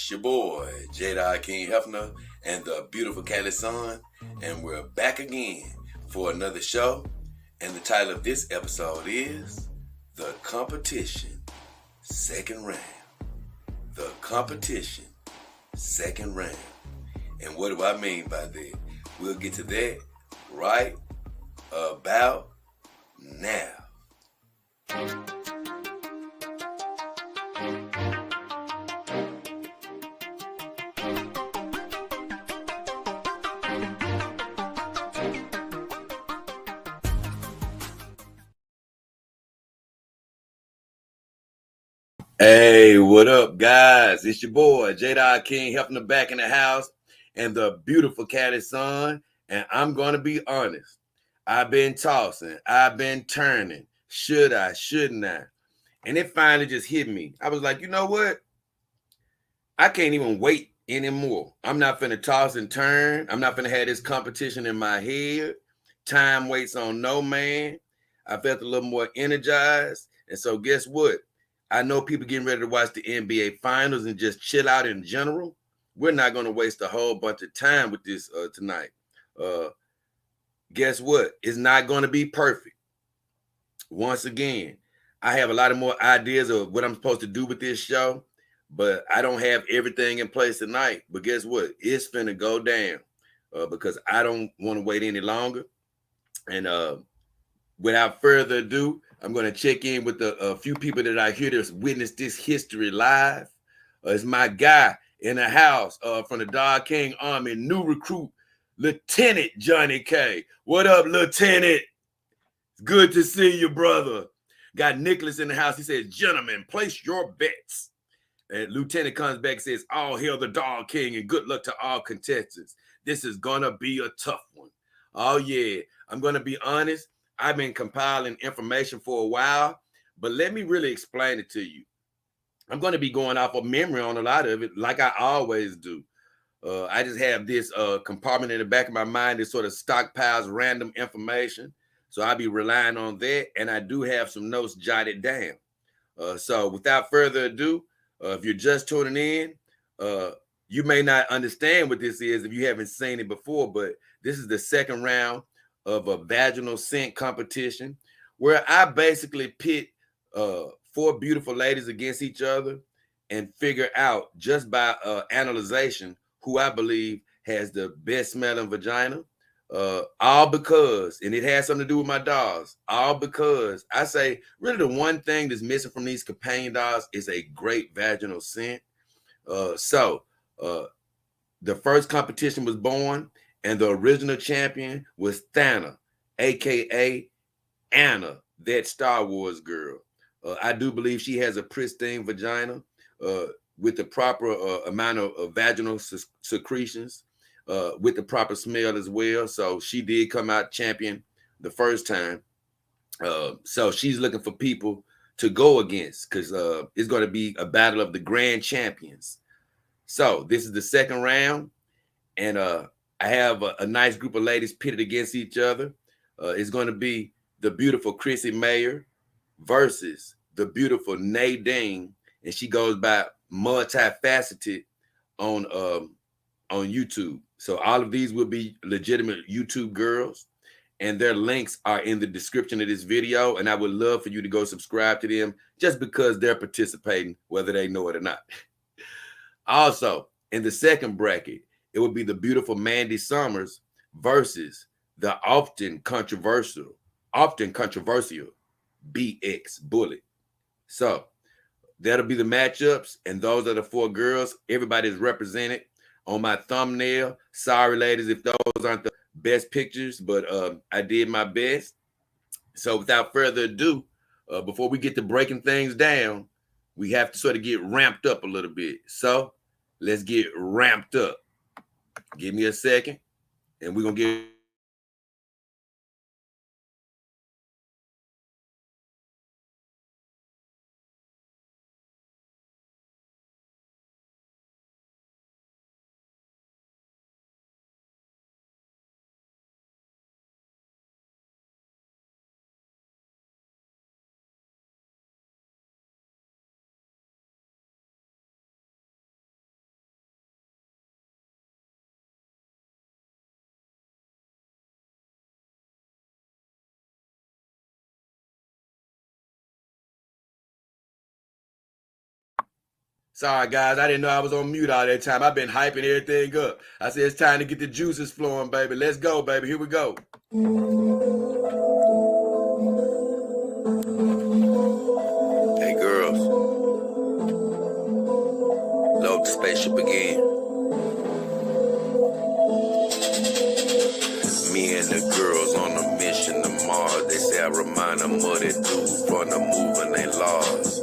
It's your boy, Jada King Hefner, and the beautiful Cali Son, and we're back again for another show. And the title of this episode is The Competition Second Round. The Competition Second Round. And what do I mean by that? We'll get to that right about now. Hey, what up, guys? It's your boy, Jada King, helping the back in the house, and the beautiful Cali Son. And I'm going to be honest. I've been tossing. I've been turning. Should I? Shouldn't I? And it finally just hit me. I was like, you know what? I can't even wait anymore. I'm not finna toss and turn. I'm not finna have this competition in my head. Time waits on no man. I felt a little more energized. And so guess what? I know people getting ready to watch the NBA finals and just chill out in general. We're not going to waste a whole bunch of time with this tonight. Uh, guess what? It's not going to be perfect. Once again, I have a lot of more ideas of what I'm supposed to do with this show, but I don't have everything in place tonight. But guess what? It's finna go down because I don't want to wait any longer. And without further ado, I'm going to check in with a few people that I hear that's witnessed this history live. It's my guy in the house from the Dog King Army, new recruit, Lieutenant Johnny K. What up, Lieutenant? It's good to see you, brother. Got Nicholas in the house. He says, gentlemen, place your bets. And Lieutenant comes back and says, all hail the Dog King and good luck to all contestants. This is going to be a tough one. Oh, yeah. I'm going to be honest. I've been compiling information for a while, but let me really explain it to you. I'm going to be going off of memory on a lot of it, like I always do. I just have this compartment in the back of my mind that sort of stockpiles random information. So I'll be relying on that. And I do have some notes jotted down. So without further ado, if you're just tuning in, you may not understand what this is if you haven't seen it before, but this is the second round of a vaginal scent competition where I basically pit four beautiful ladies against each other and figure out just by analyzation who I believe has the best smelling vagina. All because, and it has something to do with my dogs, all because I say really the one thing that's missing from these companion dogs is a great vaginal scent. So the first competition was born, and the original champion was Thana, aka Anna, that Star Wars girl. I do believe she has a pristine vagina with the proper amount of vaginal secretions, with the proper smell as well. So she did come out champion the first time. So she's looking for people to go against because it's going to be a battle of the grand champions. So this is the second round, and I have a nice group of ladies pitted against each other. It's going to be the beautiful Chrissy Mayer versus the beautiful Nadine, and she goes by multifaceted on YouTube. So all of these will be legitimate YouTube girls, and their links are in the description of this video. And I would love for you to go subscribe to them just because they're participating, whether they know it or not. Also, in the second bracket, it would be the beautiful Mandy Summers versus the often controversial BX Bullet. So that'll be the matchups, and those are the four girls. Everybody's represented on my thumbnail. Sorry, ladies, if those aren't the best pictures, but I did my best. So without further ado, before we get to breaking things down, we have to sort of get ramped up a little bit. So let's get ramped up. Give me a second, and we're going to get Sorry, guys. I didn't know I was on mute all that time. I've been hyping everything up. I said it's time to get the juices flowing, baby. Let's go, baby. Here we go. Hey, girls. Load the spaceship again. Me and the girls on a mission to Mars. They say I remind them of that dude from the moving they laws.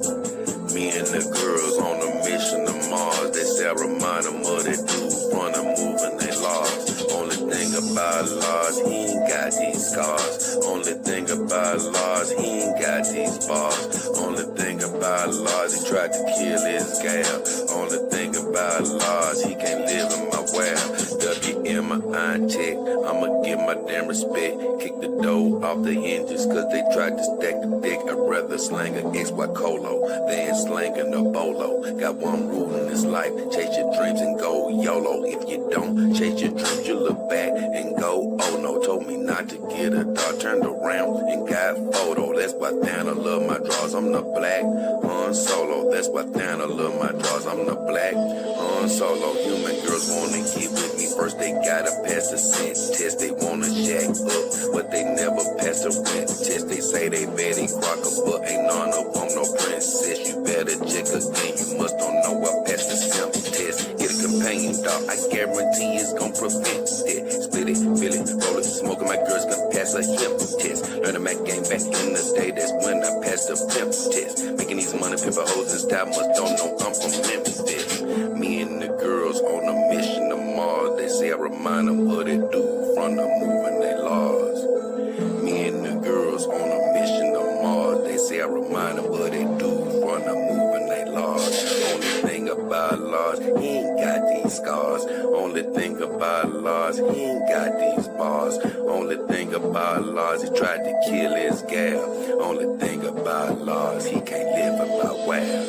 Me and the girls on a mission to Mars. They say I remind them of that dude from the moving they laws. Only thing about Lars, he ain't got these scars. Only thing about Lars, he ain't got these bars. Only thing about Lars, he tried to kill his gal. Only thing about Lars, he can't live in my well. WMI check, I'ma give my damn respect. Kick the dough off the hinges, cause they tried to stack the dick. I'd rather slang a XY Colo than slanging a bolo. Got one rule in this life, chase your dreams and go YOLO. If you don't chase your dreams, you look back and go, oh no. Told me not to get a dog, turned around and got photo. That's why Thana love my draws, I'm the black Han Solo. That's why Thana love my draws, I'm the black Han Solo. Human girls wanna get with me first, they gotta pass the scent test. They wanna jack up, but they never pass the rent test. They say they Betty Crocker, but ain't none of them no princess. You better check again, you must don't know I passed the simp test. Get a companion dog, I guarantee it's gon' prevent it. Split it, feel it, roll it, smoking. My girls can pass a hip test. Learn the Mac game back in the day, that's when I passed the pimp test. Making these money, pimpin' hoes and style, must don't know I'm from Memphis. Me and the girls on a mission to Mars. They say I remind them of that dude from the moving they laws. Me and the girls on a mission to Mars. They say I remind them of that dude from the moving they laws. Only thing about Lars, he ain't got these scars. Only thing about Lars, he ain't got these bars. Only thing about Lars, he tried to kill his gal. Only thing about Lars, he can't live in my wow.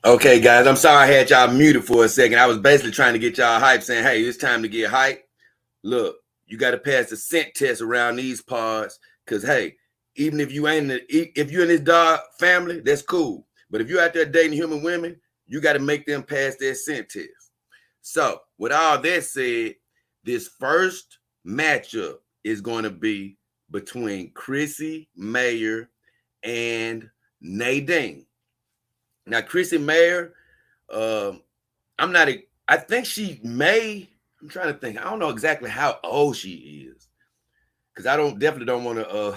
Okay, guys, I'm sorry I had y'all muted for a second. I was basically trying to get y'all hype, saying, hey, it's time to get hype. Look, you got to pass the scent test around these parts, because, hey, even if you ain't, if you're in this dog family, that's cool. But if you're out there dating human women, you got to make them pass their scent test. So, with all that said, this first matchup is going to be between Chrissy Mayer and Nadine. Now, Chrissy Mayer, I'm not, I think she may, I'm trying to think. I don't know exactly how old she is, because I definitely don't want to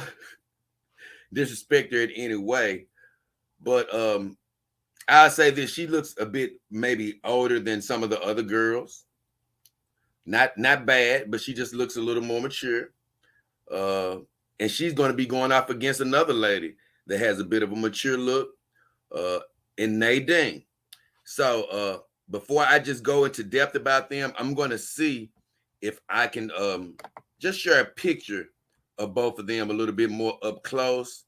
disrespect her in any way. But I'll say this: she looks a bit maybe older than some of the other girls. Not bad, but she just looks a little more mature. And she's going to be going off against another lady that has a bit of a mature look, in Nadine. So before I just go into depth about them, I'm going to see if I can just share a picture of both of them a little bit more up close.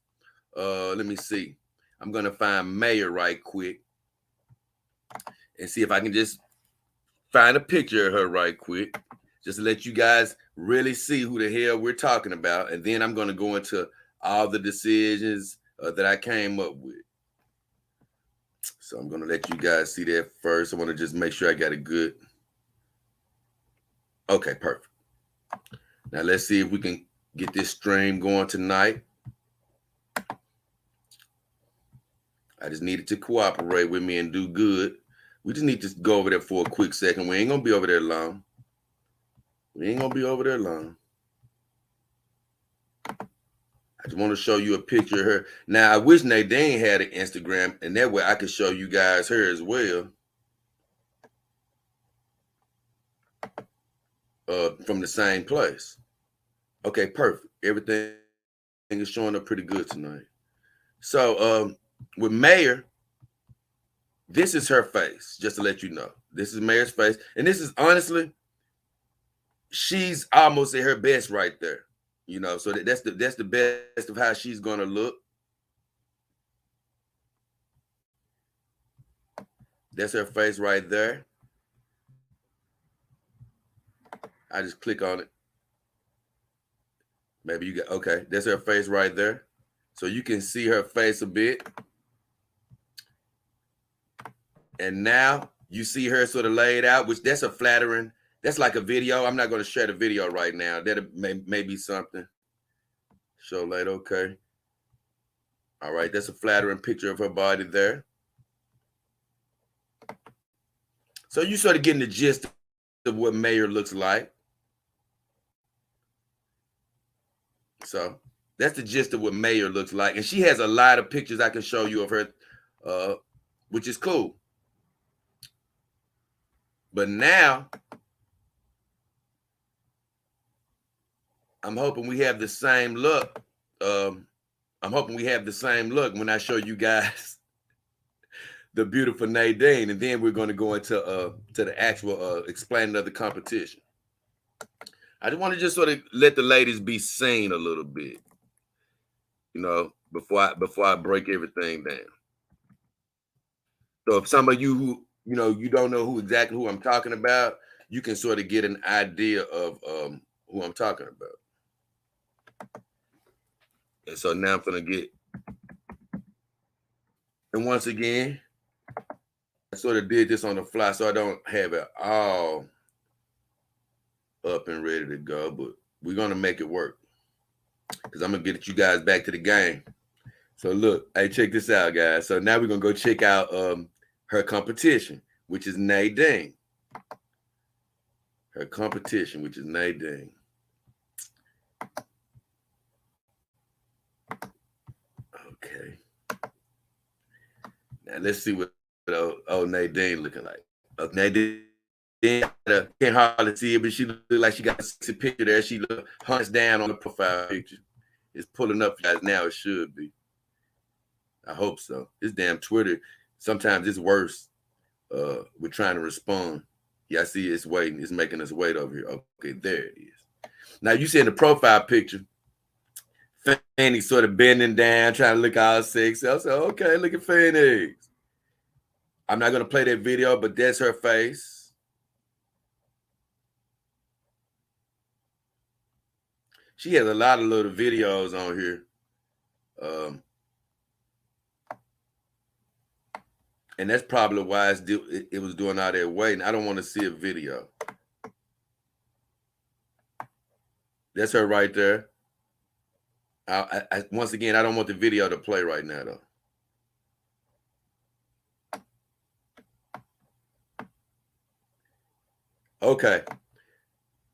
Let me see. I'm going to find Mayer right quick and see if I can just find a picture of her right quick, just to let you guys really see who the hell we're talking about. And then I'm going to go into all the decisions that I came up with. So I'm going to let you guys see that first. I want to just make sure I got it good. Okay, perfect. Now let's see if we can get this stream going tonight. I just needed to cooperate with me and do good. We just need to go over there for a quick second. We ain't going to be over there long. I just want to show you a picture of her. Now, I wish Nadine had an Instagram, and that way I could show you guys her as well. From the same place. Okay, perfect. Everything is showing up pretty good tonight. So with Mayer, this is her face, just to let you know. This is Mayer's face. And this is honestly, she's almost at her best right there. You know, so that's the best of how she's gonna look. That's her face right there. I just click on it. Maybe you got, okay, that's her face right there. So you can see her face a bit. And now you see her sort of laid out, which that's a flattering, that's like a video. I'm not going to share the video right now. That may be something. Show later, okay. All right, that's a flattering picture of her body there. So you sort of getting the gist of what Mayor looks like. So that's the gist of what Mayor looks like. And she has a lot of pictures I can show you of her, which is cool. But now, I'm hoping we have the same look. I'm hoping we have the same look when I show you guys the beautiful Nadine, and then we're going to go into to the actual explaining of the competition. I just want to just sort of let the ladies be seen a little bit, before I break everything down. So if some of you who you don't know exactly who I'm talking about, you can sort of get an idea of who I'm talking about. And so now I'm gonna get, and once again, I sort of did this on the fly, so I don't have it all up and ready to go, but we're gonna make it work because I'm gonna get you guys back to the game. So look, hey, check this out, guys. So now we're gonna go check out her competition, which is Nadine. Her competition, which is Nadine. Okay. Now let's see what old Nadine looking like. Nadine, can't hardly see it, but she look like she got a sexy picture there. She look hunts down on the profile picture. It's pulling up, guys. Now it should be. I hope so. This damn Twitter, sometimes it's worse. We're trying to respond. Yeah, I see it's waiting. It's making us wait over here. Okay, there it is. Now you see in the profile picture, Fanny sort of bending down, trying to look all sexy. I said, okay, look at Fanny. I'm not going to play that video, but that's her face. She has a lot of little videos on here. And that's probably why it was doing all that waiting. I don't want to see a video. That's her right there. Once again, I don't want the video to play right now, though. Okay.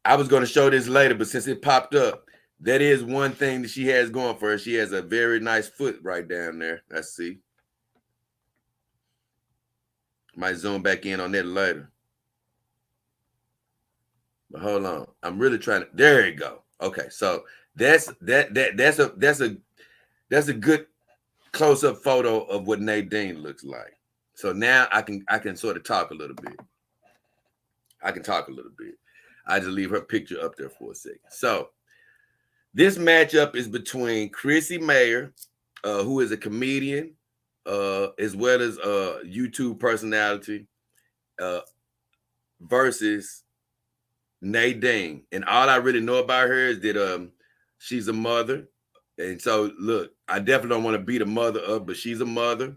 I was going to show this later, but since it popped up, that is one thing that she has going for her. She has a very nice foot right down there. I see. Might zoom back in on that later. But hold on. I'm really trying to. There you go. Okay, so that's a good close-up photo of what Nadine looks like. So now I can sort of talk a little bit. I just leave her picture up there for a second. So this matchup is between Chrissy Mayer, who is a comedian, as well as a YouTube personality, versus Nadine. And all I really know about her is that she's a mother. And so look, I definitely don't want to beat a mother up, but she's a mother.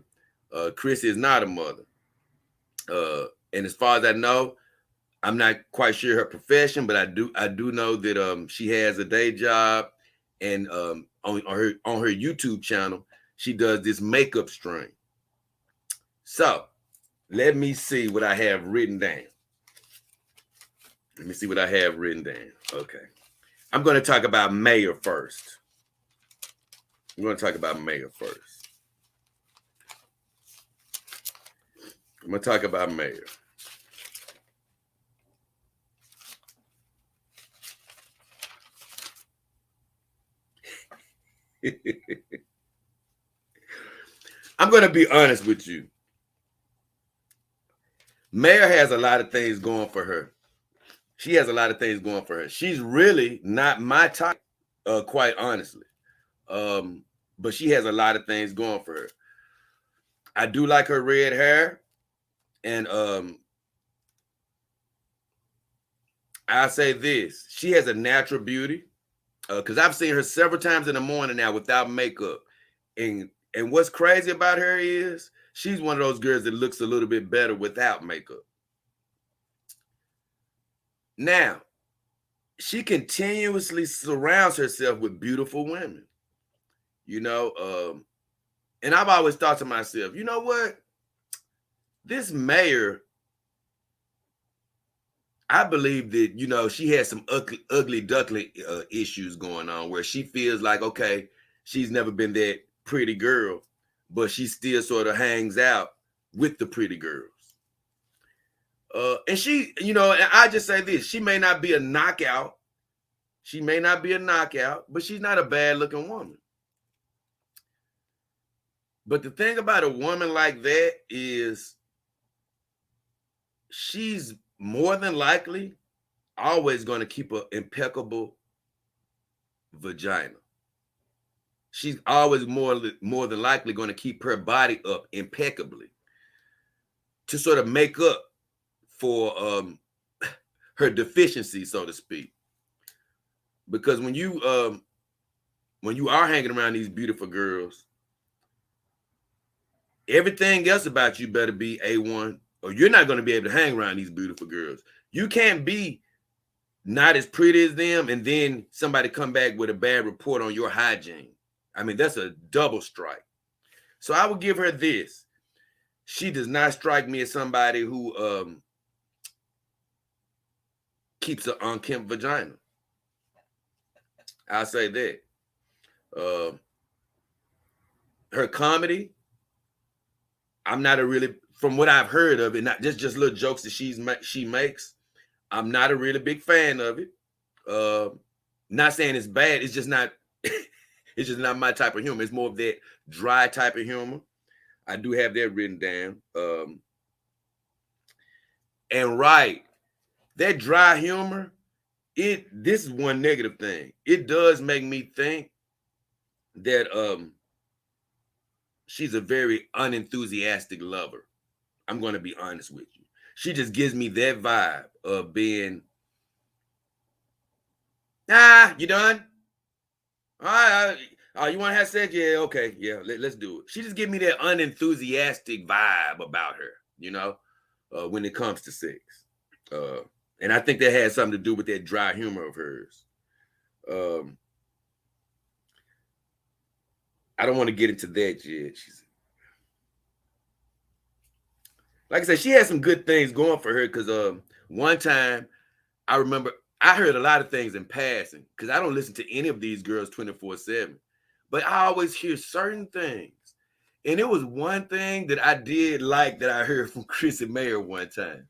Chrissy is not a mother. And as far as I know, I'm not quite sure her profession, but I do know that she has a day job, and on her YouTube channel, she does this makeup stream. So let me see what I have written down. Okay. I'm going to talk about Mayor first. I'm going to talk about Mayor. I'm going to be honest with you. Mayor has a lot of things going for her. She's really not my type, quite honestly. But she has a lot of things going for her. I do like her red hair. And I say this: she has a natural beauty. Because I've seen her several times in the morning now without makeup, and what's crazy about her is she's one of those girls that looks a little bit better without makeup. Now, she continuously surrounds herself with beautiful women, you know. And I've always thought to myself, you know what? This mayor, I believe that, you know, she has some ugly duckling issues going on where she feels like, okay, she's never been that pretty girl, but she still sort of hangs out with the pretty girls. And she, you know, and I just say this: she may not be a knockout, she may not be a knockout, but she's not a bad looking woman. But the thing about a woman like that is she's more than likely always going to keep an impeccable vagina. She's always more than likely going to keep her body up impeccably to sort of make up for her deficiency, so to speak. Because when you are hanging around these beautiful girls, everything else about you better be A1, or you're not going to be able to hang around these beautiful girls. You can't be not as pretty as them and then somebody come back with a bad report on your hygiene. I mean, that's a double strike. So I would give her this: she does not strike me as somebody who keeps an unkempt vagina. I'll say that. Uh, Her comedy, I'm not a really, from what I've heard of it, not just little jokes that she makes. I'm not a really big fan of it. Not saying it's bad. It's just not. It's just not my type of humor. It's more of that dry type of humor. I do have that written down. And right, that dry humor. This is one negative thing. It does make me think that she's a very unenthusiastic lover. I'm going to be honest with you. She just gives me that vibe of being, you done? All right. You want to have sex? Yeah, okay. Yeah, let's do it. She just gives me that unenthusiastic vibe about her, you know, when it comes to sex. And I think that has something to do with that dry humor of hers. I don't want to get into that yet. Like I said, she had some good things going for her because one time I remember I heard a lot of things in passing because I don't listen to any of these girls 24/7, but I always hear certain things. And it was one thing that I did like that I heard from Chrissy Mayer one time.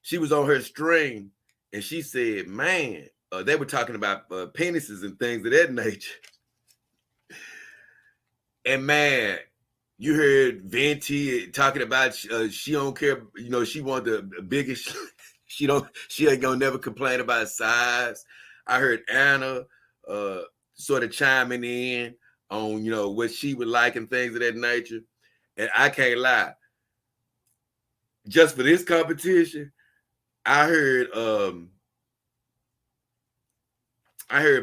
She was on her stream and she said, man, they were talking about penises and things of that nature. And man, you heard Venti talking about she don't care, you know, she want the biggest. She ain't gonna never complain about size. I heard Anna sort of chiming in on, you know, what she would like and things of that nature. And I can't lie, just for this competition, I heard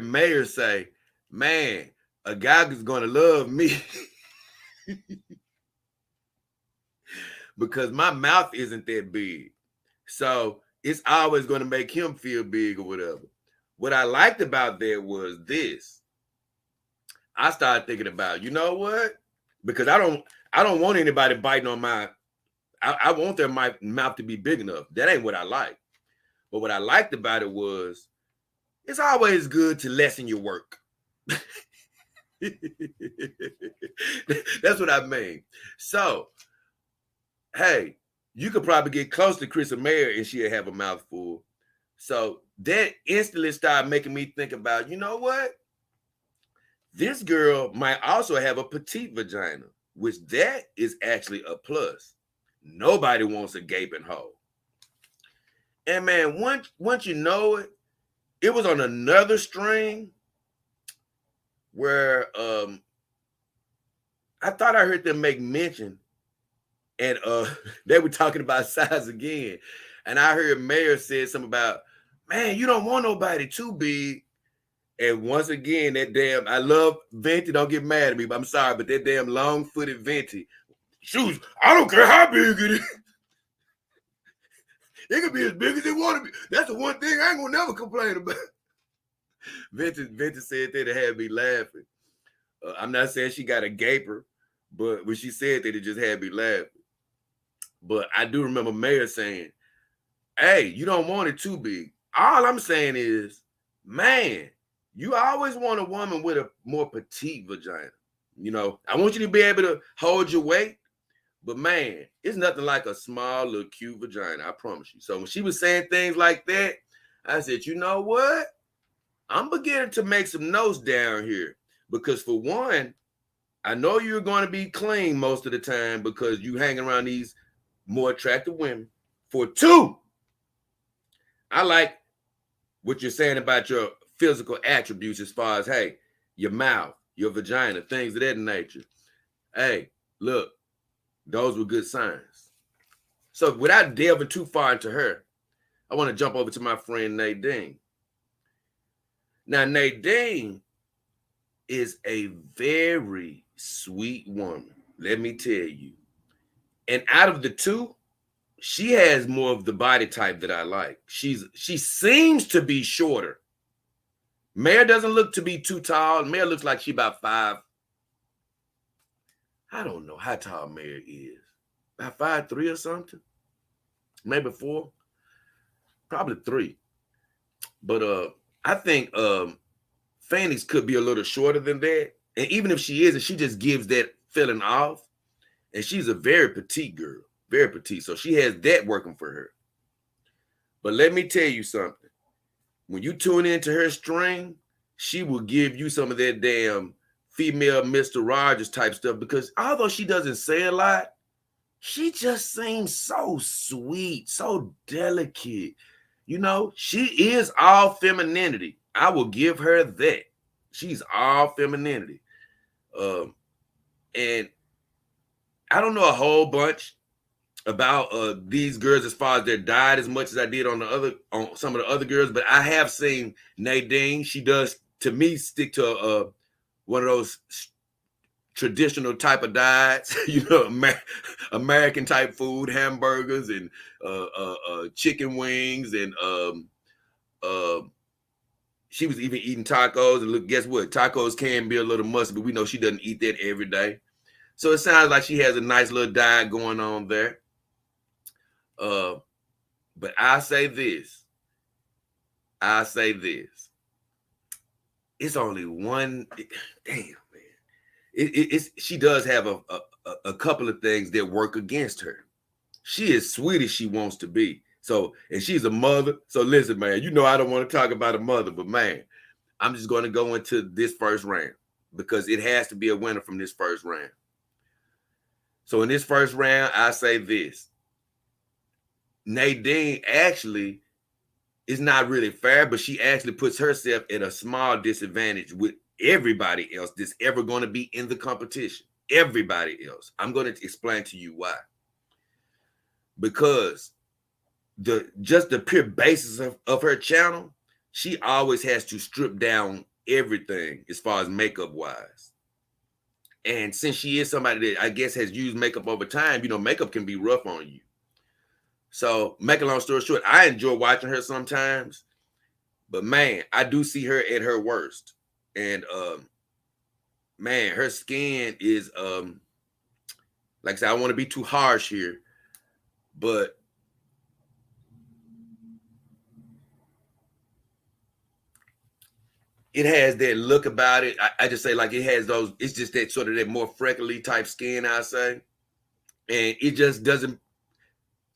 Mayor say, man, a guy is gonna love me. Because my mouth isn't that big. So it's always going to make him feel big or whatever. What I liked about that was this. I started thinking about, you know what? Because I don't want anybody biting on I want their mouth to be big enough. That ain't what I like. But what I liked about it was it's always good to lessen your work. That's what I mean. So, hey, you could probably get close to Chris Mayer and she'll have a mouthful. So that instantly started making me think about, you know what? This girl might also have a petite vagina, which that is actually a plus. Nobody wants a gaping hole. And man, once you know it, it was on another string where I thought I heard them make mention And they were talking about size again. And I heard Mayor said something about, man, you don't want nobody too big. And once again, that damn, I love Venti, don't get mad at me, but I'm sorry, but that damn long-footed Venti, shoes, I don't care how big it is. It can be as big as it want to be. That's the one thing I ain't gonna never complain about. Venti said that it had me laughing. I'm not saying she got a gaper, but when she said that, it just had me laughing. But I do remember Mayor saying, hey, you don't want it too big. All I'm saying is, man, you always want a woman with a more petite vagina. You know, I want you to be able to hold your weight, but man, it's nothing like a small little cute vagina, I promise you. So when she was saying things like that, I said, you know what? I'm beginning to make some notes down here because for one, I know you're going to be clean most of the time because you hang around these more attractive women. For two, I like what you're saying about your physical attributes as far as, hey, your mouth, your vagina, things of that nature. Hey, look, those were good signs. So without delving too far into her, I want to jump over to my friend Nadine. Now, Nadine is a very sweet woman, let me tell you. And out of the two, she has more of the body type that I like. She seems to be shorter. Mare doesn't look to be too tall. Mare looks like she about 5. I don't know how tall Mare is. About 5'3" or something. Maybe 4. Probably 3. But I think Phoenix could be a little shorter than that. And even if she isn't, she just gives that feeling off. And she's a very petite girl. Very petite. So she has that working for her. But let me tell you something. When you tune into her stream, she will give you some of that damn female Mr. Rogers type stuff because although she doesn't say a lot, she just seems so sweet, so delicate. You know, she is all femininity. I will give her that. She's all femininity. And I don't know a whole bunch about these girls as far as their diet as much as I did on some of the other girls, but I have seen Nadine. She does, to me, stick to one of those traditional type of diets, you know, American type food, hamburgers and chicken wings, and she was even eating tacos. And look, guess what? Tacos can be a little musty, but we know she doesn't eat that every day. So it sounds like she has a nice little diet going on there. But I say this. It's only one. Damn, man. It's she does have a couple of things that work against her. She is sweet as she wants to be. So, and she's a mother. So listen, man, you know I don't want to talk about a mother, but man, I'm just going to go into this first round because it has to be a winner from this first round. So in this first round, I say this. Nadine actually is not really fair, but she actually puts herself at a small disadvantage with everybody else that's ever going to be in the competition. Everybody else. I'm going to explain to you why. Because just the pure basis of her channel, she always has to strip down everything as far as makeup wise. And since she is somebody that I guess has used makeup over time, you know, makeup can be rough on you. So, make a long story short, I enjoy watching her sometimes, but man, I do see her at her worst. And man, her skin is like I said, I don't want to be too harsh here, but it has that look about it. I just say like it has those, it's just that sort of that more freckly type skin, I say. And it just doesn't,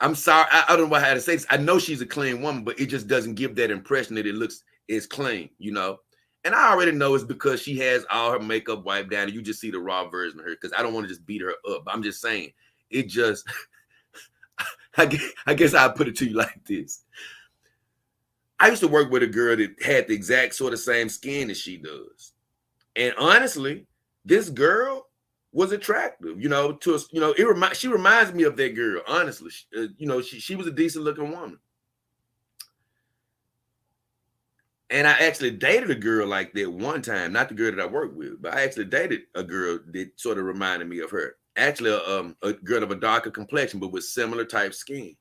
I'm sorry, I don't know how to say this. I know she's a clean woman, but it just doesn't give that impression that it looks as clean, you know? And I already know it's because she has all her makeup wiped down and you just see the raw version of her because I don't want to just beat her up. I'm just saying, it just, I guess I'll put it to you like this. I used to work with a girl that had the exact sort of same skin as she does. And honestly, this girl, was attractive, she reminds me of that girl, honestly. She was a decent looking woman. And I actually dated a girl like that one time, not the girl that I worked with, but I actually dated a girl that sort of reminded me of her. Actually, a girl of a darker complexion, but with similar type skin.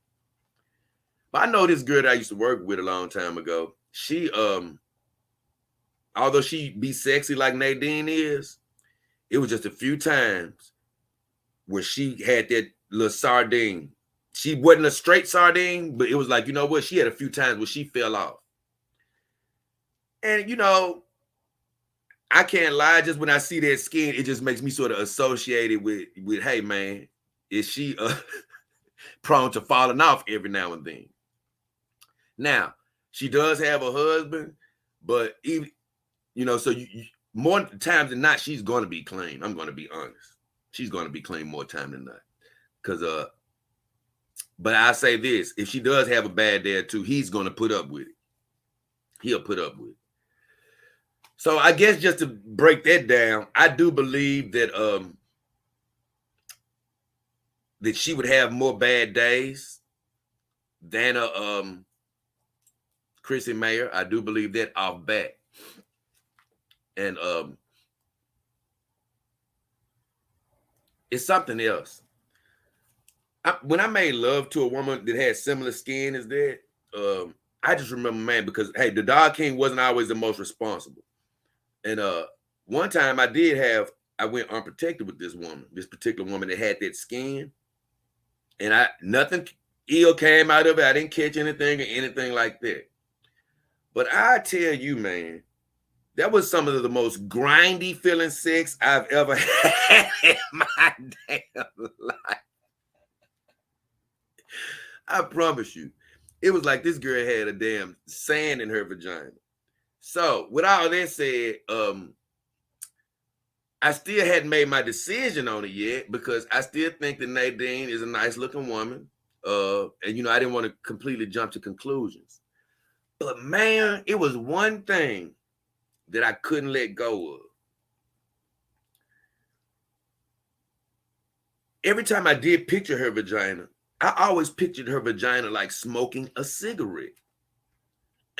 But I know this girl that I used to work with a long time ago. She, although she be sexy like Nadine is, it was just a few times where she had that little sardine. She wasn't a straight sardine, but it was like, you know what? She had a few times where she fell off. And, I can't lie. Just when I see that skin, it just makes me sort of associate it with hey, man, is she prone to falling off every now and then? Now, she does have a husband, but even, so more times than not, she's going to be clean. I'm going to be honest. She's going to be clean more time than not. But I say this, if she does have a bad day or two, he's going to put up with it. He'll put up with it. So I guess just to break that down, I do believe that that she would have more bad days than Chrissy Mayer. I do believe that off bat. And it's something else. When I made love to a woman that had similar skin as that, I just remember, man, because hey, the dog king wasn't always the most responsible. And one time I went unprotected with this particular woman that had that skin. And nothing ill came out of it. I didn't catch anything or anything like that. But I tell you, man, that was some of the most grindy feeling sex I've ever had in my damn life. I promise you. It was like this girl had a damn sand in her vagina. So with all that said, I still hadn't made my decision on it yet because I still think that Nadine is a nice looking woman. And I didn't want to completely jump to conclusions. But man, it was one thing that I couldn't let go of. Every time I did picture her vagina, I always pictured her vagina like smoking a cigarette.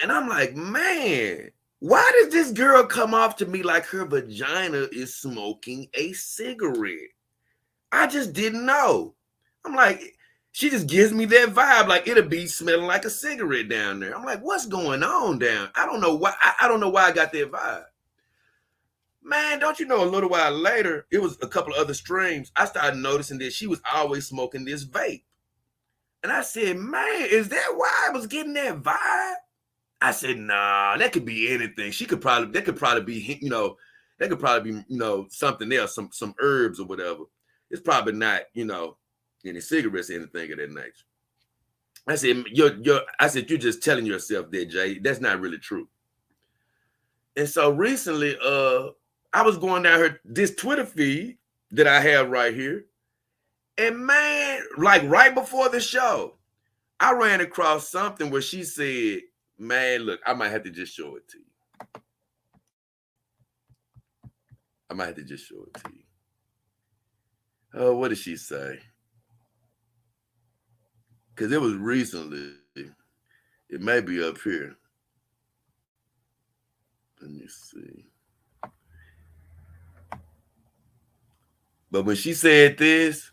And I'm like, man, why does this girl come off to me like her vagina is smoking a cigarette? I just didn't know. I'm like, she just gives me that vibe, like it'll be smelling like a cigarette down there. I'm like, what's going on down? I don't know why. I don't know why I got that vibe. Man, don't you know, a little while later, it was a couple of other streams, I started noticing that she was always smoking this vape. And I said, man, is that why I was getting that vibe? I said, nah, that could be anything. That could probably be, something else, some herbs or whatever. It's probably not, any cigarettes or anything of that nature. I said, you're just telling yourself that, Jay. That's not really true. And so recently, I was going down this Twitter feed that I have right here. And man, like right before the show, I ran across something where she said, man, look, I might have to just show it to you. Oh, what did she say? Because it was recently. It may be up here. Let me see. But when she said this,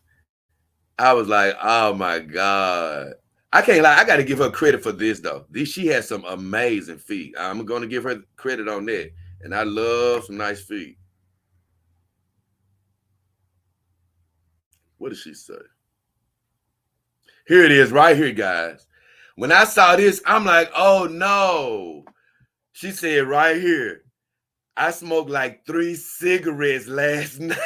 I was like, oh my God. I can't lie. I got to give her credit for this, though. She has some amazing feet. I'm going to give her credit on that. And I love some nice feet. What did she say? Here it is right here, guys. When I saw this, I'm like, oh no. She said right here, I smoked like 3 cigarettes last night.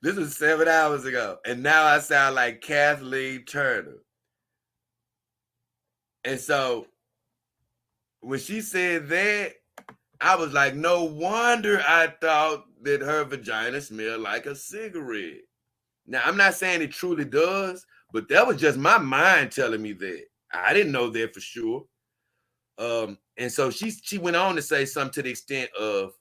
This was 7 hours ago. And now I sound like Kathleen Turner. And so when she said that, I was like, no wonder I thought that her vagina smelled like a cigarette. Now, I'm not saying it truly does, but that was just my mind telling me that. I didn't know that for sure. And so she went on to say something to the extent of,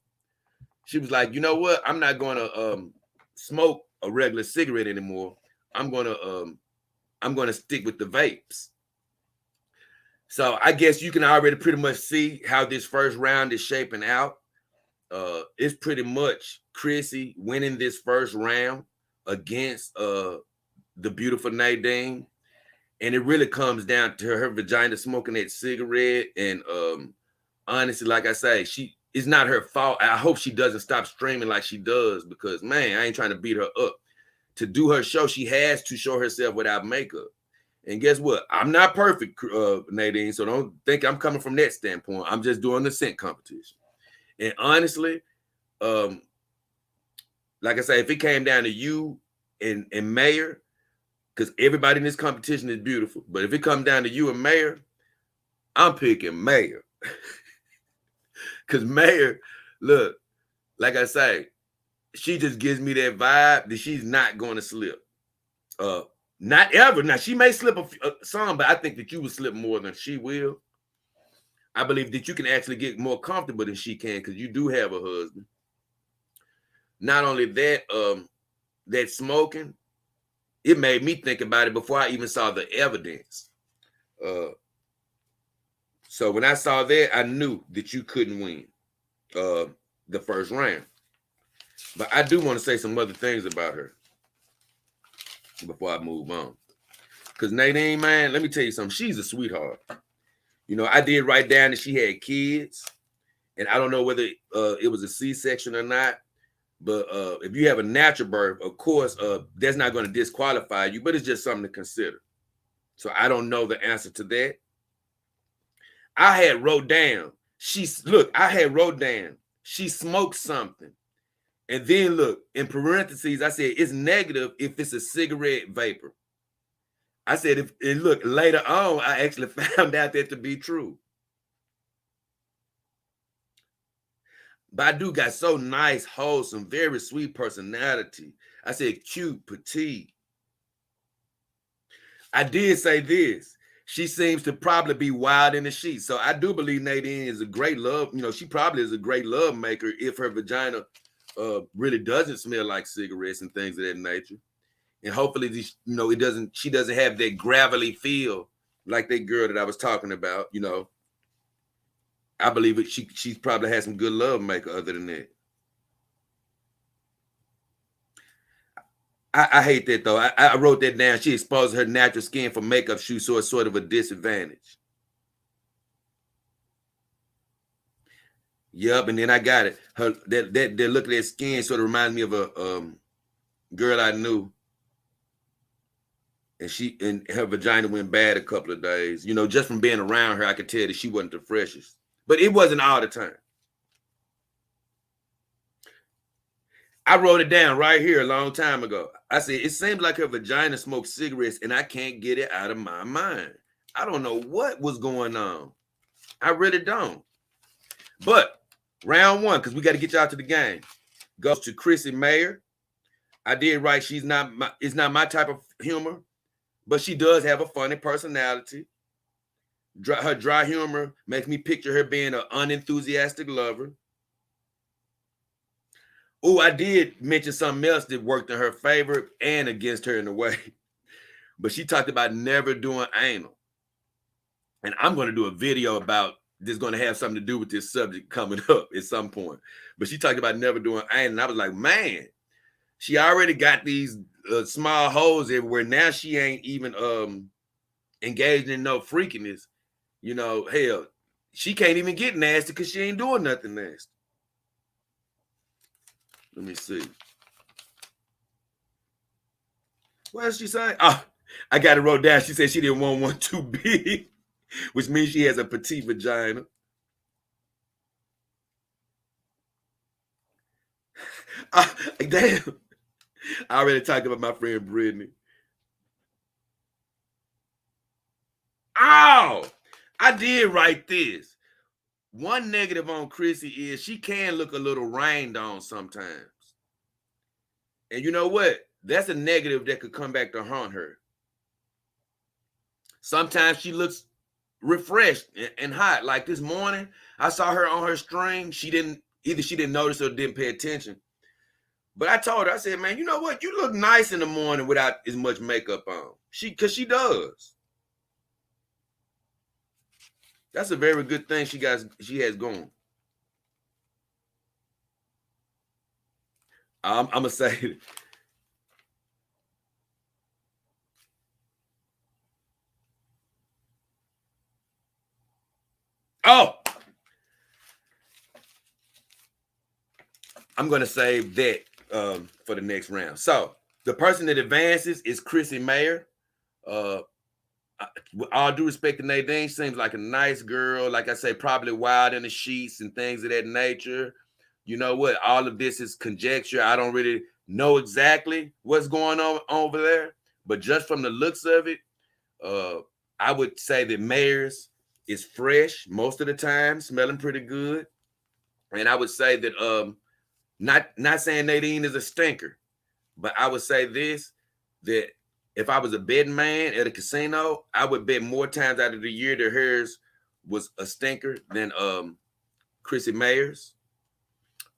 She was like, you know what? I'm not going to smoke a regular cigarette anymore. I'm going to stick with the vapes. So I guess you can already pretty much see how this first round is shaping out. It's pretty much Chrissy winning this first round against the beautiful Nadine. And it really comes down to her vagina smoking that cigarette. And honestly, like I say, it's not her fault. I hope she doesn't stop streaming like she does, because man, I ain't trying to beat her up. To do her show, she has to show herself without makeup. And guess what? I'm not perfect, Nadine, so don't think I'm coming from that standpoint. I'm just doing the scent competition. And honestly, like I say, if it came down to you and Mayor, because everybody in this competition is beautiful, but if it comes down to you and Mayor, I'm picking Mayor. Because Mayor, look, like I say, she just gives me that vibe that she's not going to slip. Not ever. Now, she may slip some, but I think that you will slip more than she will. I believe that you can actually get more comfortable than she can, because you do have a husband. Not only that, that smoking, it made me think about it before I even saw the evidence. So when I saw that, I knew that you couldn't win the first round. But I do want to say some other things about her before I move on. Because Nadine, man, let me tell you something. She's a sweetheart. You know, I did write down that she had kids. And I don't know whether it was a C-section or not. But if you have a natural birth, of course, that's not going to disqualify you. But it's just something to consider. So I don't know the answer to that. I had wrote down, she smoked something. And then look, in parentheses, I said it's negative if it's a cigarette vapor. I said, look, later on, I actually found out that to be true. Badu got so nice, wholesome, very sweet personality. I said cute, petite. I did say this. She seems to probably be wild in the sheets. So I do believe Nadine is a great love. You know, she probably is a great love maker if her vagina really doesn't smell like cigarettes and things of that nature. And hopefully, you know, she doesn't have that gravelly feel like that girl that I was talking about. You know, I believe it. She's probably had some good love maker other than that. I hate that though. I wrote that down. She exposed her natural skin for makeup shoots, so it's sort of a disadvantage. Yep, and then I got it. That look at that skin sort of reminds me of a girl I knew, and her vagina went bad a couple of days. You know, just from being around her, I could tell that she wasn't the freshest. But it wasn't all the time. I wrote it down right here a long time ago. I said, it seems like her vagina smokes cigarettes and I can't get it out of my mind. I don't know what was going on. I really don't. But round one, because we got to get y'all to the game, goes to Chrissy Mayer. I did write it's not my type of humor, but she does have a funny personality. Her dry humor makes me picture her being an unenthusiastic lover. Oh, I did mention something else that worked in her favor and against her in a way. But she talked about never doing anal. And I'm going to do a video about this, going to have something to do with this subject coming up at some point. But she talked about never doing anal. And I was like, man, she already got these small holes everywhere. Now she ain't even engaged in no freakiness. You know, hell, she can't even get nasty because she ain't doing nothing nasty. Let me see. What else she saying? Oh, I got it wrote down. She said she didn't want one too big, which means she has a petite vagina. Damn. I already talked about my friend Brittany. Oh, I did write this. One negative on Chrissy is she can look a little rained on sometimes. And you know what? That's a negative that could come back to haunt her. Sometimes she looks refreshed and hot. Like this morning, I saw her on her stream. She didn't Either she didn't notice or didn't pay attention. But I told her, I said, man, you know what? You look nice in the morning without as much makeup on. Because she does. That's a very good thing she has going. I'm gonna say, oh, I'm gonna save that for the next round. So the person that advances is Chrissy Mayer. Uh, with all due respect to Nadine, seems like a nice girl. Like I say, probably wild in the sheets and things of that nature. You know what? All of this is conjecture. I don't really know exactly what's going on over there, but just from the looks of it, uh, I would say that Mayer's is fresh most of the time, smelling pretty good. And I would say that not saying Nadine is a stinker, but I would say this, that if I was a betting man at a casino, I would bet more times out of the year that hers was a stinker than Chrissy Mayer's.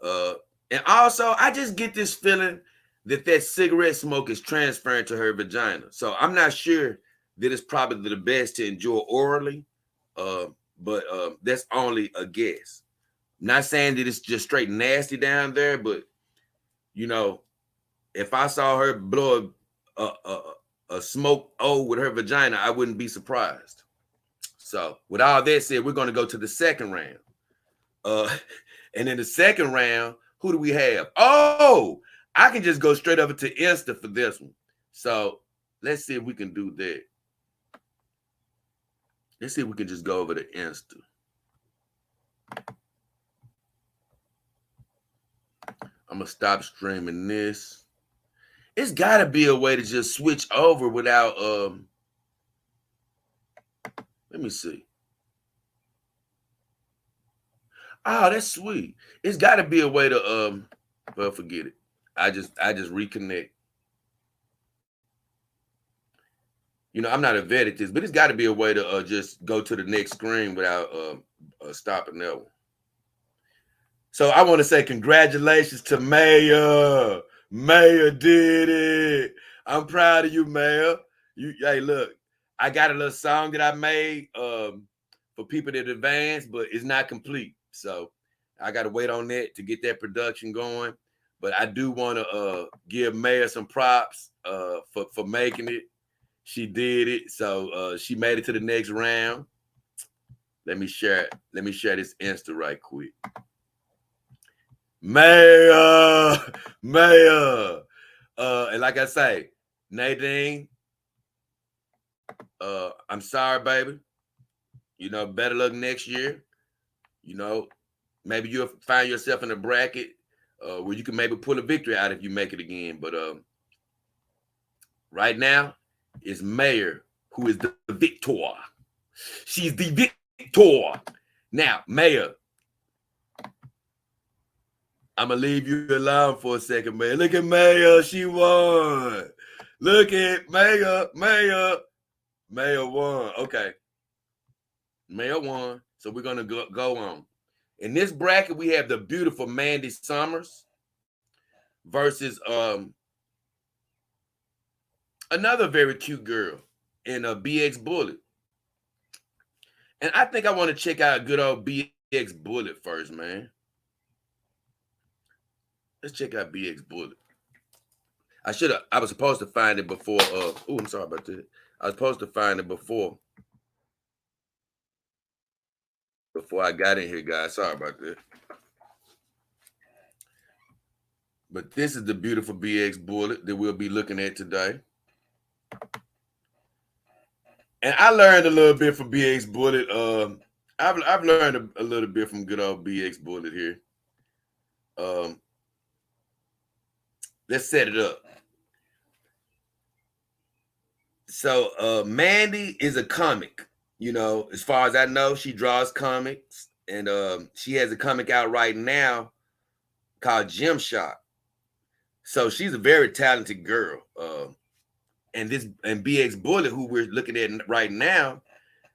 And also, I just get this feeling that cigarette smoke is transferring to her vagina. So I'm not sure that it's probably the best to enjoy orally, but that's only a guess. Not saying that it's just straight nasty down there, but you know, if I saw her blow a smoke with her vagina, I wouldn't be surprised. So, with all that said, we're going to go to the second round. And in the second round, who do we have? Oh, I can just go straight over to Insta for this one. So, let's see if we can do that. Let's see if we can just go over to Insta. I'm going to stop streaming this. It's got to be a way to just switch over without let me see. Oh, that's sweet. It's got to be a way to well, forget it. I just reconnect. You know, I'm not a vet at this, but it's got to be a way to just go to the next screen without stopping that one. So I want to say congratulations to Maya. Maya did it. I'm proud of you, Maya. Hey, look, I got a little song that I made for people that advance, but it's not complete. So I got to wait on that to get that production going. But I do want to give Maya some props for making it. She did it. So she made it to the next round. Let me share this Insta right quick. Maya. And like I say, Nadine, I'm sorry, baby. You know, better luck next year. You know, maybe you'll find yourself in a bracket where you can maybe pull a victory out if you make it again. But right now, it's Mayor who is the victor. She's the victor. Now, Mayor, I'm going to leave you alone for a second, Mayor. Look at Mayor. She won. Look at Mayor. Mayor won. Okay. Mayor won. So we're going to go on. In this bracket, we have the beautiful Mandy Summers versus another very cute girl in a BX Bullet. And I think I want to check out good old BX Bullet first, man. Let's check out BX Bullet. I was supposed to find it before. I'm sorry about that. I was supposed to find it before I got in here, guys. Sorry about that. But this is the beautiful BX Bullet that we'll be looking at today. And I learned a little bit from BX Bullet. I've learned a little bit from good old BX Bullet here. Let's set it up. So Mandy is a comic. You know, as far as I know, she draws comics, and she has a comic out right now called Gym Shop. So she's a very talented girl. And BX Bullet, who we're looking at right now,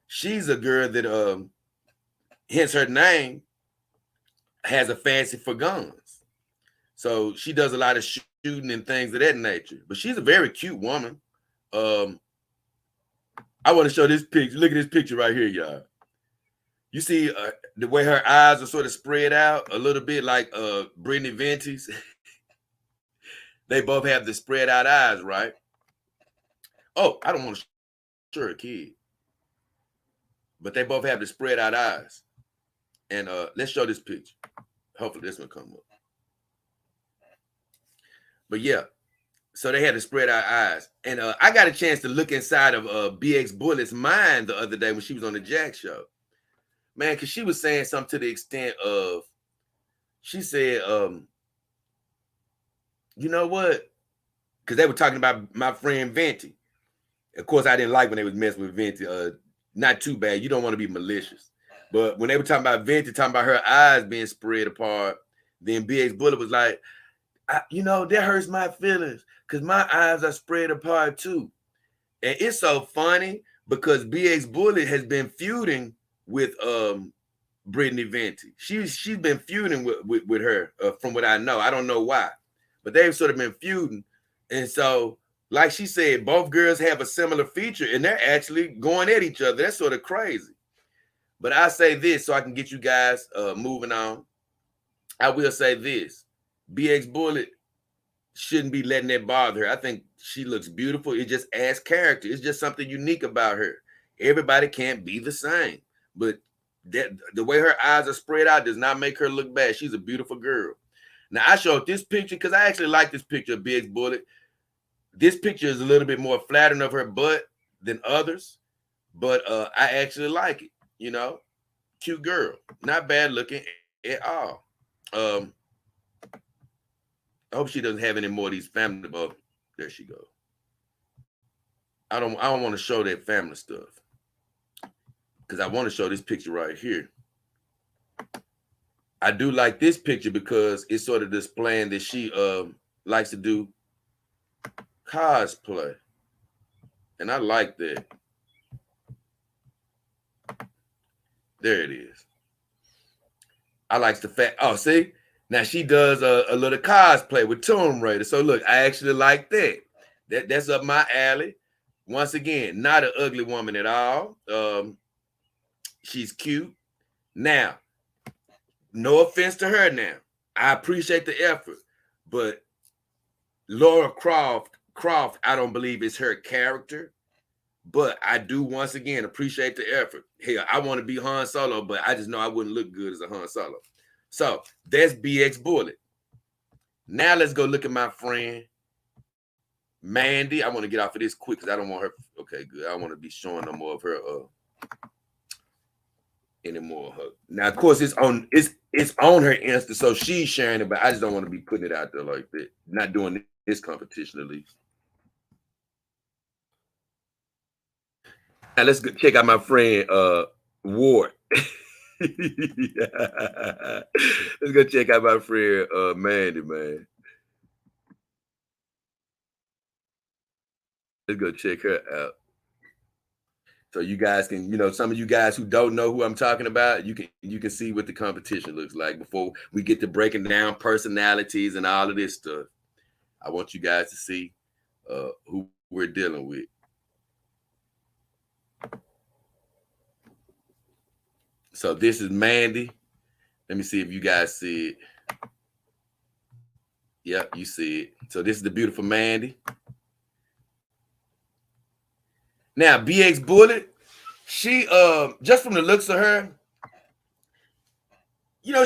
she's a girl that hence her name, has a fancy for guns. So she does a lot of shooting and things of that nature. But she's a very cute woman. Um, I want to show this picture. Look at this picture right here, y'all. You see the way her eyes are sort of spread out a little bit like Brittany Vente's. They both have the spread out eyes, right? Oh, I don't want to show a kid. But they both have the spread out eyes. And let's show this picture. Hopefully this one come up. But yeah, so they had to spread our eyes. And I got a chance to look inside of BX Bullet's mind the other day when she was on the Jack Show. Man, because she was saying something to the extent of, she said, you know what? Because they were talking about my friend Venti. Of course, I didn't like when they was messing with Venti. Not too bad. You don't want to be malicious. But when they were talking about Venti, talking about her eyes being spread apart, then BX Bullet was like, that hurts my feelings because my eyes are spread apart too. And it's so funny because BX Bullet has been feuding with Brittany Venti. She's been feuding with her from what I know. I don't know why, but they've sort of been feuding. And so, like she said, both girls have a similar feature and they're actually going at each other. That's sort of crazy. But I say this so I can get you guys moving on. I will say this. BX Bullet shouldn't be letting that bother her. I think she looks beautiful. It just adds character. It's just something unique about her. Everybody can't be the same. But the way her eyes are spread out does not make her look bad. She's a beautiful girl. Now, I showed this picture because I actually like this picture of BX Bullet. This picture is a little bit more flattering of her butt than others. But I actually like it. Cute girl. Not bad looking at all. I hope she doesn't have any more of these family. Oh, there she goes. I don't want to show that family stuff because I want to show this picture right here. I do like this picture because it's sort of displaying that she likes to do cosplay, and I like that. There it is. I like the fact. Oh, see. Now she does a little cosplay with Tomb Raider. So look, I actually like that. That's up my alley. Once again, not an ugly woman at all. She's cute. Now, no offense to her now. I appreciate the effort. But Laura Croft, I don't believe is her character. But I do once again appreciate the effort. Hell, I want to be Han Solo, but I just know I wouldn't look good as a Han Solo. So that's BX Bullet. Now let's go look at my friend Mandy. I want to get off of this quick because I don't want her. Okay, good. I don't want to be showing no more of her anymore of her. Now, of course, it's on her Insta, so she's sharing it, but I just don't want to be putting it out there like that. Not doing this competition at least. Now let's go check out my friend Ward. Let's go check out my friend Mandy, man. Let's go check her out. So you guys can, some of you guys who don't know who I'm talking about, you can see what the competition looks like before we get to breaking down personalities and all of this stuff. I want you guys to see who we're dealing with. So this is Mandy. Let me see if you guys see it. Yep, you see it. So this is the beautiful Mandy. Now, BX Bullet, she just from the looks of her,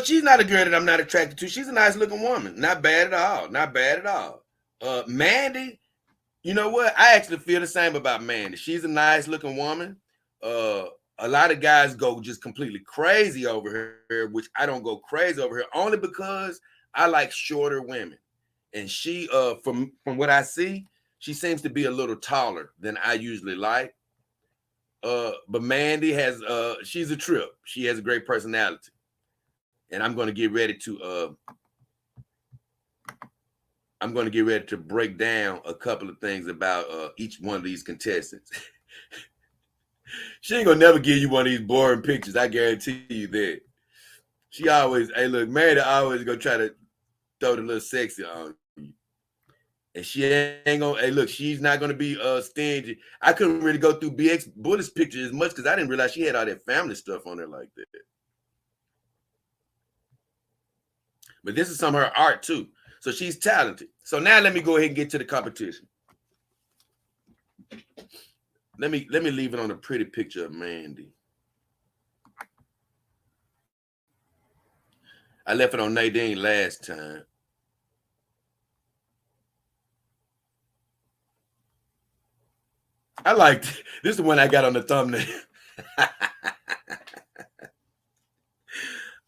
she's not a girl that I'm not attracted to. She's a nice looking woman. Not bad at all. Not bad at all. Mandy, you know what? I actually feel the same about Mandy. She's a nice looking woman. A lot of guys go just completely crazy over her, which I don't go crazy over her only because I like shorter women. And she, from what I see, she seems to be a little taller than I usually like. But Mandy has, she's a trip. She has a great personality. And I'm going to get ready to break down a couple of things about each one of these contestants. She ain't gonna never give you one of these boring pictures. I guarantee you that. She always, hey, look, Mandy always gonna try to throw the little sexy on you. And she ain't gonna, hey, look, she's not gonna be stingy. I couldn't really go through BX Bullet's picture as much because I didn't realize she had all that family stuff on her like that. But this is some of her art too. So she's talented. So now let me go ahead and get to the competition. Let me leave it on a pretty picture of Mandy. I left it on Nadine last time. I liked this is the one I got on the thumbnail.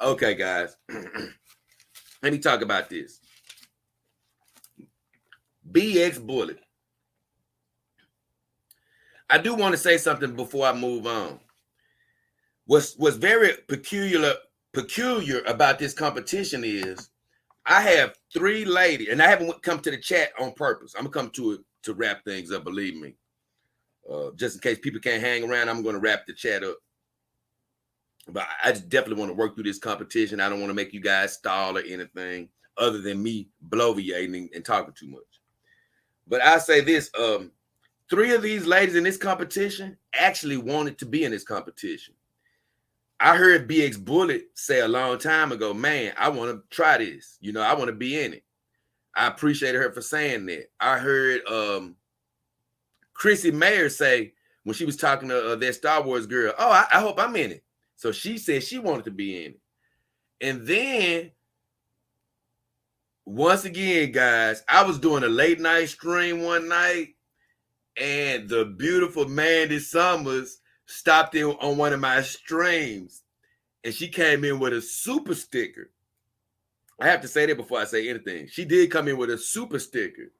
Okay, guys. Let me talk about this. BX Bullet. I do want to say something before I move on. What's very peculiar about this competition is I have 3 ladies, and I haven't come to the chat on purpose. I'm gonna come to it to wrap things up, believe me. Just in case people can't hang around, I'm gonna wrap the chat up. But I just definitely want to work through this competition. I don't want to make you guys stall or anything other than me bloviating and talking too much. But I say this, 3 of these ladies in this competition actually wanted to be in this competition. I heard BX Bullet say a long time ago, man, I want to try this. You know, I want to be in it. I appreciated her for saying that. I heard Chrissy Mayer say when she was talking to that Star Wars girl, oh, I hope I'm in it. So she said she wanted to be in it. And then, once again, guys, I was doing a late night stream one night, and the beautiful Mandy Summers stopped in on one of my streams, and she came in with a super sticker. I have to say that before I say anything. She did come in with a super sticker,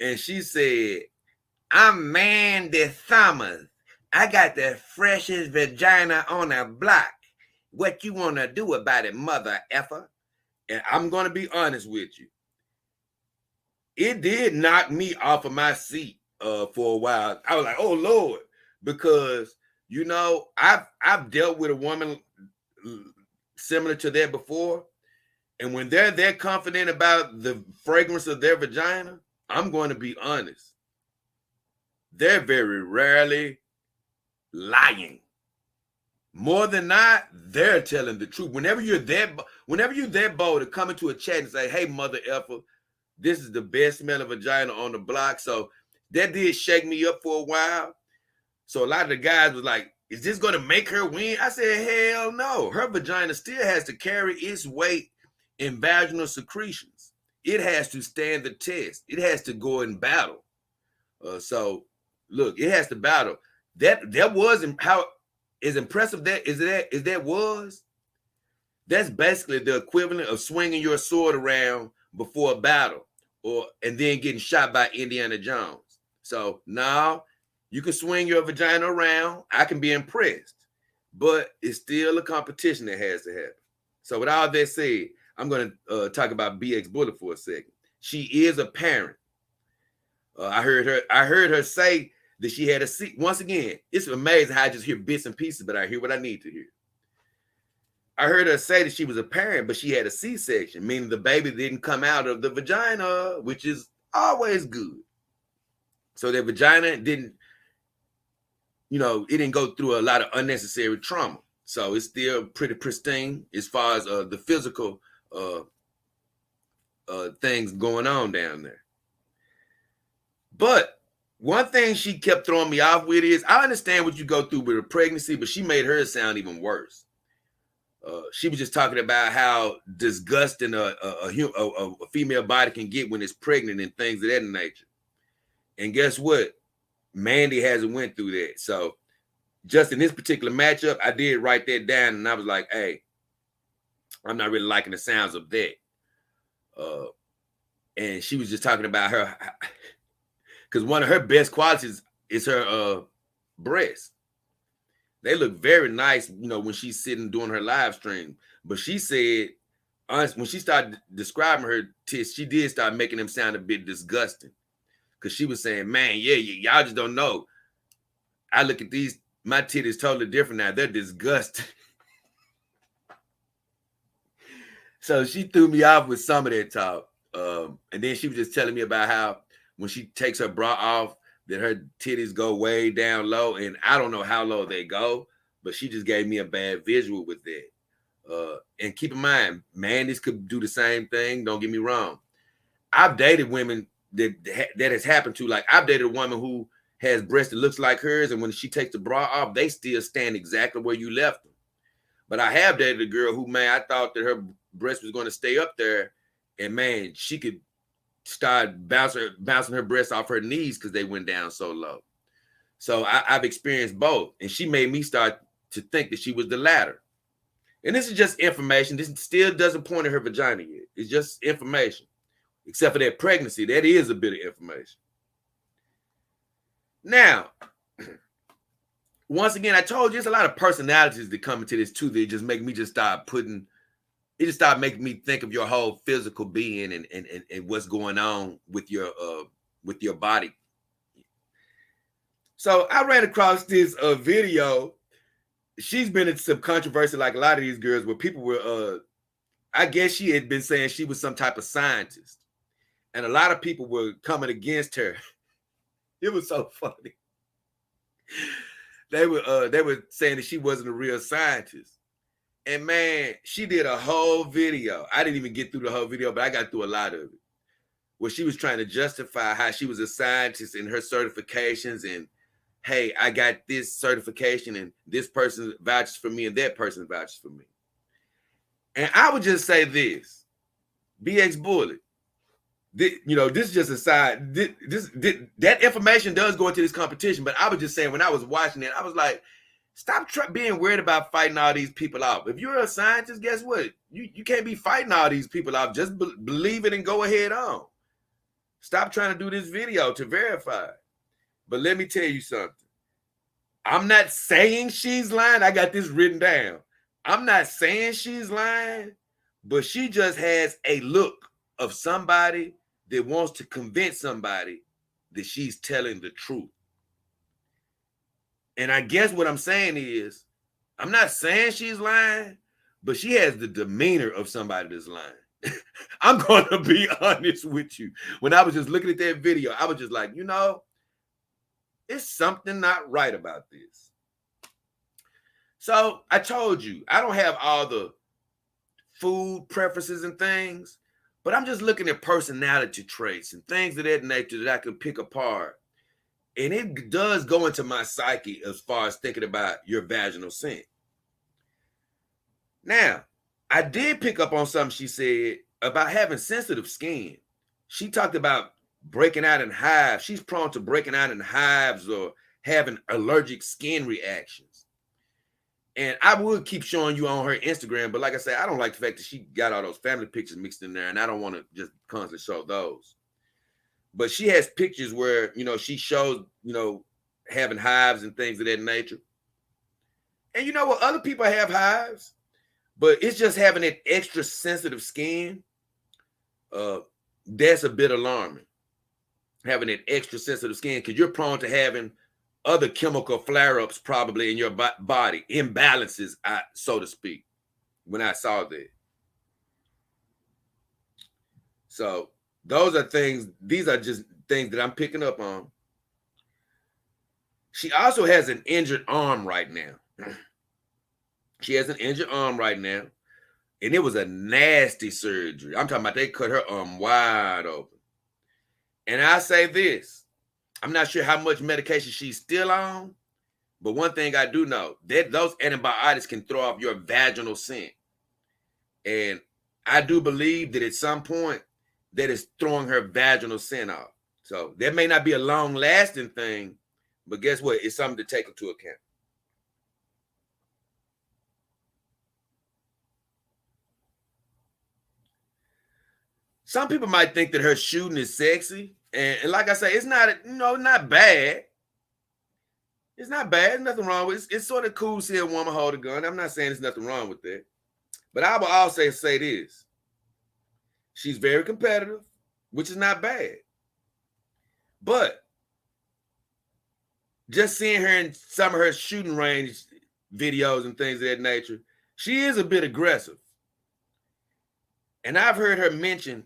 and she said, I'm Mandy Summers. I got the freshest vagina on the block. What you want to do about it, mother effer? And I'm going to be honest with you. It did knock me off of my seat for a while. I was like, oh, Lord. Because, you know, I've dealt with a woman similar to that before. And when they're that confident about the fragrance of their vagina, I'm going to be honest. They're very rarely lying. More than not, they're telling the truth. Whenever you're that bold to come into a chat and say, hey, mother effer, this is the best smelling vagina on the block. So that did shake me up for a while. So a lot of the guys was like, is this going to make her win? I said, hell no. Her vagina still has to carry its weight in vaginal secretions. It has to stand the test. It has to go in battle. So look, it has to battle. That was how as impressive that was. That's basically the equivalent of swinging your sword around before a battle, and then getting shot by Indiana Jones. So now you can swing your vagina around. I can be impressed, but it's still a competition that has to happen. So with all that said, I'm going to talk about BX Bullet for a second. She is a parent. I heard her say that she had a C. Once again, it's amazing how I just hear bits and pieces, but I hear what I need to hear. I heard her say that she was a parent, but she had a C-section, meaning the baby didn't come out of the vagina, which is always good. So their vagina didn't, it didn't go through a lot of unnecessary trauma. So it's still pretty pristine as far as the physical things going on down there. But one thing she kept throwing me off with is, I understand what you go through with a pregnancy, but she made hers sound even worse. She was just talking about how disgusting a female body can get when it's pregnant and things of that nature. And guess what? Mandy hasn't went through that. So just in this particular matchup, I did write that down, and I was like, hey, I'm not really liking the sounds of that. And she was just talking about her, because one of her best qualities is her breasts. They look very nice, when she's sitting doing her live stream. But she said, when she started describing her tits, she did start making them sound a bit disgusting. Because she was saying, man, yeah, y'all just don't know. I look at these, my titties totally different now. They're disgusting. So she threw me off with some of that talk. And then she was just telling me about how when she takes her bra off, that her titties go way down low. And I don't know how low they go, but she just gave me a bad visual with that. And keep in mind, Mandy's could do the same thing. Don't get me wrong. I've dated women that has happened to. Like, I've dated a woman who has breasts that looks like hers, and when she takes the bra off, they still stand exactly where you left them. But I have dated a girl who, man, I thought that her breast was going to stay up there, and man, she could start bouncing her breasts off her knees because they went down so low. So I've experienced both, and she made me start to think that she was the latter. And this is just information. This still doesn't point at her vagina yet. It's just information. Except for that pregnancy, that is a bit of information. Now, once again, I told you there's a lot of personalities that come into this too. They just make me just start putting, it just start making me think of your whole physical being and what's going on with your body. So I ran across this video. She's been in some controversy like a lot of these girls where people were, I guess she had been saying she was some type of scientist. And a lot of people were coming against her. It was so funny. They were saying that she wasn't a real scientist. And man, she did a whole video. I didn't even get through the whole video, but I got through a lot of it. Where she was trying to justify how she was a scientist in her certifications and, hey, I got this certification and this person vouches for me and that person vouches for me. And I would just say this, BX Bullet, this is just a side. That information does go into this competition, but I was just saying when I was watching it, I was like, stop being worried about fighting all these people off. If you're a scientist, guess what? You can't be fighting all these people off. Just believe it and go ahead on. Stop trying to do this video to verify. But let me tell you something. I'm not saying she's lying. I got this written down. I'm not saying she's lying, but she just has a look of somebody that wants to convince somebody that she's telling the truth. And I guess what I'm saying is, I'm not saying she's lying, but she has the demeanor of somebody that's lying. I'm going to be honest with you. When I was just looking at that video, I was just like, it's something not right about this. So I told you, I don't have all the food preferences and things, but I'm just looking at personality traits and things of that nature that I can pick apart. And it does go into my psyche as far as thinking about your vaginal scent. Now, I did pick up on something she said about having sensitive skin. She talked about breaking out in hives. She's prone to breaking out in hives or having allergic skin reactions. And I would keep showing you on her Instagram, but like I said, I don't like the fact that she got all those family pictures mixed in there, and I don't want to just constantly show those. But she has pictures where, she shows, having hives and things of that nature. And you know what? Other people have hives, but it's just having that extra sensitive skin. That's a bit alarming. Having that extra sensitive skin, because you're prone to having other chemical flare-ups probably in your body, imbalances, so to speak, when I saw that. So those are things, these are just things that I'm picking up on. She also has an injured arm right now. She has an injured arm right now, and it was a nasty surgery. I'm talking about they cut her arm wide open. And I say this, I'm not sure how much medication she's still on, but one thing I do know, that those antibiotics can throw off your vaginal scent. And I do believe that at some point, that is throwing her vaginal scent off. So that may not be a long-lasting thing, but guess what? It's something to take into account. Some people might think that her shooting is sexy. And like I say, it's not, not bad. It's not bad. There's nothing wrong with it. It's sort of cool to see a woman hold a gun. I'm not saying there's nothing wrong with that. But I will also say this. She's very competitive, which is not bad. But just seeing her in some of her shooting range videos and things of that nature, she is a bit aggressive. And I've heard her mention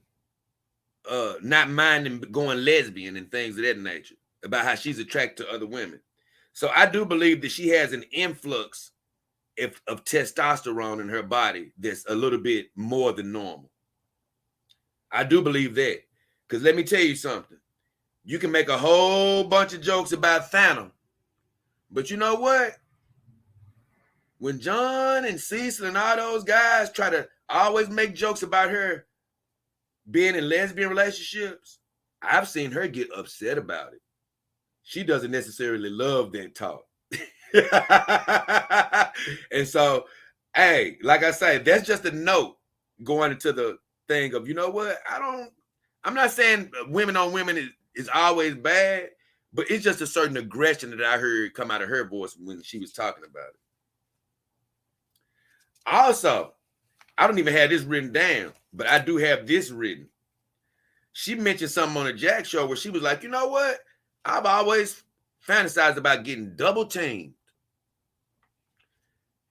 not minding going lesbian and things of that nature, about how she's attracted to other women. So I do believe that she has an influx of testosterone in her body that's a little bit more than normal. I do believe that. Because let me tell you something. You can make a whole bunch of jokes about Phantom, but you know what? When John and Cecil and all those guys try to always make jokes about her being in lesbian relationships, I've seen her get upset about it. She doesn't necessarily love that talk. And so, hey, like I say, that's just a note going into the thing of, you know what? I'm not saying women on women is always bad, but it's just a certain aggression that I heard come out of her voice when she was talking about it. Also, I don't even have this written down, but I do have this written. She mentioned something on the Jack show where she was like, you know what? I've always fantasized about getting double teamed.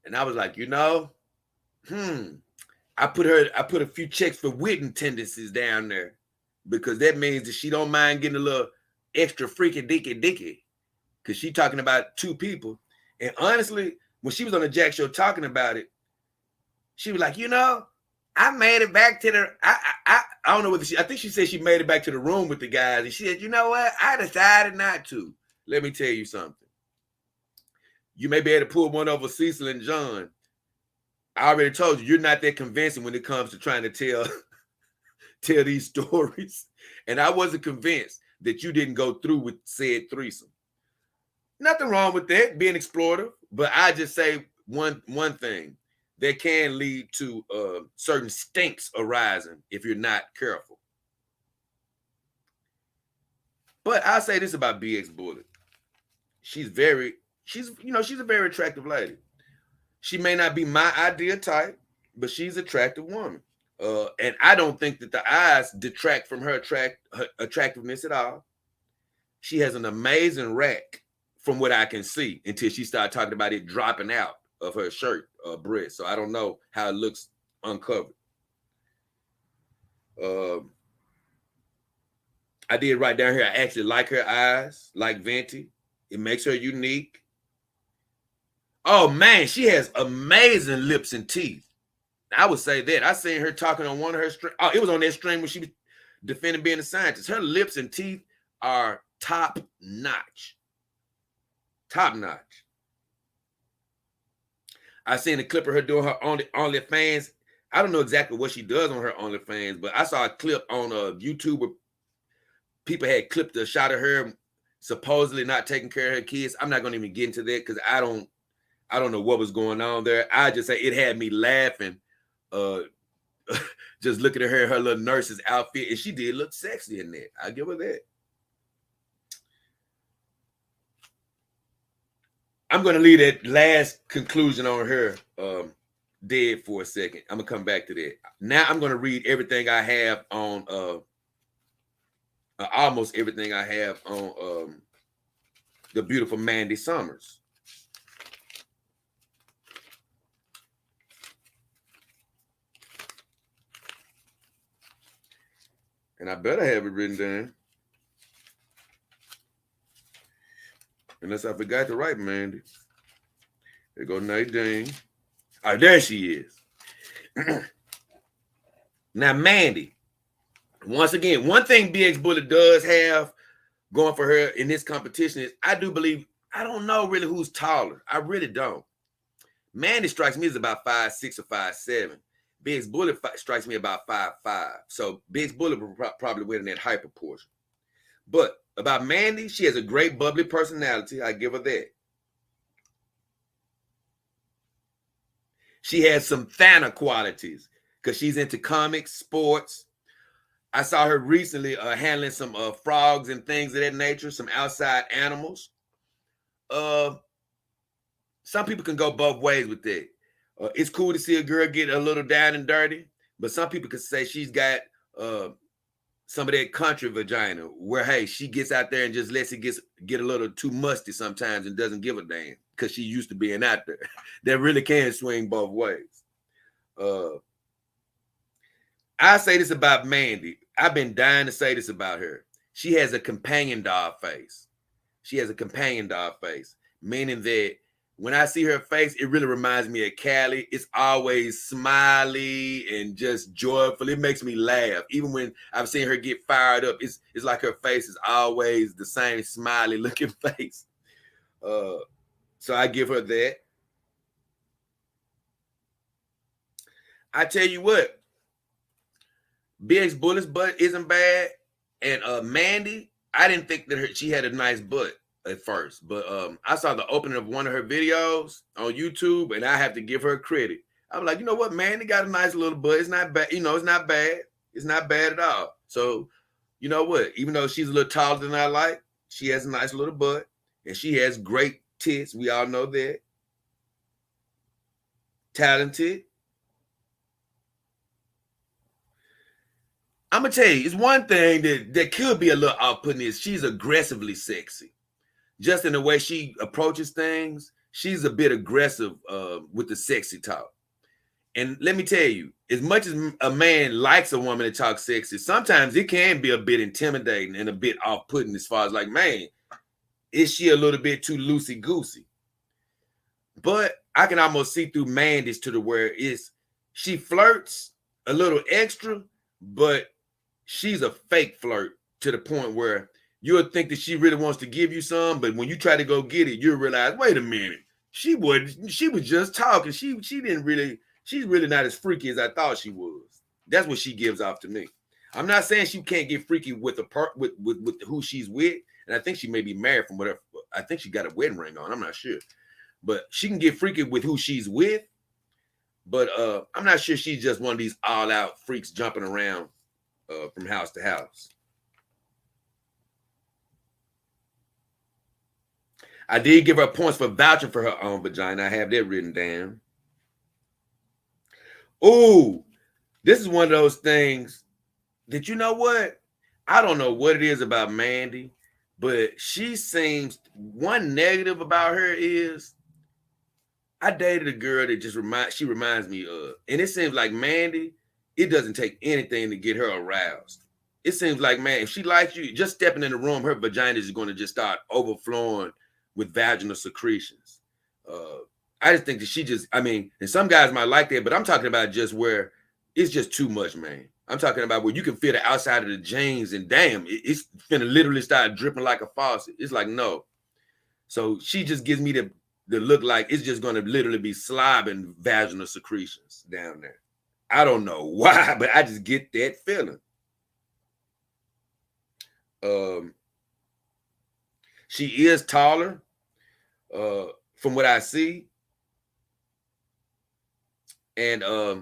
And I was like, I put a few checks for witting tendencies down there, because that means that she don't mind getting a little extra freaky dicky, because she talking about two people. And honestly, when she was on the Jack show talking about it, she was like, I made it back to the, I don't know whether I think she said she made it back to the room with the guys. And she said, you know what? I decided not to. Let me tell you something. You may be able to pull one over Cecil and John. I already told you, you're not that convincing when it comes to trying to tell these stories. And I wasn't convinced that you didn't go through with said threesome. Nothing wrong with that, being explorative. But I just say one thing. That can lead to certain stinks arising if you're not careful. But I'll say this about BX Bullet. She's a very attractive lady. She may not be my ideal type, but she's an attractive woman. And I don't think that the eyes detract from her attractiveness at all. She has an amazing rack from what I can see, until she started talking about it dropping out of her shirt breast. So I don't know how it looks uncovered. I did write down here, I actually like her eyes, like Venti. It makes her unique. Oh man, she has amazing lips and teeth. I would say that. I seen her talking on one of her streams. Oh, it was on that stream when she was defending being a scientist. Her lips and teeth are top notch. Top notch. I seen a clip of her doing her OnlyFans. I don't know exactly what she does on her OnlyFans, but I saw a clip on YouTube where people had clipped a shot of her supposedly not taking care of her kids. I'm not going to even get into that because I don't know what was going on there. I just say it had me laughing, just looking at her little nurse's outfit, and she did look sexy in that. I give her that. I'm going to leave that last conclusion on her dead for a second. I'm going to come back to that. Now I'm going to read everything I have on, almost everything I have on the beautiful Mandy Summers. And I better have it written down. Unless I forgot to write Mandy. There go Nadine. Oh, there she is. Now, Mandy. Once again, one thing BX Bullet does have going for her in this competition is I don't know really who's taller. I really don't. Mandy strikes me as about 5'6" or 5'7". BX Bullet strikes me about 5'5". So BX Bullet will probably win in that height proportion. But about Mandy, she has a great bubbly personality. I give her that. She has some Thana qualities because she's into comics, sports. I saw her recently handling some frogs and things of that nature, some outside animals. Some people can go both ways with that. It's cool to see a girl get a little down and dirty, but some people could say she's got some of that country vagina where, hey, she gets out there and just lets it get a little too musty sometimes and doesn't give a damn because she used to being out there. That really can swing both ways. I say this about Mandy. I've been dying to say this about her. She has a companion dog face. She has a companion dog face, meaning that when I see her face, it really reminds me of Callie. It's always smiley and just joyful. It makes me laugh. Even when I've seen her get fired up, it's like her face is always the same smiley looking face. So I give her that. I tell you what, BX Bullet's butt isn't bad, and Mandy, I didn't think that she had a nice butt at first, but I saw the opening of one of her videos on YouTube, and I have to give her credit. I'm like, you know what, Mandy got a nice little butt. It's not bad, it's not bad. It's not bad at all. So, you know what? Even though she's a little taller than I like, she has a nice little butt, and she has great tits. We all know that. Talented. I'm gonna tell you, it's one thing that could be a little off-putting is she's aggressively sexy. Just in the way she approaches things, she's a bit aggressive with the sexy talk. And let me tell you, as much as a man likes a woman to talk sexy, sometimes it can be a bit intimidating and a bit off-putting as far as like, man, is she a little bit too loosey-goosey? But I can almost see through Mandy's to the where she flirts a little extra, but she's a fake flirt to the point where you'll think that she really wants to give you some, but when you try to go get it, you'll realize, wait a minute, she was just talking. She's really not as freaky as I thought she was. That's what she gives off to me. I'm not saying she can't get freaky with with who she's with, and I think she may be married from whatever. I think she got a wedding ring on. I'm not sure, but she can get freaky with who she's with. But I'm not sure she's just one of these all-out freaks jumping around from house to house. I did give her points for vouching for her own vagina. I have that written down. Ooh, this is one of those things that, you know what? I don't know what it is about Mandy, but she seems, one negative about her is I dated a girl that just reminds me of, and it seems like Mandy, it doesn't take anything to get her aroused. It seems like, man, if she likes you, just stepping in the room, her vagina is going to just start overflowing with vaginal secretions. I just think that and some guys might like that, but I'm talking about just where it's just too much, man. I'm talking about where you can feel the outside of the jeans and damn, it's finna literally start dripping like a faucet. It's like, no. So she just gives me the look like it's just going to literally be slobbing vaginal secretions down there. I don't know why, but I just get that feeling. She is taller from what I see. And I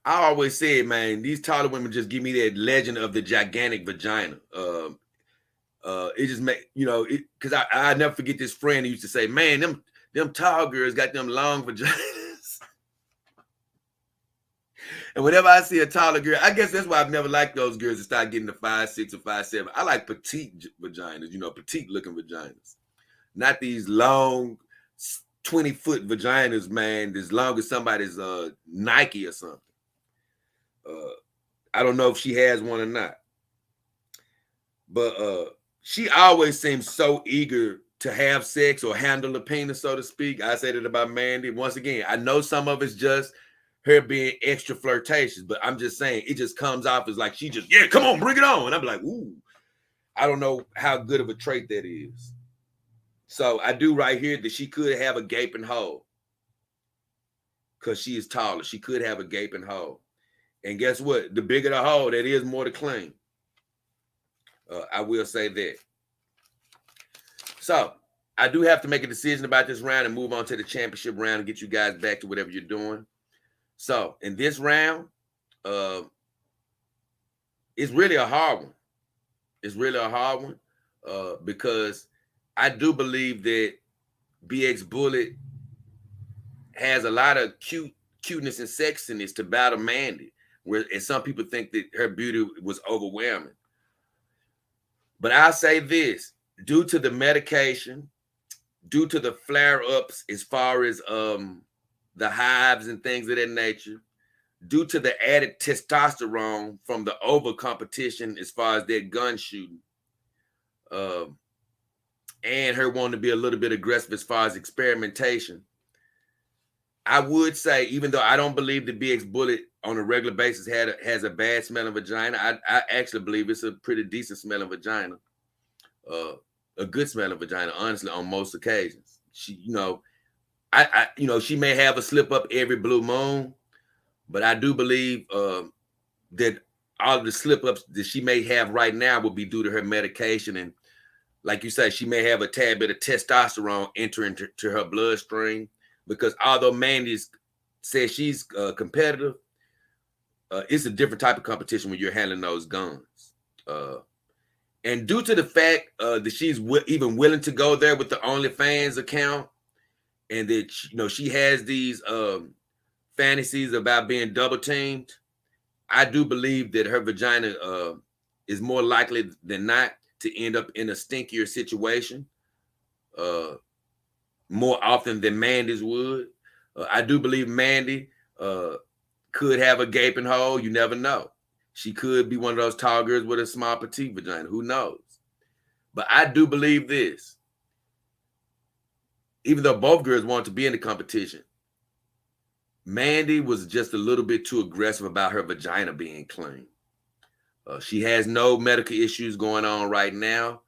always said, man, these taller women just give me that legend of the gigantic vagina. It just make, because I never forget this friend who used to say, man, them tall girls got them long vaginas. And whenever I see a taller girl, I guess that's why I've never liked those girls that start getting the 5'6" or 5'7". I like petite vaginas, petite looking vaginas. Not these long 20-foot vaginas, man, as long as somebody's Nike or something. I don't know if she has one or not. But she always seems so eager to have sex or handle a penis, so to speak. I say that about Mandy. Once again, I know some of it's just her being extra flirtatious, but I'm just saying it just comes off as like she just, yeah, come on, bring it on. And I'm like, ooh, I don't know how good of a trait that is. So I do right here that she could have a gaping hole because she is taller. She could have a gaping hole. And guess what? The bigger the hole, that is more to clean. I will say that. So I do have to make a decision about this round and move on to the championship round and get you guys back to whatever you're doing. So in this round, it's really a hard one. It's really a hard one because I do believe that BX Bullet has a lot of cuteness and sexiness to battle Mandy, and some people think that her beauty was overwhelming. But I'll say this, due to the medication, due to the flare-ups as far as the hives and things of that nature, due to the added testosterone from the over competition as far as their gun shooting, and her wanting to be a little bit aggressive as far as experimentation, I would say, even though I don't believe the BX Bullet on a regular basis has a bad smelling vagina, I actually believe it's a pretty decent smelling vagina, a good smelling vagina, honestly, on most occasions. She, she may have a slip up every blue moon, but I do believe that all of the slip ups that she may have right now will be due to her medication. And like you say, she may have a tad bit of testosterone entering to her bloodstream, because although Mandy says she's competitive, it's a different type of competition when you're handling those guns. And due to the fact that she's even willing to go there with the OnlyFans account, and that she has these fantasies about being double teamed, I do believe that her vagina is more likely than not to end up in a stinkier situation more often than Mandy's would. I do believe Mandy could have a gaping hole. You never know. She could be one of those tall girls with a small petite vagina. Who knows? But I do believe this. Even though both girls want to be in the competition, Mandy was just a little bit too aggressive about her vagina being clean. She has no medical issues going on right now.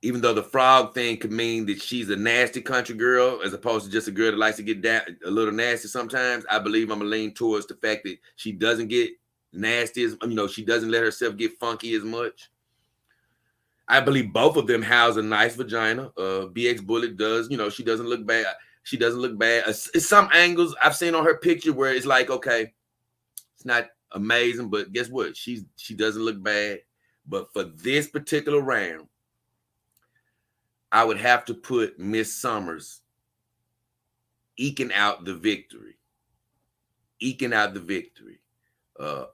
Even though the frog thing could mean that she's a nasty country girl as opposed to just a girl that likes to get down a little nasty sometimes, I believe I'm going to lean towards the fact that she doesn't get nasty, she doesn't let herself get funky as much. I believe both of them house a nice vagina. BX Bullet does, she doesn't look bad. She doesn't look bad. It's some angles I've seen on her picture where it's like, okay, it's not amazing, but guess what? She doesn't look bad. But for this particular round, I would have to put Miss Summers eking out the victory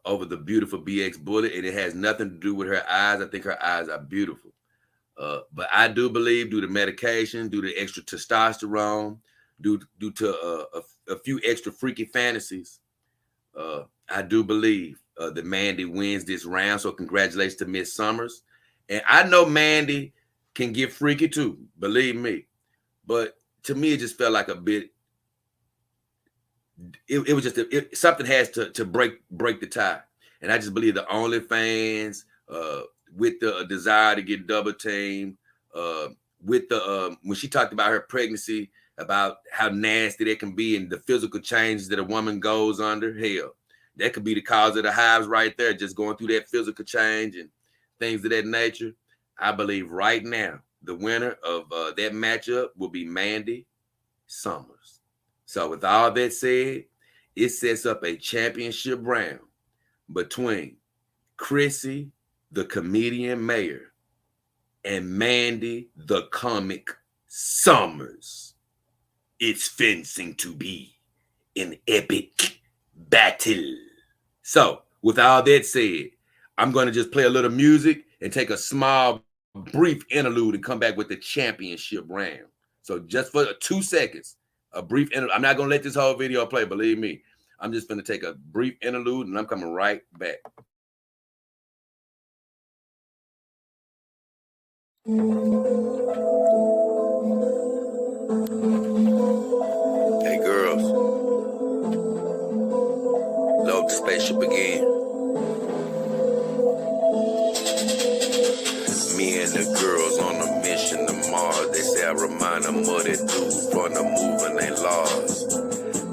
over the beautiful BX Bullet. And it has nothing to do with her eyes. I think her eyes are beautiful. But I do believe due to medication, due to extra testosterone, due to a few extra freaky fantasies, I do believe that Mandy wins this round. So congratulations to Miss Summers. And I know Mandy can get freaky too, believe me. But to me, it just felt like a bit. It was just something has to break the tie, and I just believe the OnlyFans with the desire to get double teamed, with the when she talked about her pregnancy, about how nasty that can be, and the physical changes that a woman goes under. Hell, that could be the cause of the hives right there, just going through that physical change and things of that nature. I believe right now the winner of that matchup will be Mandy Summers. So with all that said, it sets up a championship round between Chrissy, the comedian mayor, and Mandy, the comic Summers. It's fencing to be an epic battle. So with all that said, I'm going to just play a little music and take a small, brief interlude and come back with the championship round. So just for 2 seconds, a brief interlude. I'm not going to let this whole video play, believe me. I'm just going to take a brief interlude and I'm coming right back. Hey, girls. Load the spaceship again. Me and the girls on a mission to Mars. They say I remind them of that dude from the moving they laws.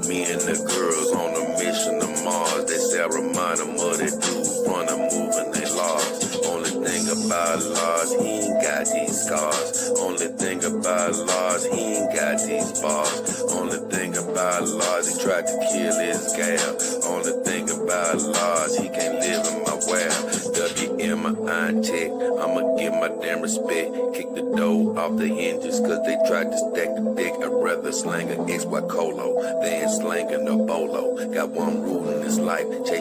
Me and the girls on a mission to Mars. They say I remind them of that dude from the moving they laws. Only thing about Lars, he ain't got these scars. Only thing about Lars, he ain't got these bars. Only thing about Lars, he tried to kill his gal. Only thing about Lars, he can't live in my well. WMI tech, I'ma give my damn respect. Kick the dough off the hinges, cause they tried to stack the deck. I'd rather slang an XY Colo than slanging a bolo. Got one rule in this life, chase.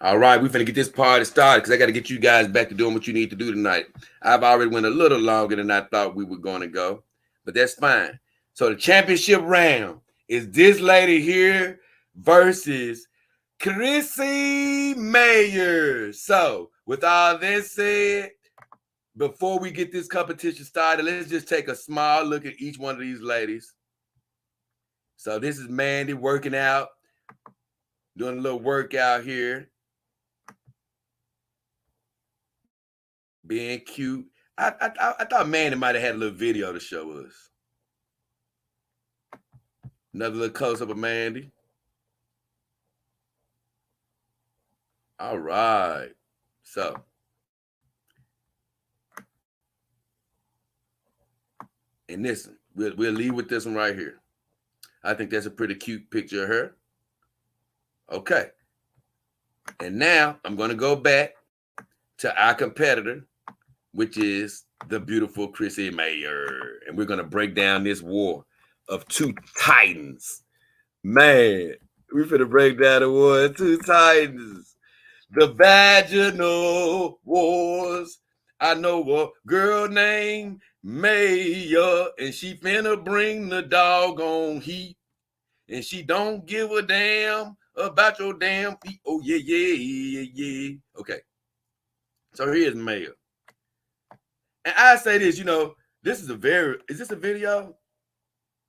All right, we're finna get this party started because I got to get you guys back to doing what you need to do tonight. I've already went a little longer than I thought we were going to go, but that's fine. So the championship round is this lady here versus Chrissy Mayer. So with all this said, before we get this competition started, let's just take a small look at each one of these ladies. So this is Mandy working out, doing a little workout here. Being cute. I thought Mandy might have had a little video to show us. Another little close-up of Mandy. All right. So. And listen, we'll leave with this one right here. I think that's a pretty cute picture of her. Okay. And now I'm going to go back to our competitor, which is the beautiful Chrissy Mayer. And we're going to break down this war of two titans. Man, we're going to break down the war of two titans. The vaginal wars. I know a girl named Mayer, and she finna bring the doggone heat. And she don't give a damn about your damn feet. Oh, yeah, yeah, yeah, yeah. Okay. So here's Mayer. And I say this, you know, is this a video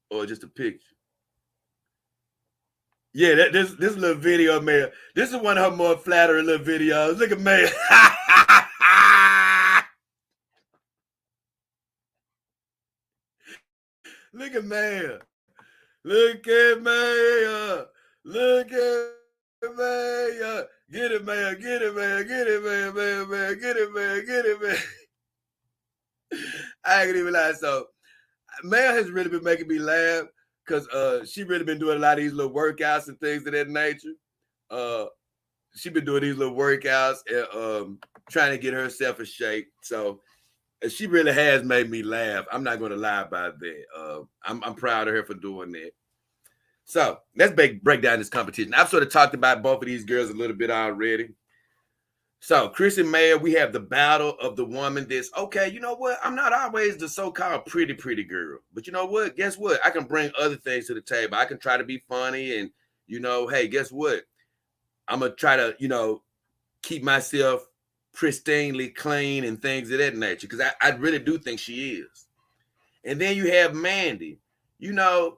or just a picture? Yeah, this little video of Mayer. This is one of her more flattering little videos. Look at Mayer. Look at Mayer. Look at Mayer. Look at Mayer. Get it, Mayer. Get it, Mayer. Get it, Mayer. Mayer. Get it, Mayer. Get it, Mayer. I ain't even lie. So Mayer has really been making me laugh because she really been doing a lot of these little workouts and things of that nature. She been doing these little workouts and trying to get herself in shape. So she really has made me laugh. I'm not going to lie about that. I'm proud of her for doing that. So let's break down this competition. I've sort of talked about both of these girls a little bit already. So Chrissy Mayer, we have the battle of the woman that's, okay, you know what? I'm not always the so-called pretty girl. But you know what? Guess what? I can bring other things to the table. I can try to be funny and, you know, hey, guess what? I'm going to try to, you know, keep myself pristinely clean and things of that nature because I really do think she is. And then you have Mandy. You know,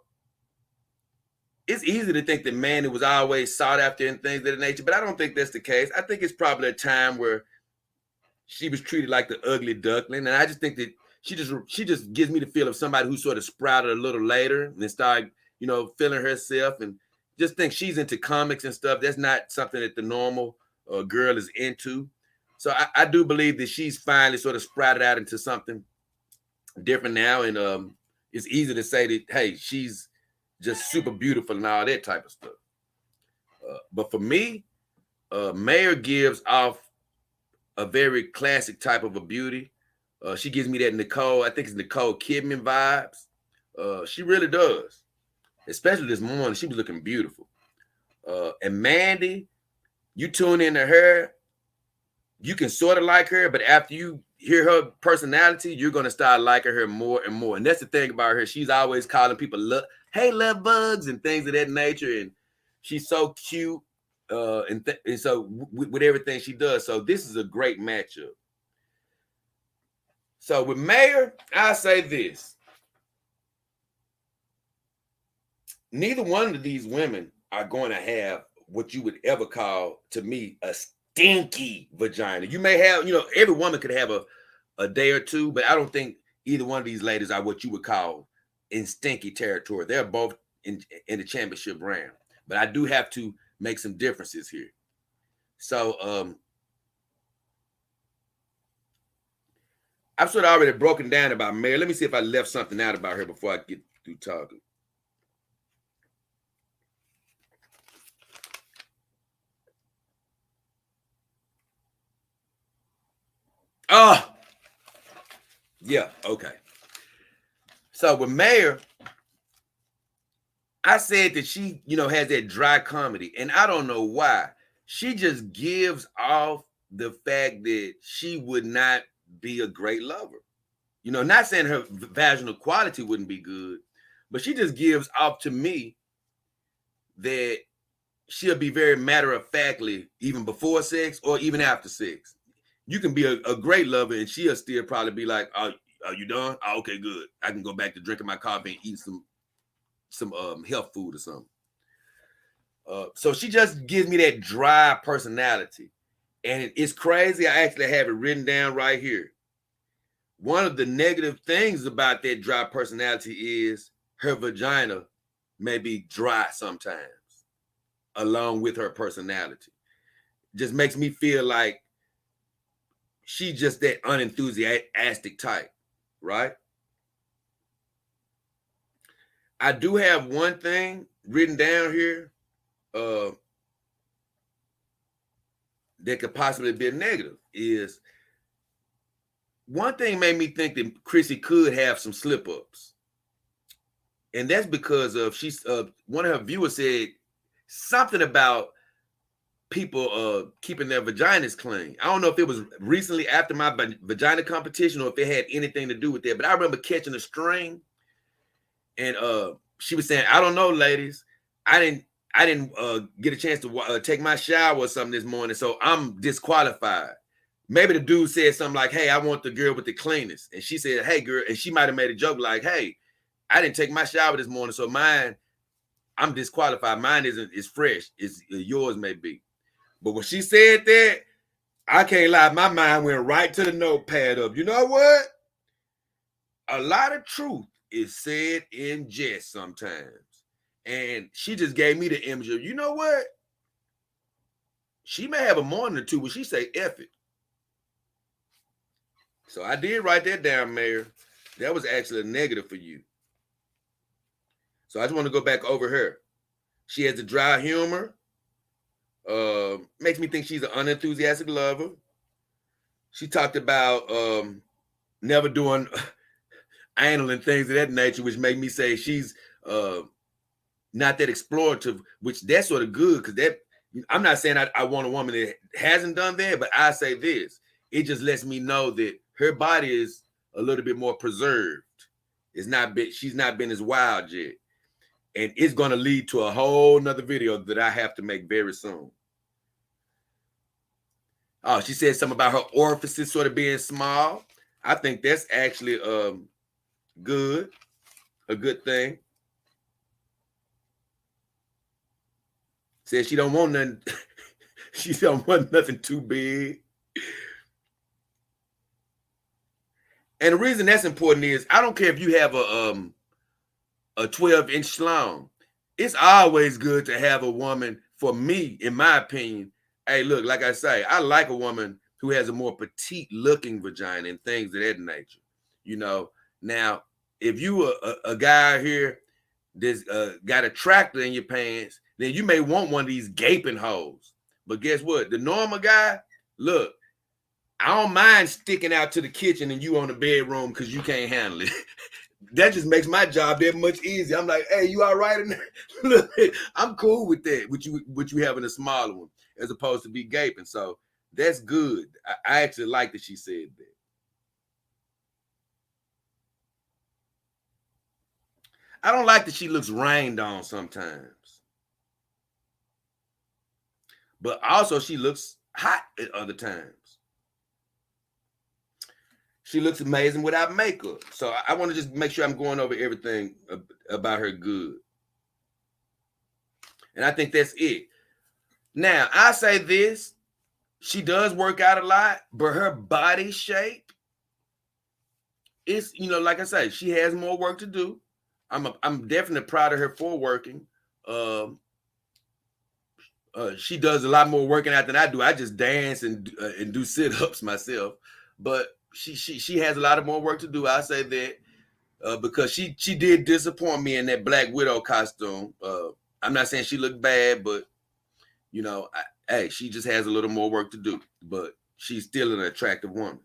it's easy to think that Mandy was always sought after and things of that nature, but I don't think that's the case. I think it's probably a time where she was treated like the ugly duckling, and I just think that she just gives me the feel of somebody who sort of sprouted a little later and then started, you know, feeling herself and just think she's into comics and stuff. That's not something that the normal girl is into. So I do believe that she's finally sort of sprouted out into something different now, and it's easy to say that, hey, she's just super beautiful and all that type of stuff. But for me, Mayer gives off a very classic type of a beauty. She gives me that Nicole, I think it's Nicole Kidman vibes. She really does. Especially this morning, she was looking beautiful. And Mandy, you tune into her, you can sort of like her, but after you hear her personality, you're going to start liking her more and more. And that's the thing about her. She's always calling people, hey, love bugs and things of that nature. And she's so cute. And so with everything she does. So this is a great matchup. So with Mayer, I say this. Neither one of these women are going to have what you would ever call, to me, a stinky vagina. You may have, you know, every woman could have a day or two, but I don't think either one of these ladies are what you would call in stinky territory. They're both in the championship round. But I do have to make some differences here. So I've sort of already broken down about Mayer. Let me see if I left something out about her before I get through talking. Oh, yeah, okay. So with Mayer, I said that she, you know, has that dry comedy, and I don't know why. she just gives off the fact that she would not be a great lover. You know, not saying her vaginal quality wouldn't be good, but she just gives off to me that she'll be very matter of factly even before sex or even after sex. You can be a great lover and she'll still probably be like, "Oh, are you done? Oh, okay, good. I can go back to drinking my coffee and eat some health food or something." So she just gives me that dry personality, and it's crazy. I actually have it written down right here. One of the negative things about that dry personality is her vagina may be dry sometimes, along with her personality. Just makes me feel like she's just that unenthusiastic type, right? I do have one thing written down here that could possibly be a negative. Is one thing made me think that Chrissy could have some slip ups, and that's because of one of her viewers said something about people keeping their vaginas clean. I don't know if it was recently after my vagina competition or if it had anything to do with that, but I remember catching a string, and she was saying, "I don't know, ladies, I didn't get a chance to take my shower or something this morning, so I'm disqualified." Maybe the dude said something like, "Hey, I want the girl with the cleanest," and she said, "Hey, girl," and she might have made a joke like, "Hey, I didn't take my shower this morning, so I'm disqualified. Mine is fresh. Is yours may be." But when she said that, I can't lie, my mind went right to the notepad of, you know what? A lot of truth is said in jest sometimes. And she just gave me the image of, you know what? She may have a morning or two where she say, "F it." So I did write that down, Mayor. That was actually a negative for you. So I just want to go back over her. She has a dry humor. Makes me think she's an unenthusiastic lover. She talked about never doing anal and things of that nature, which make me say she's not that explorative, which that's sort of good because that I'm not saying I want a woman that hasn't done that, but I say this. It just lets me know that her body is a little bit more preserved. She's not been as wild yet. And it's going to lead to a whole nother video that I have to make very soon. Oh, she said something about her orifices sort of being small. I think that's actually good, a good thing. Said she don't want nothing, she don't want nothing too big. And the reason that's important is I don't care if you have a 12-inch schlong. It's always good to have a woman, for me, in my opinion. Hey, look, like I say, I like a woman who has a more petite looking vagina and things of that nature. You know, now, if you a guy here that's got a tractor in your pants, then you may want one of these gaping holes. But guess what? The normal guy, look, I don't mind sticking out to the kitchen and you on the bedroom because you can't handle it. That just makes my job that much easier. I'm like, "Hey, you all right in there?" Look, I'm cool with that. With you having a smaller one as opposed to be gaping. So that's good. I actually like that she said that. I don't like that she looks rained on sometimes, but also she looks hot at other times. She looks amazing without makeup. So I want to just make sure I'm going over everything about her good. And I think that's it. Now, I say this. She does work out a lot, but her body shape is, like I say, she has more work to do. I'm definitely proud of her for working. She does a lot more working out than I do. I just dance and do sit-ups myself. But she has a lot of more work to do. I say that because she did disappoint me in that Black Widow costume. I'm not saying she looked bad, but hey, she just has a little more work to do. But she's still an attractive woman.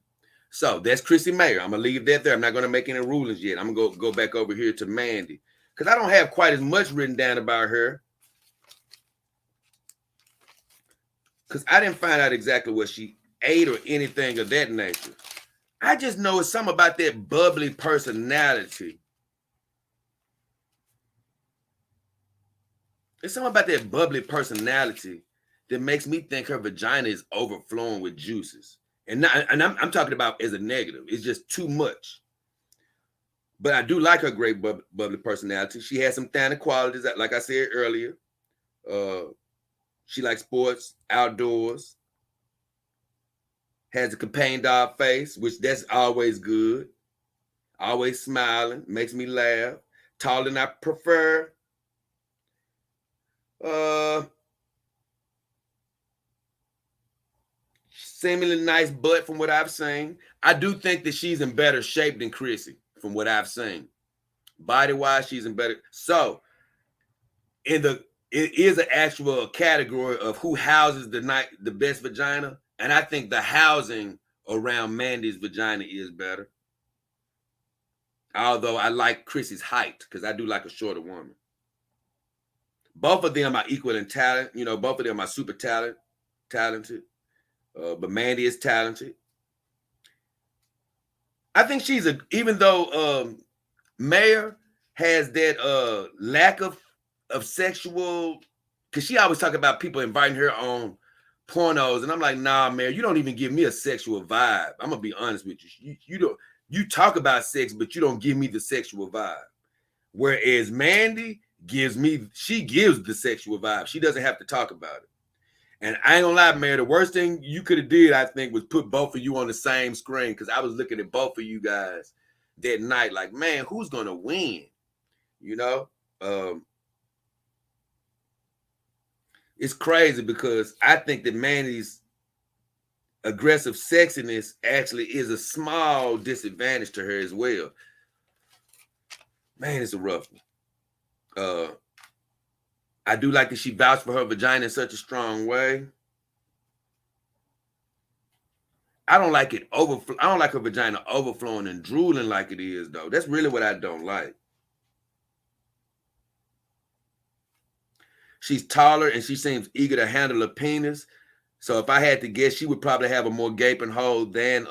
So that's Chrissy Mayer. I'm gonna leave that there. I'm not gonna make any rulings yet. I'm gonna go back over here to Mandy because I don't have quite as much written down about her. because I didn't find out exactly what she ate or anything of that nature. I just know it's something about that bubbly personality. It's something about that bubbly personality that makes me think her vagina is overflowing with juices. And I'm talking about as a negative. It's just too much. But I do like her great bubbly personality. She has some tannin qualities, like I said earlier. Uh, she likes sports, outdoors, has a companion dog face, which that's always good. Always smiling, makes me laugh. Taller than I prefer. Uh, Seemingly nice butt from what I've seen. I do think that she's in better shape than Chrissy from what I've seen. Body wise, she's in better. So it is an actual category of who houses the best vagina, and I think the housing around Mandy's vagina is better. Although I like Chrissy's height because I do like a shorter woman. Both of them are equal in talent. You know, both of them are super talented. But Mandy is talented. I think even though Mayor has that lack of sexual, because she always talk about people inviting her on pornos, and I'm like, nah, Mayor, you don't even give me a sexual vibe. I'm gonna be honest with you. You don't. You talk about sex, but you don't give me the sexual vibe. Whereas Mandy she gives the sexual vibe. She doesn't have to talk about it. And I ain't gonna lie, man, the worst thing you could have did, I think, was put both of you on the same screen, because I was looking at both of you guys that night like, man, who's gonna win? You know? It's crazy because I think that Mandy's aggressive sexiness actually is a small disadvantage to her as well. Man, it's a rough one. I do like that she vouched for her vagina in such a strong way. I don't like it I don't like her vagina overflowing and drooling like it is, though. That's really what I don't like. She's taller and she seems eager to handle a penis. So if I had to guess, she would probably have a more gaping hole than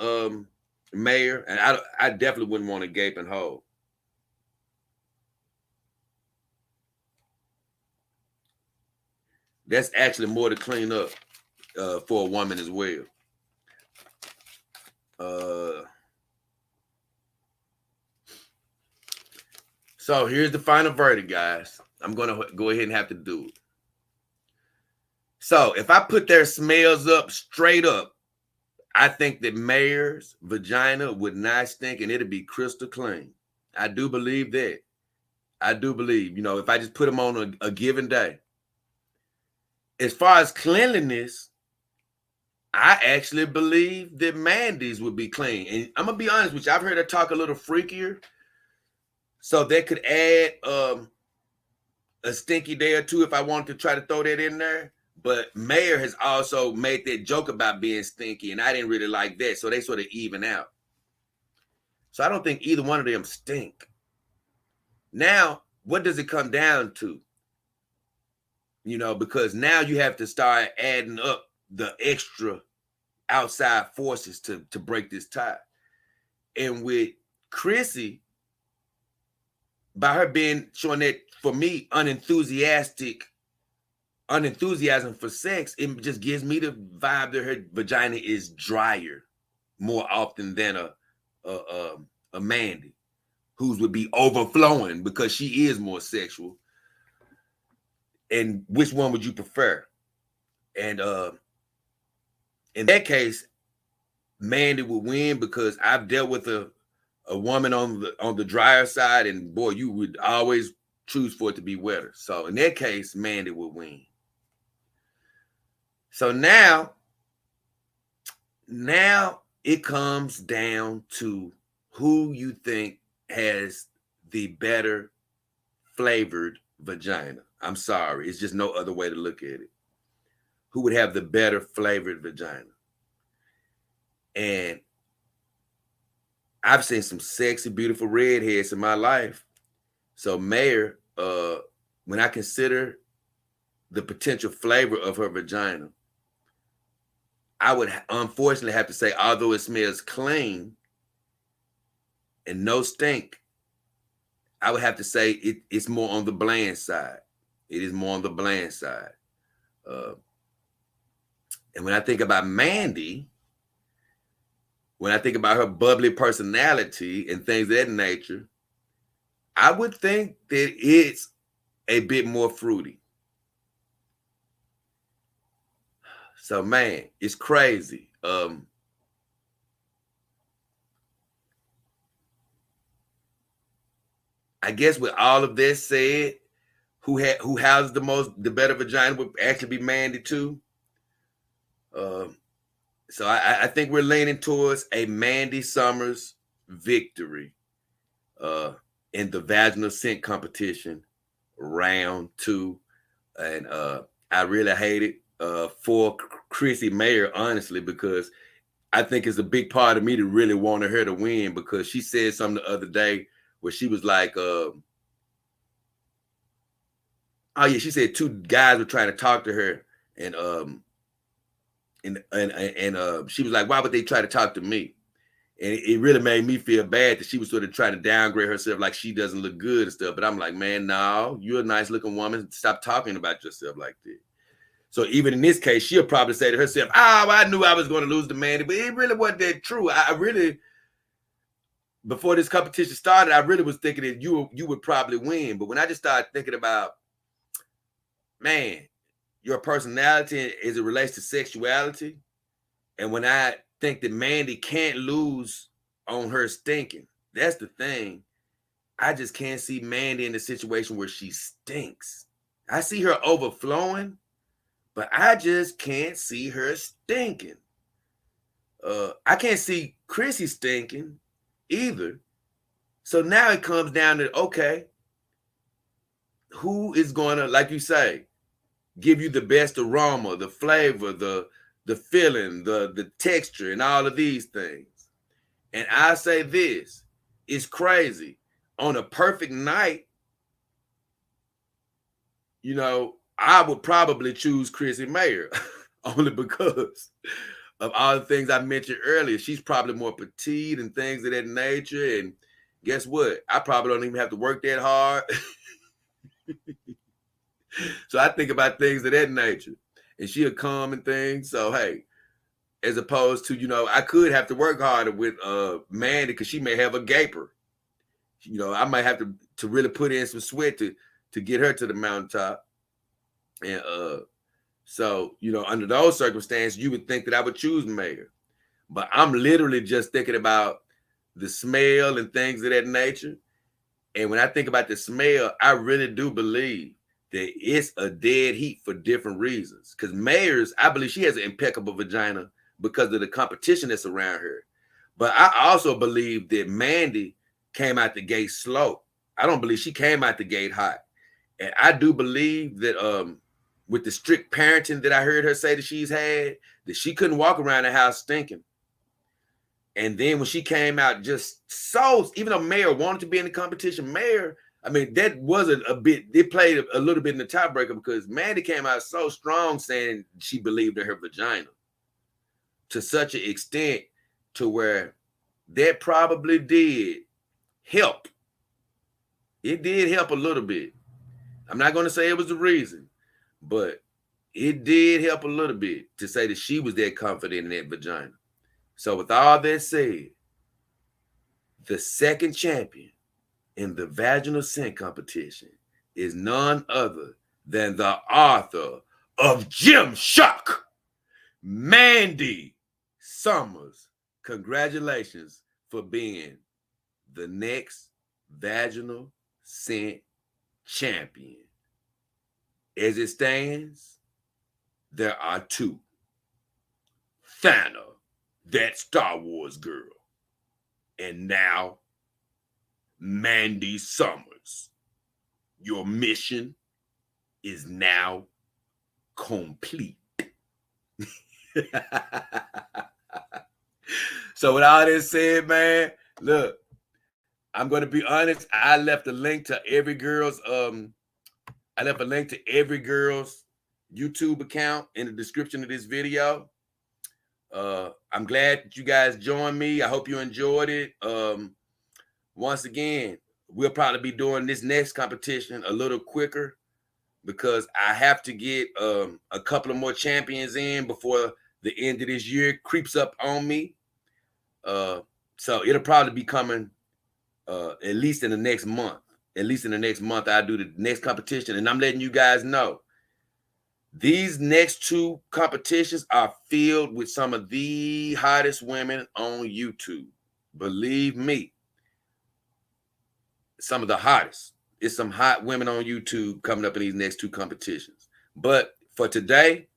Mayor. And I definitely wouldn't want a gaping hole. That's actually more to clean up for a woman as well. So here's the final verdict, guys. I'm going to go ahead and have to do it. So if I put their smells up straight up, I think that Mayor's vagina would not stink and it'd be crystal clean. I do believe that. I do believe, if I just put them on a given day. As far as cleanliness, I actually believe that Mandy's would be clean. And I'm going to be honest with you. I've heard her talk a little freakier. So that could add a stinky day or two if I wanted to try to throw that in there. But Mayor has also made that joke about being stinky, and I didn't really like that. So they sort of even out. So I don't think either one of them stink. Now, what does it come down to? Because now you have to start adding up the extra outside forces to break this tie. And with Chrissy, by her showing that, for me, unenthusiasm for sex, it just gives me the vibe that her vagina is drier more often than a Mandy, whose would be overflowing because she is more sexual. And which one would you prefer? And in that case, Mandy would win because I've dealt with a woman on the drier side, and boy, you would always choose for it to be wetter. So in that case, Mandy would win. So now it comes down to who you think has the better flavored vagina. I'm sorry, it's just no other way to look at it. Who would have the better flavored vagina? And I've seen some sexy, beautiful redheads in my life. So Mayor, when I consider the potential flavor of her vagina, I would unfortunately have to say, although it smells clean and no stink, I would have to say it's more on the bland side. It is more on the bland side. Uh, and when I think about Mandy, when I think about her bubbly personality and things of that nature, I would think that it's a bit more fruity. So, man, it's crazy. I guess with all of this said, who has the better vagina would actually be Mandy too. So I think we're leaning towards a Mandy Summers victory in the vaginal scent competition round 2. And I really hate it for Chrissy Mayer, honestly, because I think it's a big part of me to really wanted her to win, because she said something the other day where she was like, oh yeah, she said 2 guys were trying to talk to her, and she was like, why would they try to talk to me? And it really made me feel bad that she was sort of trying to downgrade herself, like she doesn't look good and stuff. But I'm like, man, no, you're a nice looking woman. Stop talking about yourself like that. So even in this case, she'll probably say to herself, oh, I knew I was going to lose to Mandy, but it really wasn't that true. I really, before this competition started, I really was thinking that you would probably win. But when I just started thinking about, man, your personality as it relates to sexuality, and when I think that Mandy can't lose on her stinking, that's the thing. I just can't see Mandy in a situation where she stinks. I see her overflowing, but I just can't see her stinking. I can't see Chrissy stinking either. So now it comes down to, okay, who is going to, like you say, give you the best aroma, the flavor, the feeling, the texture, and all of these things. And I say this, it's crazy. On a perfect night, you know, I would probably choose Chrissy Mayer only because of all the things I mentioned earlier. She's probably more petite and things of that nature. And guess what? I probably don't even have to work that hard. So I think about things of that nature. And she'll come and things. So, hey, as opposed to, you know, I could have to work harder with Mandy because she may have a gaper. You know, I might have to really put in some sweat to get her to the mountaintop. And so, you know, under those circumstances, you would think that I would choose Mayer. But I'm literally just thinking about the smell and things of that nature. And when I think about the smell, I really do believe that it's a dead heat for different reasons. Because Mayer's, I believe she has an impeccable vagina because of the competition that's around her. But I also believe that Mandy came out the gate slow. I don't believe she came out the gate hot. And I do believe that with the strict parenting that I heard her say that she's had, that she couldn't walk around the house stinking. And then when she came out just so, even though Mayer wanted to be in the competition, Mayer, I mean, that wasn't a bit, it played a little bit in the tiebreaker because Mandy came out so strong saying she believed in her vagina to such an extent to where that probably did help. It did help a little bit. I'm not going to say it was the reason, but it did help a little bit to say that she was that confident in that vagina. So with all that said, the second champion in the vaginal scent competition is none other than the author of Gymshark, Mandy Summers. Congratulations for being the next vaginal scent champion. As it stands, there are 2. Thana, that Star Wars girl, and now Mandy Summers. Your mission is now complete. So with all this said, man, look, I'm going to be honest. I left a link to every girl's YouTube account in the description of this video. I'm glad that you guys joined me. I hope you enjoyed it. Once again, we'll probably be doing this next competition a little quicker because I have to get a couple of more champions in before the end of this year creeps up on me. So it'll probably be coming at least in the next month. At least in the next month, I'll do the next competition. And I'm letting you guys know these next two competitions are filled with some of the hottest women on YouTube. Believe me, some of the hottest. It's some hot women on YouTube coming up in these next two competitions. But for today,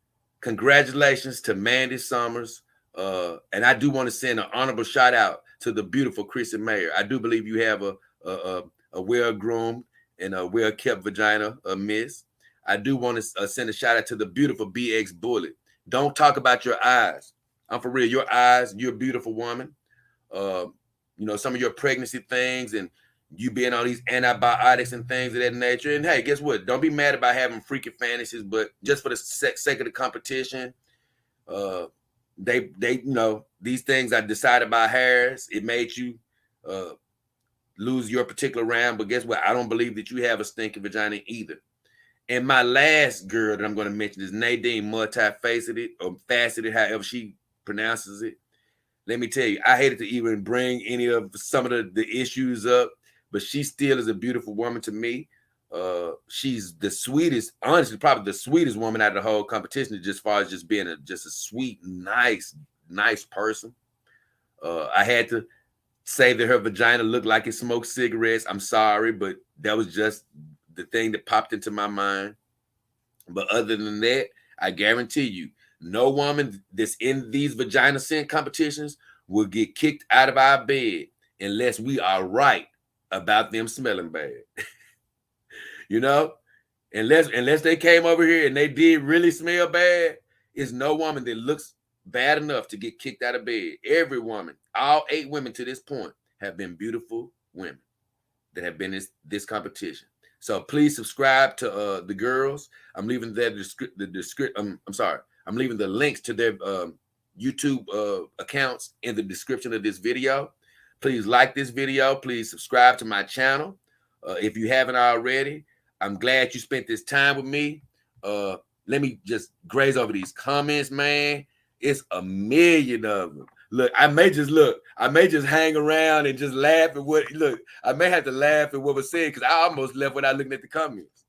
congratulations to Mandy Summers. And I do want to send an honorable shout out to the beautiful Chrissy Mayer. I do believe you have a well-groomed and a well-kept vagina, miss. I do want to send a shout out to the beautiful BX Bullet. Don't talk about your eyes. I'm for real. Your eyes, you're a beautiful woman. Uh, some of your pregnancy things and you being on these antibiotics and things of that nature. And hey, guess what? Don't be mad about having freaking fantasies, but just for the sake of the competition, they these things are decided by hairs. It made you lose your particular round, but guess what? I don't believe that you have a stinking vagina either. And my last girl that I'm going to mention is Nadine, multifaceted or faceted, however she pronounces it. Let me tell you, I hated to even bring any of some of the issues up, but she still is a beautiful woman to me. She's the sweetest, honestly, probably the sweetest woman out of the whole competition, just as far as just being just a sweet, nice person. I had to say that her vagina looked like it smoked cigarettes. I'm sorry, but that was just the thing that popped into my mind. But other than that, I guarantee you, no woman that's in these vagina scent competitions will get kicked out of our bed unless we are right about them smelling bad. Unless they came over here and they did really smell bad, it's no woman that looks bad enough to get kicked out of bed. Every woman, all 8 women to this point, have been beautiful women that have been in this competition. So please subscribe to the girls. I'm leaving I'm leaving the links to their YouTube accounts in the description of this video. Please like this video. Please subscribe to my channel if you haven't already. I'm glad you spent this time with me. Let me just graze over these comments, man. It's a million of them. Look, I may just hang around and just laugh at I may have to laugh at what was said because I almost left without looking at the comments.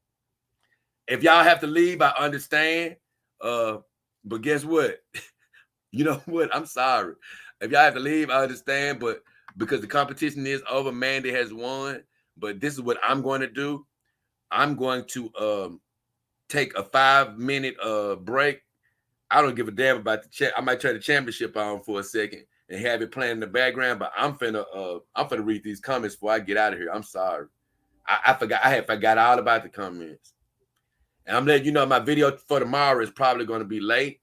If y'all have to leave, I understand. But guess what? You know what? I'm sorry. If y'all have to leave, I understand. But because the competition is over, Mandy has won. But this is what I'm going to do. I'm going to take a 5-minute break. I don't give a damn about the chat. I might turn the championship on for a second and have it playing in the background, but I'm finna read these comments before I get out of here. I'm sorry. I forgot all about the comments. And I'm letting you know my video for tomorrow is probably going to be late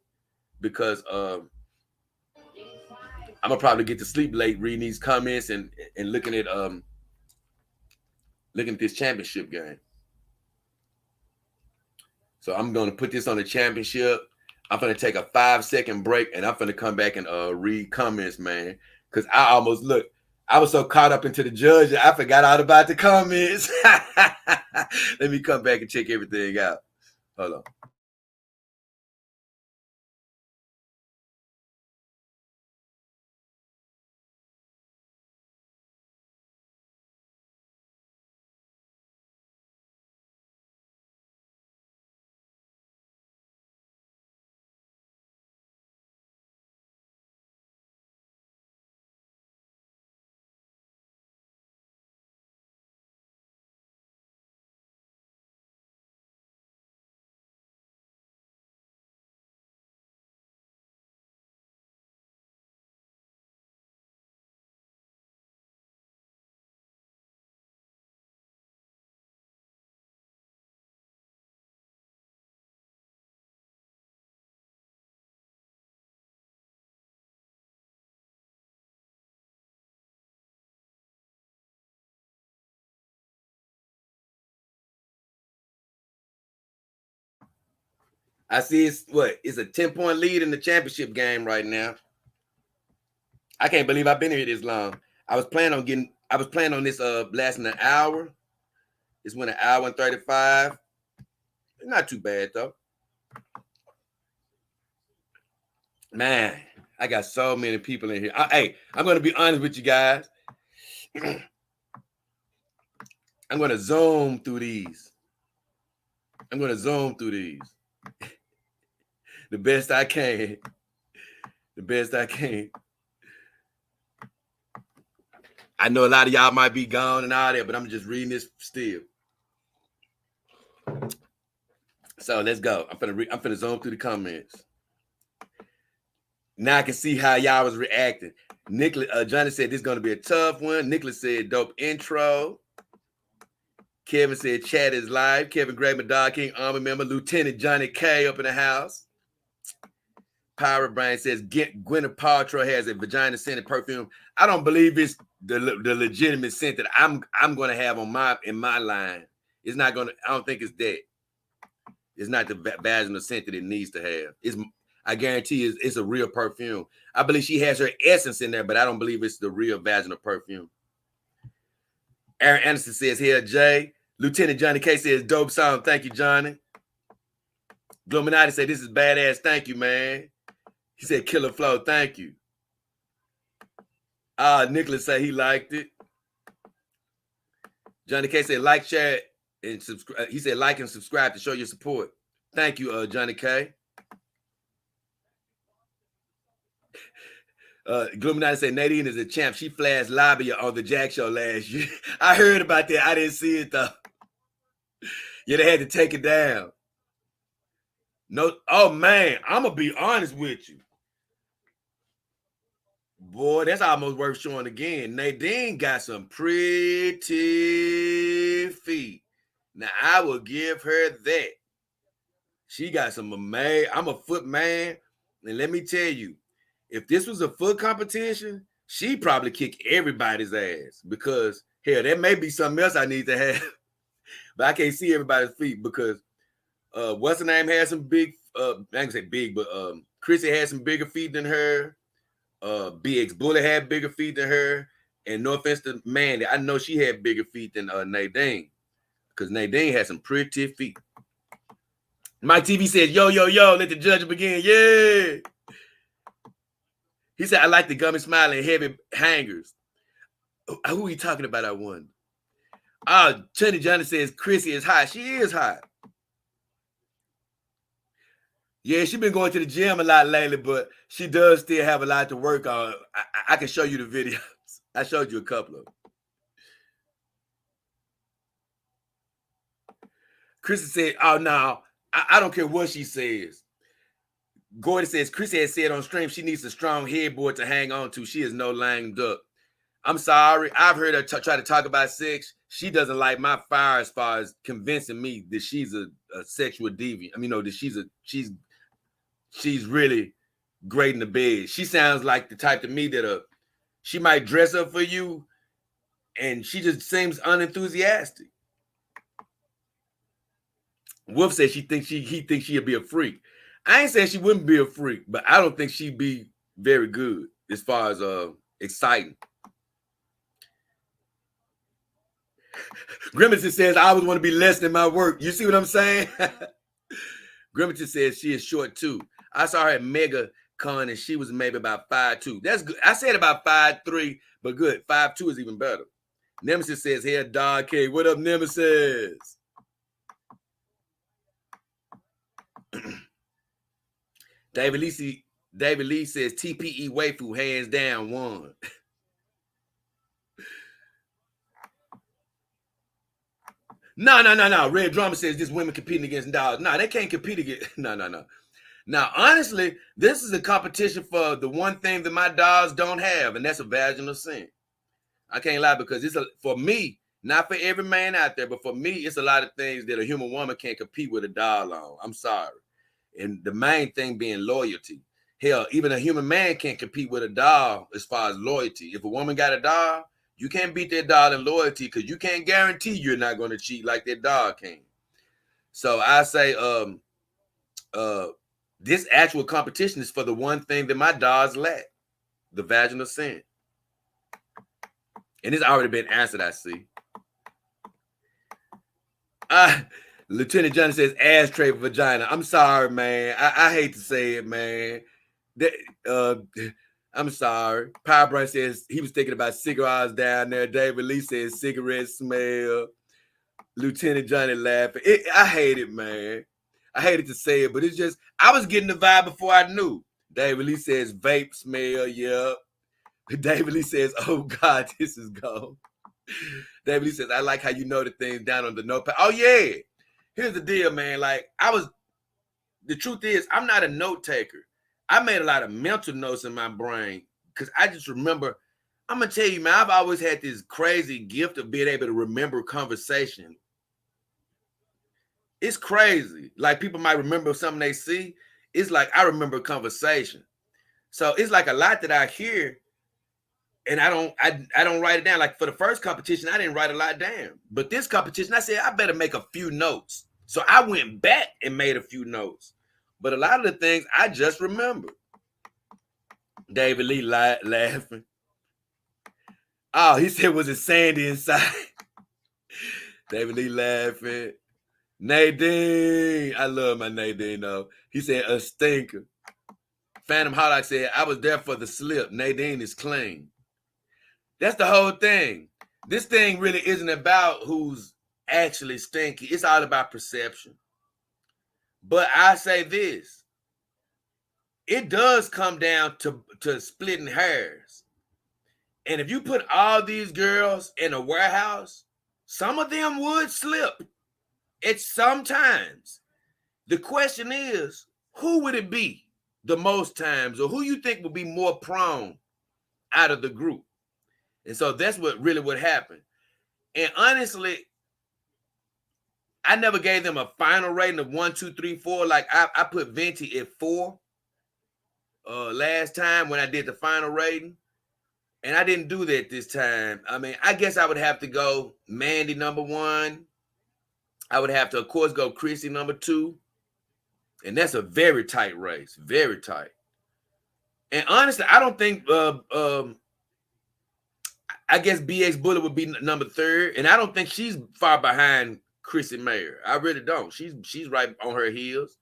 because I'm gonna probably get to sleep late reading these comments and looking at this championship game. So I'm gonna put this on the championship. I'm gonna take a 5-second break and I'm gonna come back and read comments, man. Cause I was so caught up into the judge I forgot all about the comments. Let me come back and check everything out. Hold on. I see it's a 10-point lead in the championship game right now. I can't believe I've been here this long. I was planning on this lasting an hour. It's went an hour and 35. Not too bad though. Man, I got so many people in here. Hey, I'm gonna be honest with you guys. I'm gonna zoom through these. The best I can. The best I can. I know a lot of y'all might be gone and all that, but I'm just reading this still. So let's go. I'm finna zoom through the comments. Now I can see how y'all was reacting. Nicholas, Johnny said this is gonna be a tough one. Nicholas said dope intro. Kevin said chat is live. Kevin Gray, my Dog King Army member. Lieutenant Johnny K up in the house. Pirate Brian says Gwyneth Paltrow has a vagina scented perfume. I don't believe it's the legitimate scent that I'm gonna have in my line. It's not gonna. I don't think it's that. It's not the vaginal scent that it needs to have. I guarantee it's a real perfume. I believe she has her essence in there, but I don't believe it's the real vaginal perfume. Aaron Anderson says here, Jay. Lieutenant Johnny K says dope song. Thank you, Johnny. Gluminati said this is badass. Thank you, man. He said killer flow. Thank you. Nicholas said he liked it. Johnny K said like, share, and subscribe. He said like and subscribe to show your support. Thank you, Johnny K. Gluminati said Nadine is a champ. She flashed Labia on the Jack Show last year. I heard about that. I didn't see it though. Yeah, they had to take it down. No, oh man, I'm gonna be honest with you. Boy, that's almost worth showing again. Nadine got some pretty feet. Now I will give her that. She got some amazing. I'm a foot man, and let me tell you, if this was a foot competition, she'd probably kick everybody's ass because hell, there may be something else I need to have, but I can't see everybody's feet because what's her name has some big. I ain't say big, but Chrissy had some bigger feet than her. BX Bullet had bigger feet than her, and no offense to Mandy, I know she had bigger feet than Nadine, because Nadine had some pretty feet. Mike TV says, yo, let the judge begin. Yeah. He said, I like the gummy smile and heavy hangers. Who are you talking about? I wonder. Johnny says Chrissy is hot. She is hot. Yeah, she's been going to the gym a lot lately, but she does still have a lot to work on. I can show you the videos. I showed you a couple of them. Chrissy said, oh, no, I don't care what she says. Gordon says, Chrissy has said on stream she needs a strong headboard to hang on to. She is no lame duck. I'm sorry. I've heard her try to talk about sex. She doesn't like my fire as far as convincing me that she's a sexual deviant. I mean, that she's really great in the bed. She sounds like the type to me that she might dress up for you, and she just seems unenthusiastic. Wolf says he thinks she'd be a freak. I ain't saying she wouldn't be a freak, but I don't think she'd be very good as far as exciting. Grimace says I always want to be less than my work. You see what I'm saying? Grimace says she is short too. I saw her at Mega Con and she was maybe about 5'2". That's good. I said about 5'3", but good. 5'2" is even better. Nemesis says, hey, Dog K. What up, Nemesis? David Lee says TPE waifu hands down won. No. Red Drummer says this women competing against dogs. No, they can't compete against. No. Now, honestly, this is a competition for the one thing that my dogs don't have, and that's a vaginal scent. I can't lie, because for me, not for every man out there, but for me, it's a lot of things that a human woman can't compete with a dog on. I'm sorry. And the main thing being loyalty. Hell, even a human man can't compete with a dog as far as loyalty. If a woman got a dog, you can't beat that dog in loyalty because you can't guarantee you're not going to cheat like that dog can. So I say this actual competition is for the one thing that my dogs lack. the vaginal scent? And it's already been answered, I see. Lieutenant Johnny says ashtray vagina. I'm sorry, man. I hate to say it, man. I'm sorry. Power Brand says he was thinking about cigarettes down there. David Lee says cigarette smell. Lieutenant Johnny laughing. I hate it, man. I hated to say it, but it's just, I was getting the vibe before I knew. David Lee says vape smell, yeah. David Lee says, oh God, this is gone. David Lee says, I like how you know the things down on the notepad. Oh yeah. Here's the deal, man. Like, the truth is, I'm not a note taker. I made a lot of mental notes in my brain because I just remember, I'm going to tell you, man, I've always had this crazy gift of being able to remember conversation. It's crazy. Like, people might remember something they see. It's like I remember conversation. So it's like a lot that I hear, and I don't write it down. Like for the first competition, I didn't write a lot down. But this competition, I said, I better make a few notes. So I went back and made a few notes. But a lot of the things I just remember. David Lee laughing. Oh, he said, was it sandy inside? David Lee laughing. Nadine. I love my Nadine, though. He said, a stinker. Phantom Hotlock said, I was there for the slip. Nadine is clean. That's the whole thing. This thing really isn't about who's actually stinky. It's all about perception. But I say this. It does come down to splitting hairs. And if you put all these girls in a warehouse, some of them would slip. It's sometimes. The question is, who would it be the most times, or who you think would be more prone out of the group? And so that's what really would happen. And honestly, I never gave them a final rating of 1, 2, 3, 4. Like I put Venti at 4 last time when I did the final rating. And I didn't do that this time. I mean, I guess I would have to go Mandy number 1. I would have to, of course, go Chrissy number 2. And that's a very tight race. Very tight. And honestly, I don't think I guess BX Bullet would be number 3. And I don't think she's far behind Chrissy Mayer. I really don't. She's right on her heels.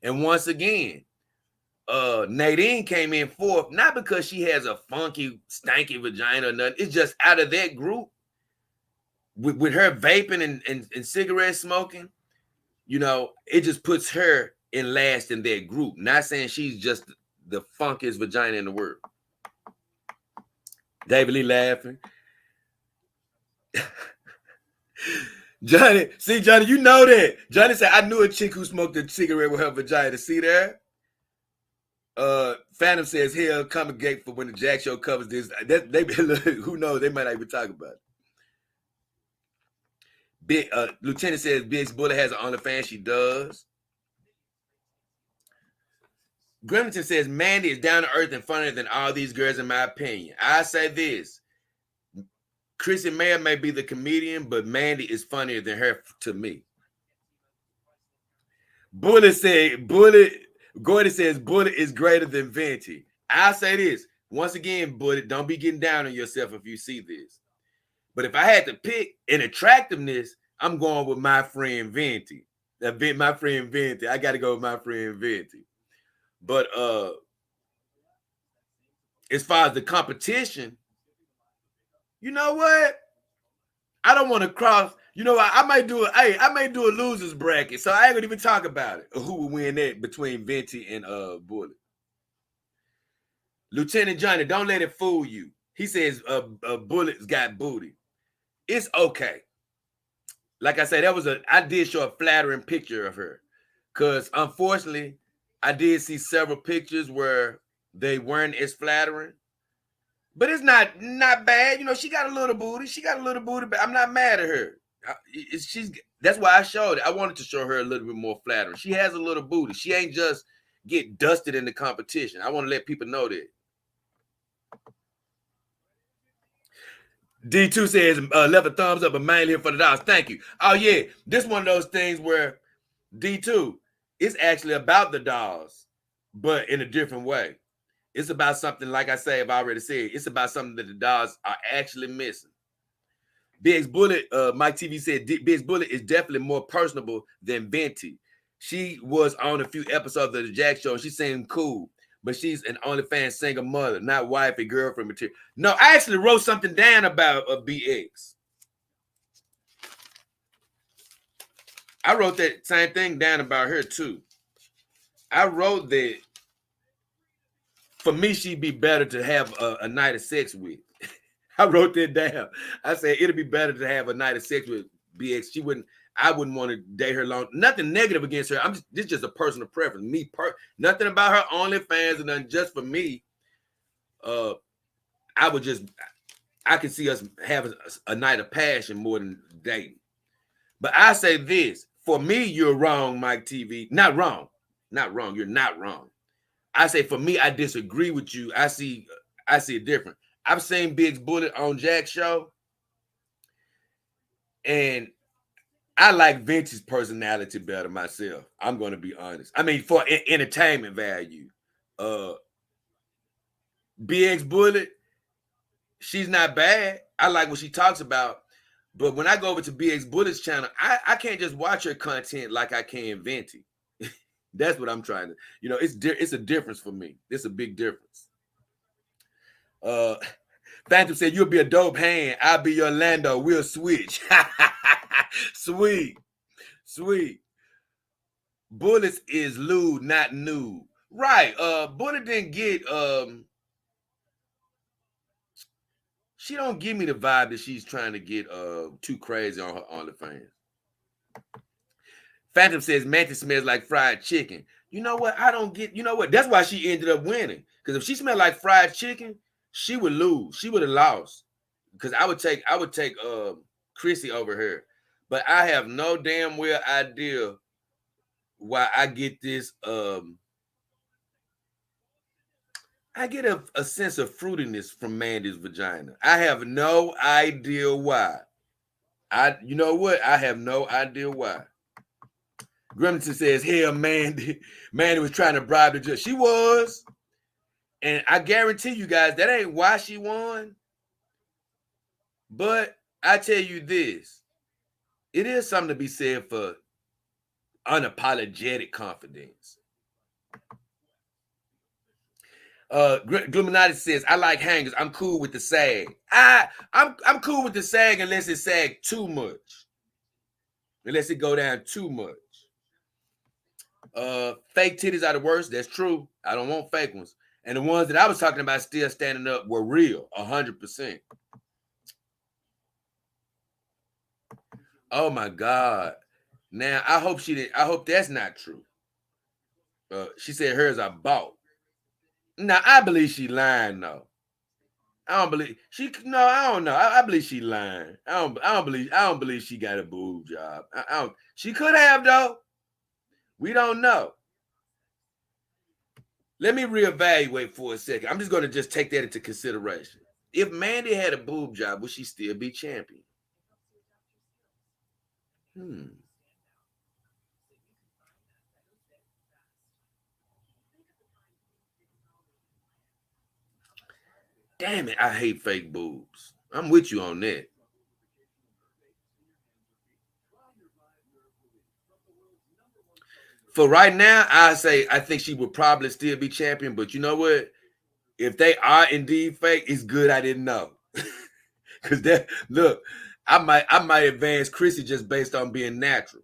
And once again, Nadine came in 4th, not because she has a funky, stanky vagina or nothing. It's just out of that group, with her vaping and cigarette smoking, you know, it just puts her in last in that group. Not saying she's just the funkiest vagina in the world. David Lee laughing. Johnny, see, Johnny, you know that. Johnny said, I knew a chick who smoked a cigarette with her vagina. See there? Phantom says, hell, come and gate for when the Jack Show covers this. Who knows? They might not even talk about it. Lieutenant says, Big Bullet has an OnlyFans. She does. Grimington says, Mandy is down to earth and funnier than all these girls, in my opinion. I say this. Chrissy Mayer may be the comedian, but Mandy is funnier than her to me. Gordon says, Bullet is greater than Venti. I say this. Once again, Bullet, don't be getting down on yourself if you see this. But if I had to pick in attractiveness, I'm going with my friend Venti. My friend Venti. I got to go with my friend Venti. But as far as the competition, you know what? I don't want to cross. You know, I may do a losers bracket, so I ain't gonna even talk about it. Who will win that between Venti and Bullet? Lieutenant Johnny, don't let it fool you. He says Bullet's got booty. It's okay. Like I said, I did show a flattering picture of her, because unfortunately, I did see several pictures where they weren't as flattering. But it's not bad. You know, she got a little booty. But I'm not mad at her. That's why I showed it. I wanted to show her a little bit more flattering. She has a little booty. She ain't just get dusted in the competition. I want to let people know that. D2 says, left a thumbs up, but mainly here for the dollars. Thank you. Oh, yeah. This one of those things where D2, it's actually about the dolls, but in a different way. It's about something, like I say, I've already said, it's about something that the dogs are actually missing. Biggs Bullet, Mike TV said Biggs Bullet is definitely more personable than Venti. She was on a few episodes of the Jack Show and she seemed cool, but she's an OnlyFans single mother, not wife and girlfriend material. No, I actually wrote something down about BX. I wrote that same thing down about her too. I wrote that for me, she'd be better to have a night of sex with. I wrote that down. I said it'd be better to have a night of sex with BX. I wouldn't want to date her long. Nothing negative against her. This is just a personal preference. Nothing about her OnlyFans and nothing. Just for me, I could see us having a night of passion more than dating. But I say this, for me, you're wrong, Mike TV. Not wrong. You're not wrong. I say for me, I disagree with you. I see it different. I've seen Biggs Bullet on Jack's show, and I like Vince's personality better myself. I'm going to be honest. I mean, for entertainment value, Biggs Bullet, she's not bad. I like what she talks about. But when I go over to BX Bullet's channel, I can't just watch her content like I can Venti. That's what I'm trying to, it's a difference for me. It's a big difference. Phantom said, you'll be a dope hand. I'll be your Lando. We'll switch. Sweet. Bullets is lewd, not nude. Right. Bullet didn't get, she don't give me the vibe that she's trying to get too crazy on her OnlyFans. Phantom says Mandy smells like fried chicken. You know what? I don't get, you know what? That's why she ended up winning. Because if she smelled like fried chicken, she would lose. She would have lost. Because I would take Chrissy over her. But I have no damn well idea why I get this. I get a sense of fruitiness from Mandy's vagina. I have no idea why. You know what? I have no idea why. Grimson says, hell, Mandy was trying to bribe the judge. She was. And I guarantee you guys, that ain't why she won. But I tell you this, it is something to be said for unapologetic confidence. Gluminati says, I like hangers. I'm cool with the sag. I'm cool with the sag unless it sag too much. Unless it go down too much. Fake titties are the worst. That's true. I don't want fake ones. And the ones that I was talking about still standing up were real, 100%. Oh my God. Now I hope that's not true. She said hers are bought. Now I believe she lying though. I don't believe she. No, I don't know. I believe she lying. I don't believe she got a boob job. I don't. She could have though. We don't know. Let me reevaluate for a second. I'm just going to just take that into consideration. If Mandy had a boob job, would she still be champion? Damn it, I hate fake boobs. I'm with you on that. For right now, I think she would probably still be champion, but you know what? If they are indeed fake, it's good I didn't know. Because I might advance Chrissy just based on being natural.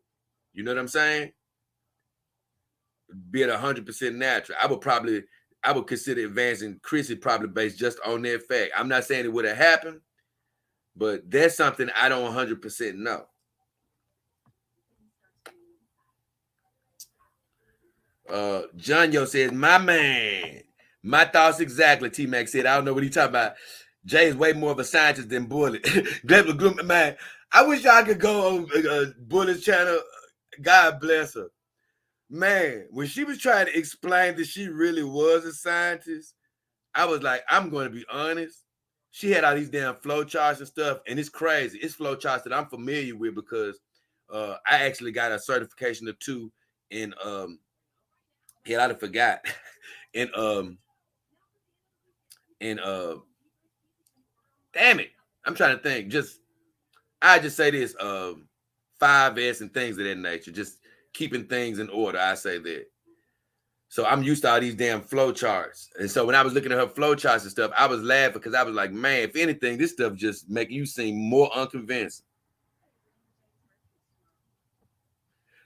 You know what I'm saying? Being 100% natural. I would consider advancing Chrissy probably based just on that fact. I'm not saying it would have happened, but that's something I don't 100% know. John Yo says, my man. My thoughts exactly, T-Mac said. I don't know what he's talking about. Jay is way more of a scientist than Bullet. Man, I wish I could go on Bullet's channel. God bless her. Man, when she was trying to explain that she really was a scientist, I was like, I'm going to be honest. She had all these damn flow charts and stuff, and it's crazy. It's flow charts that I'm familiar with because I actually got a certification or two in hell, I forgot. And And damn it, I'm trying to think. I just say this, 5S and things of that nature. Just keeping things in order. I say that. So I'm used to all these damn flow charts. And so when I was looking at her flow charts and stuff, I was laughing because I was like, man, if anything, this stuff just make you seem more unconvincing.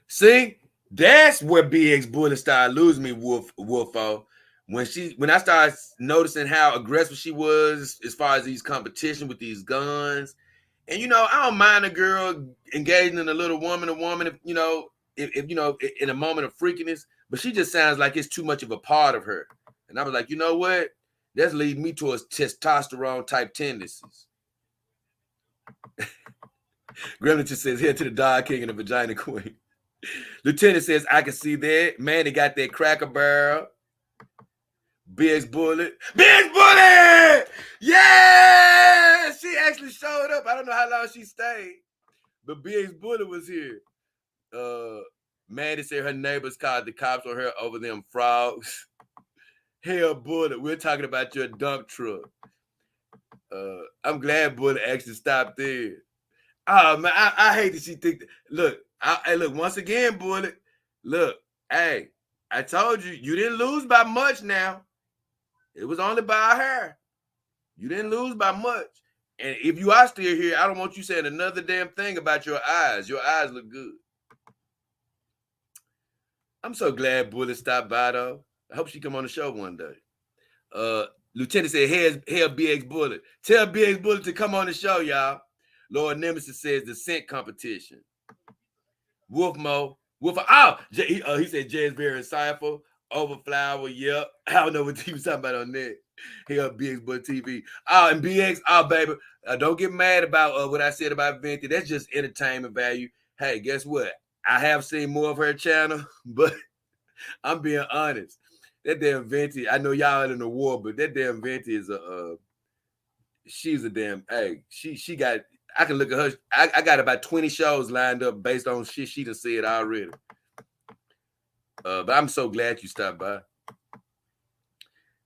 See, that's where BX Bullet started losing me, Wolfo. When I started noticing how aggressive she was as far as these competition with these guns. And I don't mind a girl engaging in a little woman to woman, if in a moment of freakiness, but she just sounds like it's too much of a part of her. And I was like, you know what? That's leading me towards testosterone type tendencies. Gremlin just says, here to the Dog King and the Vagina Queen. Lieutenant says, I can see that. Mandy got that Cracker Barrel. BX Bullet. BX Bullet! Yeah! She actually showed up. I don't know how long she stayed, but BX Bullet was here. Mandy said her neighbors called the cops on her over them frogs. Hell, Bullet, we're talking about your dump truck. I'm glad Bullet actually stopped there. Oh, man, I hate that she think that. Look, look, once again, Bullet, look, hey, I told you didn't lose by much now. It was only by her. You didn't lose by much. And if you are still here, I don't want you saying another damn thing about your eyes. Your eyes look good. I'm so glad Bullet stopped by, though. I hope she come on the show one day. Lieutenant said, hell BX Bullet. Tell BX Bullet to come on the show, y'all. Lord Nemesis says the scent competition. Wolfmo. He said Jay is very insightful. Overflower, yep. I don't know what he was talking about on that. Hell, BX Bullet TV. And BX, baby. Don't get mad about what I said about Venti. That's just entertainment value. Hey, guess what? I have seen more of her channel, but I'm being honest. That damn Venti, I know y'all in the war, but that damn Venti is she's a damn, hey, she got, I can look at her. I got about 20 shows lined up based on shit she done said already. But I'm so glad you stopped by.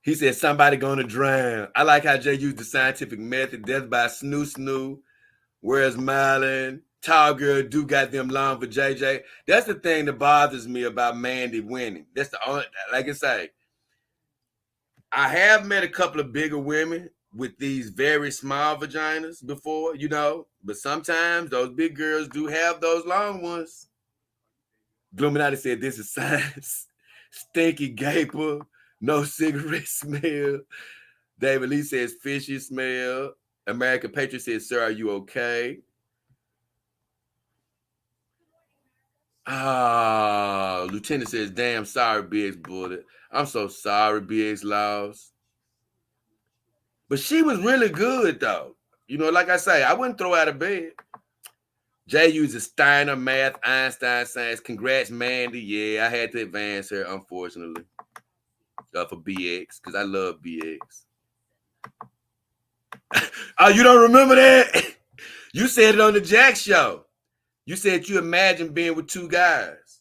He said, somebody gonna drown. I like how Jay used the scientific method. Death by snoo. Where's Marlon? Tall girl do got them long for JJ. That's the thing that bothers me about Mandy winning. That's the only, like I say, I have met a couple of bigger women with these very small vaginas before, but sometimes those big girls do have those long ones. Gluminati said, this is science. Stinky gaper. No cigarette smell. David Lee says, fishy smell. American Patriot says, sir, are you okay? Lieutenant says, damn, sorry, BX Bullet. I'm so sorry, BX Laws. But she was really good, though. Like I say, I wouldn't throw out of bed. Jay uses Steiner, math, Einstein, science. Congrats, Mandy. Yeah, I had to advance her, unfortunately, for BX, because I love BX. Oh, you don't remember that? You said it on the Jack Show. You said you imagined being with two guys.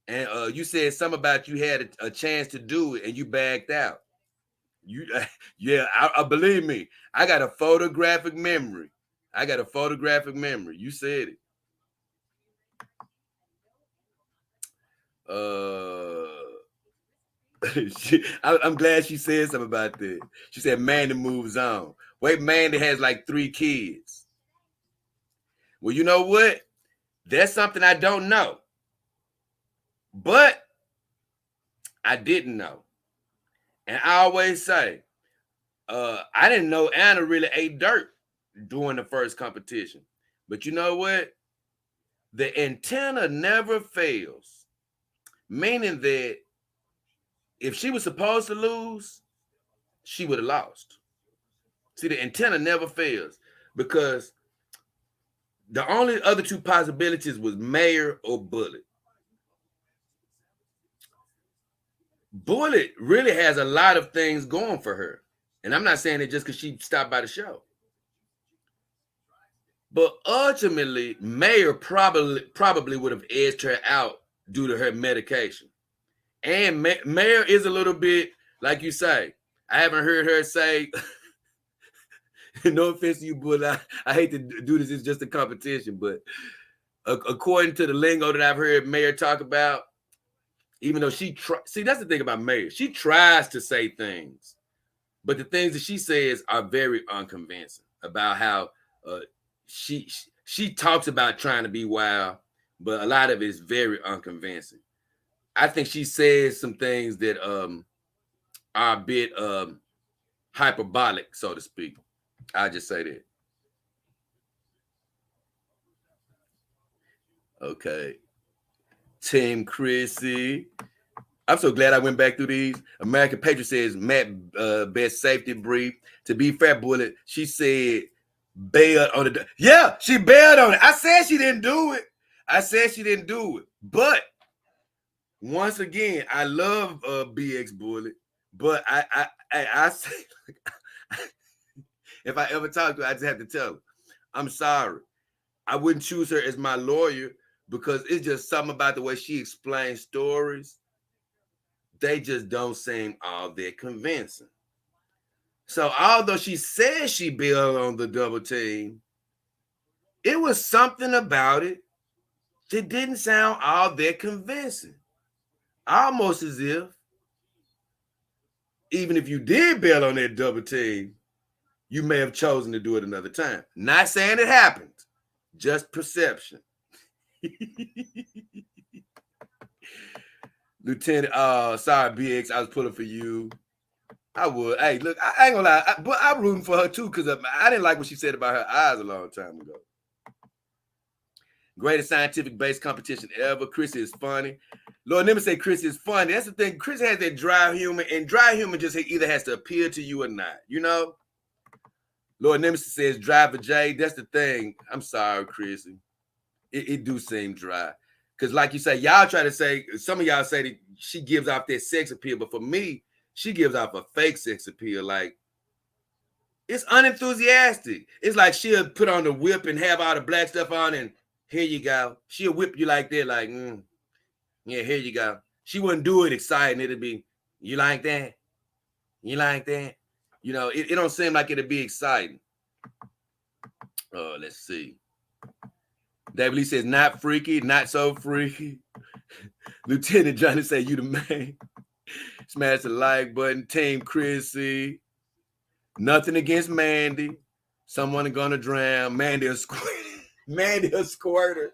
And you said something about you had a chance to do it, and you backed out. Yeah, I believe me. I got a photographic memory. You said it. I'm glad she said something about that. She said Mandy moves on. Wait, Mandy has like 3 kids. Well, you know what? That's something I don't know. But I didn't know. And I always say, I didn't know Anna really ate dirt during the first competition. But you know what? The antenna never fails. Meaning that if she was supposed to lose, she would have lost. See, the antenna never fails because the only other 2 possibilities was Mayor or Bullet. Bullet really has a lot of things going for her. And I'm not saying it just because she stopped by the show. But ultimately, Mayor probably would have edged her out due to her medication. And Mayor is a little bit, like you say, I haven't heard her say, no offense to you, but I hate to do this. It's just a competition. But according to the lingo that I've heard Mayor talk about, even though see, that's the thing about Mayor. She tries to say things, but the things that she says are very unconvincing about how she talks about trying to be wild, but a lot of it is very unconvincing. I think she says some things that are a bit hyperbolic, so to speak. I just say that. Okay. Team Chrissy. I'm so glad I went back through these. American Patriot says Matt best safety brief. To be fair, Bullet, she said bailed on it. Yeah, she bailed on it. I said she didn't do it. But once again, I love BX Bullet. But I say if I ever talk to her, I just have to tell her, I'm sorry. I wouldn't choose her as my lawyer because it's just something about the way she explains stories. They just don't seem all that convincing. So although she says she bailed on the double team, it was something about it that didn't sound all that convincing. Almost as if, even if you did bail on that double team, you may have chosen to do it another time. Not saying it happened, just perception. Lieutenant, sorry, BX, I was pulling for you. I would. Hey, look, I ain't gonna lie, but I'm rooting for her too because I didn't like what she said about her eyes a long time ago. Greatest scientific-based competition ever. Chrissy is funny. Lord, never say Chrissy is funny. That's the thing. Chrissy has that dry humor, and dry humor just either has to appeal to you or not. You know? Lord Nemesis says Driver J. That's the thing. I'm sorry, Chrissy. It do seem dry. Because like you say, y'all try to say, some of y'all say that she gives off that sex appeal, but for me, she gives off a fake sex appeal. Like, it's unenthusiastic. It's like she'll put on the whip and have all the black stuff on and here you go. She'll whip you like that, like, yeah, here you go. She wouldn't do it exciting. It'd be, you like that? You like that? You know, it don't seem like it'd be exciting. Let's see. David Lee says, not freaky, not so freaky. Lieutenant Johnny say, you the man. Smash the like button. Team Chrissy. Nothing against Mandy. Someone gonna drown. Mandy a squirter. Mandy a squirter.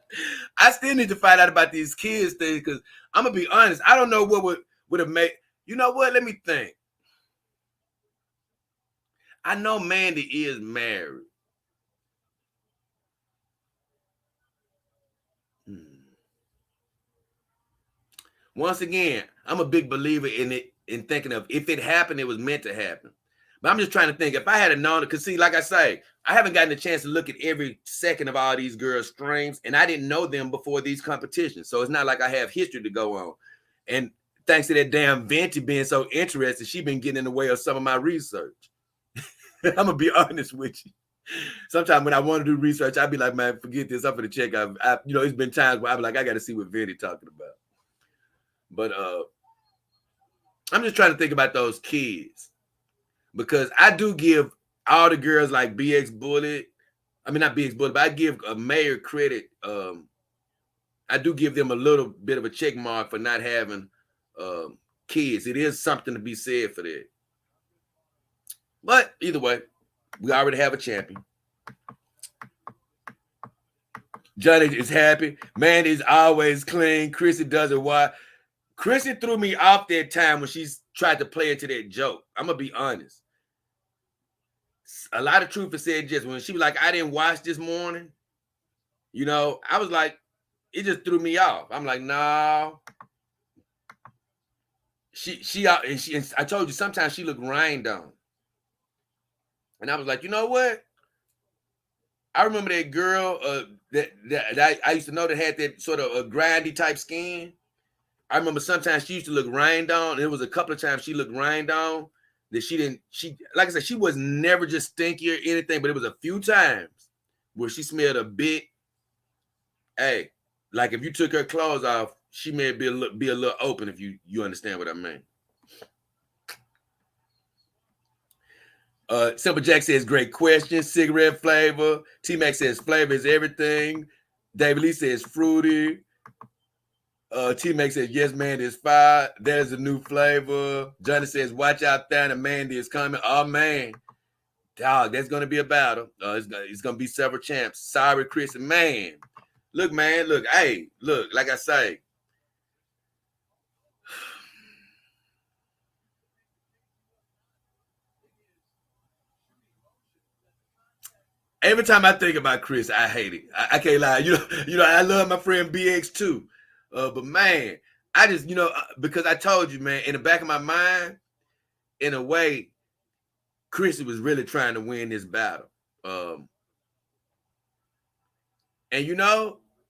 I still need to find out about these kids things because I'm gonna be honest. I don't know what would have made. You know what? Let me think. I know Mandy is married. Once again, I'm a big believer in it, in thinking of if it happened, it was meant to happen. But I'm just trying to think if I had known it, because see, like I say, I haven't gotten a chance to look at every second of all these girls' streams, and I didn't know them before these competitions. So it's not like I have history to go on. And thanks to that damn Venti being so interested, she been getting in the way of some of my research. I'm gonna be honest with you. Sometimes when I want to do research, I'd be like, man, forget this. I'm gonna check out. It's been times where I'm like, I got to see what Venti talking about. But I'm just trying to think about those kids because I do give all the girls like BX Bullet. I mean, not BX Bullet, but I give a Mayor credit. I do give them a little bit of a check mark for not having kids. It is something to be said for that. But either way, we already have a champion. Johnny is happy. Man is always clean. Chrissy does it. Why? Chrissy threw me off that time when she tried to play into that joke. I'm going to be honest. A lot of truth is said just when she was like, I didn't watch this morning. You know, I was like, it just threw me off. I'm like, no. And I told you sometimes she looked rained on. And I was like, you know what? I remember that girl that I used to know that had that sort of a grindy type skin. I remember sometimes she used to look rained on. There was a couple of times she looked rained on that like I said, she was never just stinky or anything, but it was a few times where she smelled a bit. Hey, like if you took her clothes off, she may be a little open if you understand what I mean. Simple Jack says, great question. Cigarette flavor. T-Mac says, flavor is everything. David Lee says, fruity. T-Mac says, yes, Mandy is fire. There's a new flavor. Johnny says, watch out there, and Mandy is coming. Oh, man. Dog, that's going to be a battle. It's going to be several champs. Sorry, Chris. Man. Look, man. Look, hey, look, like I say, every time I think about Chris, I hate it. I can't lie. I love my friend BX too. But man, I just, because I told you, man, in the back of my mind, in a way, Chrissy was really trying to win this battle. And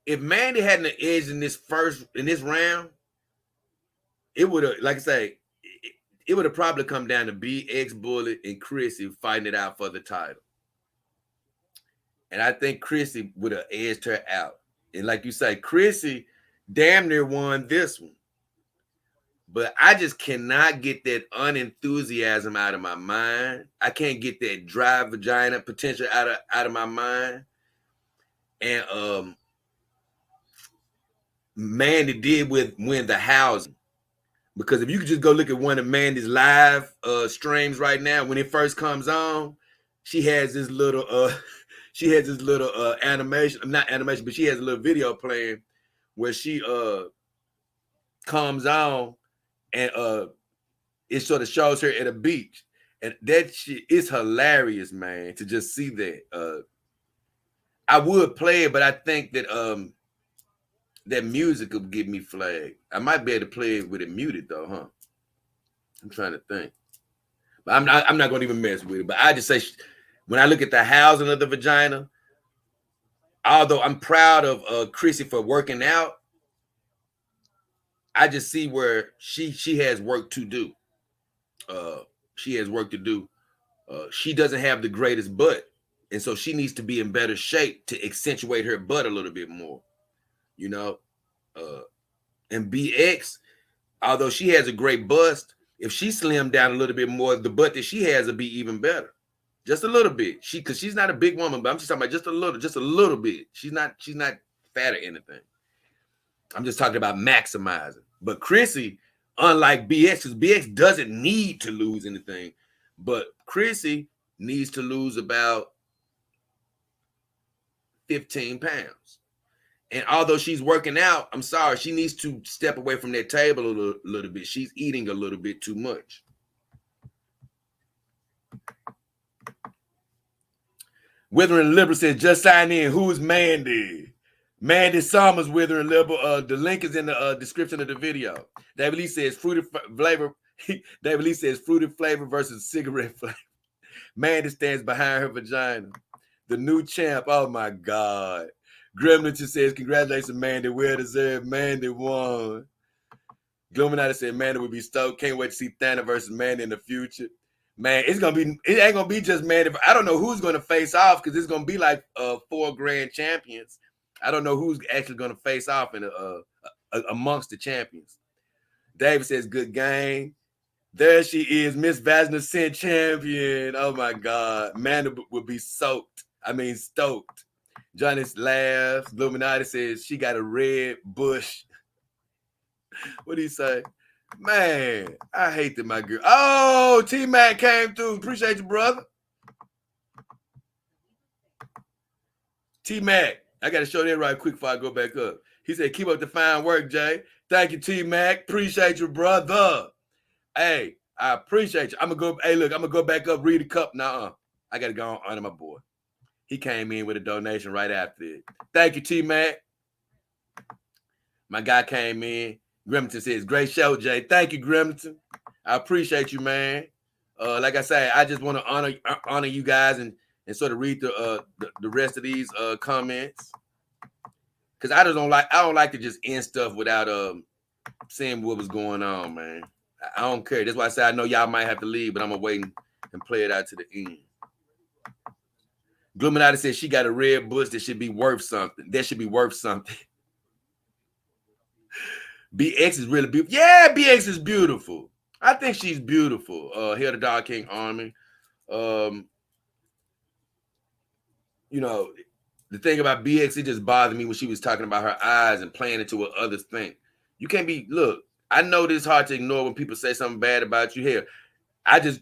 if Mandy hadn't the edge in this round, it would have, like I say, it would have probably come down to BX Bullet and Chrissy fighting it out for the title. And I think Chrissy would have edged her out. And like you say, Chrissy damn near won this one. But I just cannot get that unenthusiasm out of my mind. I can't get that dry vagina potential out of my mind. And Mandy did win the housing. Because if you could just go look at one of Mandy's live streams right now, when it first comes on, she has this little animation, not animation, but she has a little video playing where she comes on and it sort of shows her at a beach. And that shit is hilarious, man, to just see that. I would play it, but I think that that music will give me flag. I might be able to play it with it muted though, huh? I'm trying to think. But I'm not going to even mess with it. But I just say, when I look at the housing of the vagina, although I'm proud of Chrissy for working out, I just see where she has work to do. She has work to do. She doesn't have the greatest butt, and so she needs to be in better shape to accentuate her butt a little bit more. And BX, although she has a great bust, if she slimmed down a little bit more, the butt that she has will be even better. Just a little bit. Because she's not a big woman, but I'm just talking about just a little bit. She's not fat or anything. I'm just talking about maximizing. But Chrissy, unlike BX, because BX doesn't need to lose anything, but Chrissy needs to lose about 15 pounds. And although she's working out, I'm sorry, she needs to step away from that table a little bit. She's eating a little bit too much. Withering Liberal says, just sign in. Who's Mandy? Mandy Summers, Withering Liberal. The link is in the description of the video. David Lee says fruity flavor. David Lee says fruity flavor versus cigarette flavor. Mandy stands behind her vagina. The new champ. Oh my God. Gremlington says, congratulations, Mandy. Well deserved. Mandy won. Gluminati said, Mandy would be stoked. Can't wait to see Thanos versus Mandy in the future. Man, it ain't gonna be just Mandy. I don't know who's gonna face off because it's gonna be like 4 grand champions. I don't know who's actually gonna face off in amongst the champions. David says, good game. There she is, Miss Vagina Scent champion. Oh my God. Mandy would be stoked. Johnny laughs. Illuminati says she got a red bush. What do you say? Man, I hate that my girl. Oh, T-Mac came through. Appreciate you, brother. T-Mac, I got to show that right quick before I go back up. He said, keep up the fine work, Jay. Thank you, T-Mac. Appreciate you, brother. Hey, I appreciate you. I'm going to go back up, read the cup. Now, I got to go on honor my boy. He came in with a donation right after it. Thank you, T-Mac. My guy came in. Grimington says, great show, Jay. Thank you, Grimington. I appreciate you, man. Like I say, I just want to honor you guys and sort of read the rest of these comments. Because I don't like to just end stuff without seeing what was going on, man. I don't care. That's why I say I know y'all might have to leave, but I'm gonna wait and play it out to the end. Gluminati says she got a red bush that should be worth something. That should be worth something. BX is really beautiful. Yeah, BX is beautiful. I think she's beautiful. Here the Dog King Army. Um, you know, the thing about BX, it just bothered me when she was talking about her eyes and playing into what others think. You can't be, look, I know this is hard to ignore when people say something bad about you here. I just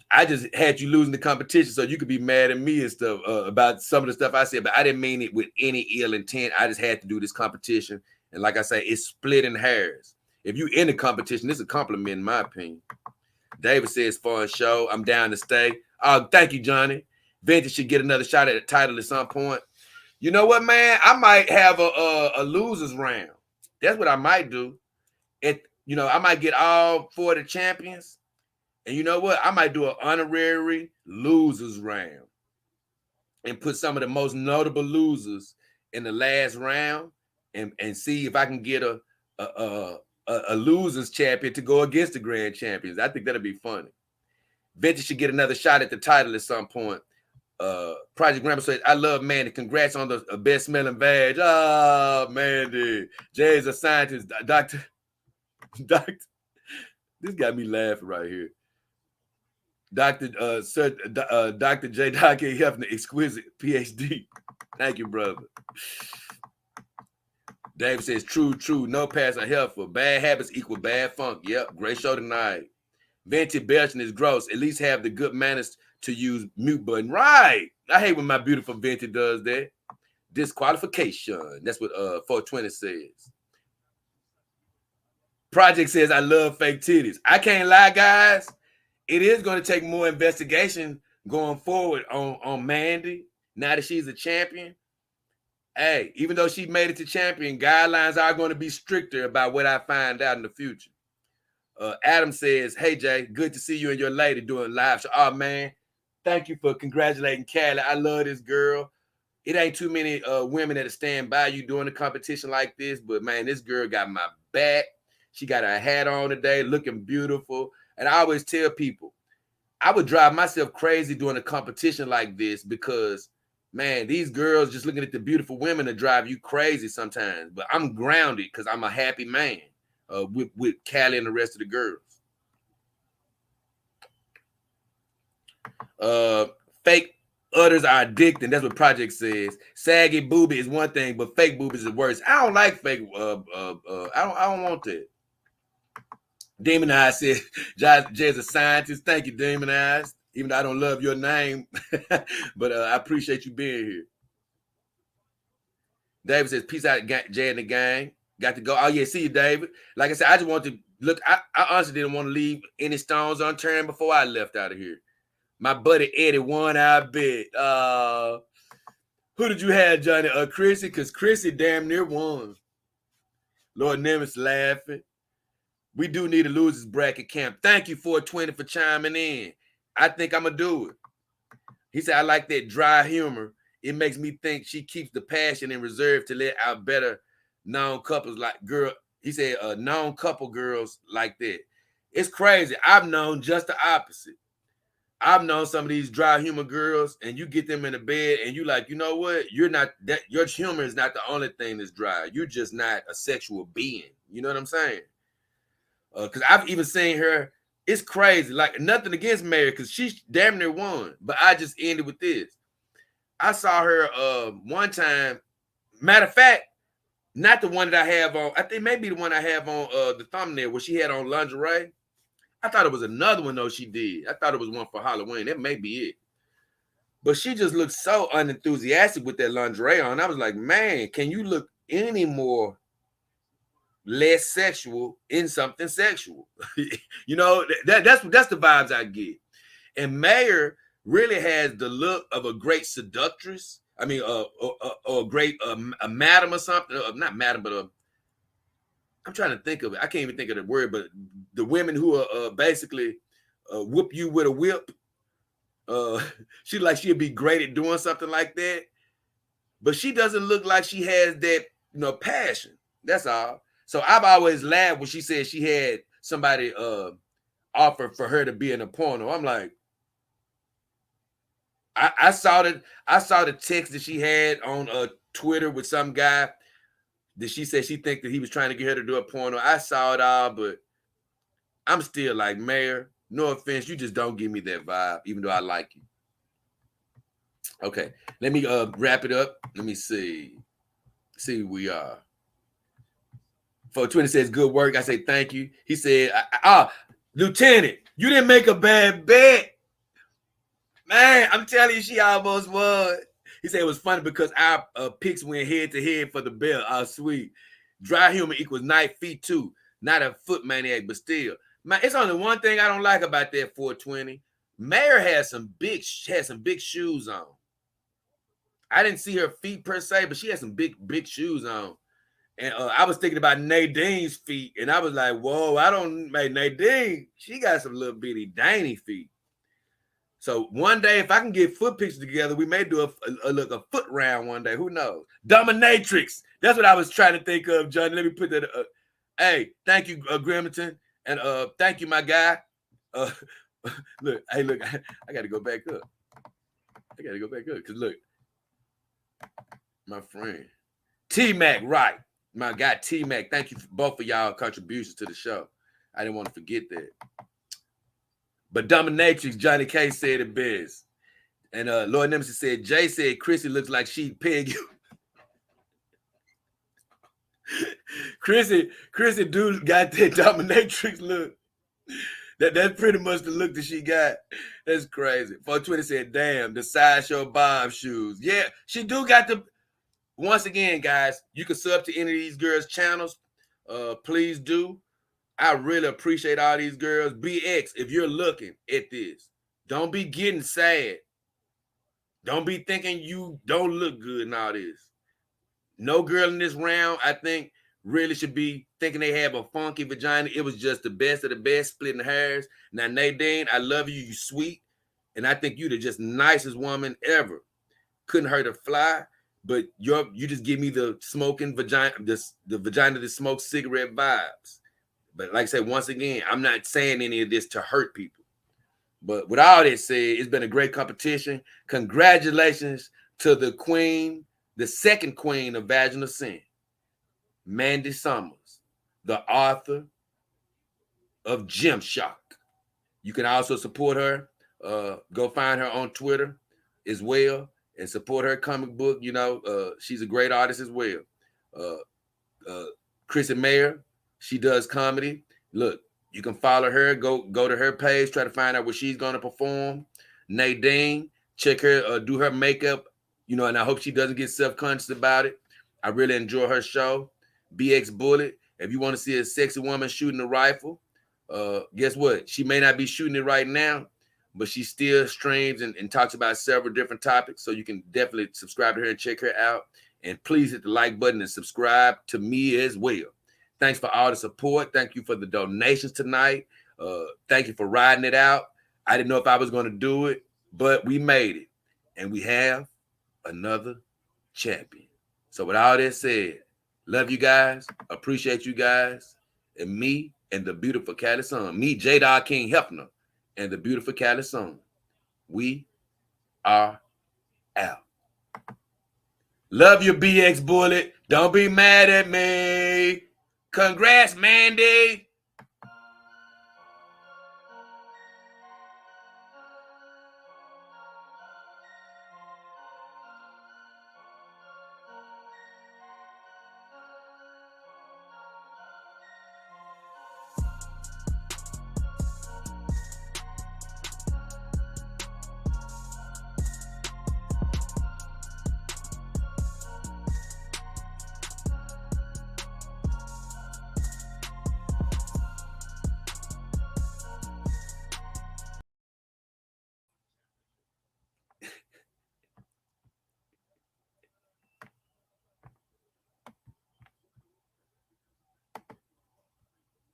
had you losing the competition so you could be mad at me and stuff about some of the stuff I said, but I didn't mean it with any ill intent. I just had to do this competition. And like I say, it's splitting hairs. If you in the competition, this is a compliment in my opinion. David says, fun show. I'm down to stay. Oh, thank you, Johnny. Vintage should get another shot at the title at some point. You know what, man? I might have a losers round. That's what I might do. I might get all four of the champions. And you know what? I might do an honorary losers round and put some of the most notable losers in the last round and see if I can get a losers champion to go against the grand champions. I think that'll be funny. Vintage should get another shot at the title at some point. Project Grandpa said, I love Mandy. Congrats on the best smelling badge. Oh, Mandy. Jay's a scientist. Doctor. This got me laughing right here. Dr. Dr. J. Doc Hefner, exquisite PhD. Thank you, brother. David says, true. No pass are helpful. Bad habits equal bad funk. Yep. Great show tonight. Venti belching is gross. At least have the good manners to use mute button. Right. I hate when my beautiful Venti does that. Disqualification. That's what 420 says. Project says, I love fake titties. I can't lie, guys. It is going to take more investigation going forward on Mandy now that she's a champion. Hey, even though she made it to champion, guidelines are going to be stricter about what I find out in the future. Adam says, hey, Jay, good to see you and your lady doing live show. Oh, man, thank you for congratulating Callie. I love this girl. It ain't too many women that stand by you doing a competition like this, but, man, this girl got my back. She got her hat on today, looking beautiful. And I always tell people, I would drive myself crazy doing a competition like this because, man, these girls just looking at the beautiful women to drive you crazy sometimes. But I'm grounded because I'm a happy man with Callie and the rest of the girls. Fake udders are addicting. That's what Project says. Saggy booby is one thing, but fake boobies is worse. I don't like fake. I don't want that. Demon Eyes says, Jay's a scientist. Thank you, Demon Eyes. Even though I don't love your name, but I appreciate you being here. David says, peace out, Jay and the gang. Got to go. Oh, yeah, see you, David. Like I said, I just want to look. I honestly didn't want to leave any stones unturned before I left out of here. My buddy Eddie won our bet. Who did you have, Johnny? Chrissy? Because Chrissy damn near won. Lord Nemesis laughing. We do need a losers bracket camp. Thank you, 420, for chiming in. I think I'm going to do it. He said, I like that dry humor. It makes me think she keeps the passion in reserve to let out better known couples like girl. He said, known couple girls like that. It's crazy. I've known just the opposite. I've known some of these dry humor girls, and you get them in the bed, and you like, you know what? You're not that. Your humor is not the only thing that's dry. You're just not a sexual being. You know what I'm saying? Because I've even seen her. It's crazy. Like, nothing against Mary, because she damn near won. But I just ended with this. I saw her one time. Matter of fact, not the one that I have on. I think maybe the one I have on the thumbnail where she had on lingerie. I thought it was another one, though, she did. I thought it was one for Halloween. That may be it. But she just looked so unenthusiastic with that lingerie on. I was like, man, can you look any more less sexual in something sexual? You know, that's the vibes I get. And Mayor really has the look of a great seductress. I mean, a great a madam or something. Not madam, but I'm trying to think of it. I can't even think of the word, but the women who are basically whoop you with a whip. She like she'd be great at doing something like that, but she doesn't look like she has that, passion. That's all. So I've always laughed when she said she had somebody offer for her to be in a porno. I'm like, I saw the text that she had on Twitter with some guy that she said she think that he was trying to get her to do a porno. I saw it all, but I'm still like, Mayor, no offense, you just don't give me that vibe, even though I like you. Okay, let me wrap it up. Let me see. See who we are. 420 says good work. I say thank you. He said, Lieutenant, you didn't make a bad bet. Man, I'm telling you, she almost won. He said it was funny because our picks went head to head for the belt. Oh, sweet. Dry humor equals 9 feet 2. Not a foot maniac, but still. Man, it's only one thing I don't like about that 420. Mayor has some big shoes on. I didn't see her feet per se, but she had some big shoes on. And I was thinking about Nadine's feet, and I was like, whoa, Nadine, she got some little bitty dainty feet. So one day, if I can get foot pictures together, we may do a foot round one day. Who knows? Dominatrix. That's what I was trying to think of, Johnny. Let me put that. Hey, thank you, Grimington, and thank you, my guy. Look, I got to go back up. Because look, my friend T-Mac, right? My guy T-Mac. Thank you for both of y'all contributions to the show. I didn't want to forget that. But Dominatrix, Johnny K said it best. And Lord Nemesis said, Jay said Chrissy looks like she'd peg you. Chrissy dude got that Dominatrix look. That's pretty much the look that she got. That's crazy. 420 said, damn, the sideshow bomb shoes. Yeah, she do got the. Once again, guys, you can sub to any of these girls' channels. Please do. I really appreciate all these girls. BX, if you're looking at this, don't be getting sad. Don't be thinking you don't look good and all this. No girl in this round, I think, really should be thinking they have a funky vagina. It was just the best of the best, splitting hairs. Now, Nadine, I love you. You sweet. And I think you the just nicest woman ever. Couldn't hurt a fly, but you just give me the smoking vagina, the vagina that smokes cigarette vibes. But like I said, once again, I'm not saying any of this to hurt people. But with all that said, it's been a great competition. Congratulations to the queen, the second queen of vaginal sin, Mandy Summers, the author of Gymshock. You can also support her. Go find her on Twitter as well and support her comic book. You know, she's a great artist as well. Chrissy Mayer, she does comedy. Look, you can follow her. Go to her page. Try to find out where she's going to perform. Nadine, check her. Do her makeup. You know, and I hope she doesn't get self-conscious about it. I really enjoy her show. BX Bullet. If you want to see a sexy woman shooting a rifle, guess what? She may not be shooting it right now, but she still streams and talks about several different topics. So you can definitely subscribe to her and check her out. And please hit the like button and subscribe to me as well. Thanks for all the support. Thank you for the donations tonight. Thank you for riding it out. I didn't know if I was going to do it, but we made it. And we have another champion. So with all that said, love you guys. Appreciate you guys. And me and the beautiful Cali Sun. Me, J. King Hefner, and the beautiful Cali Sun. We are out. Love you, BX Bullet. Don't be mad at me. Congrats, Mandy.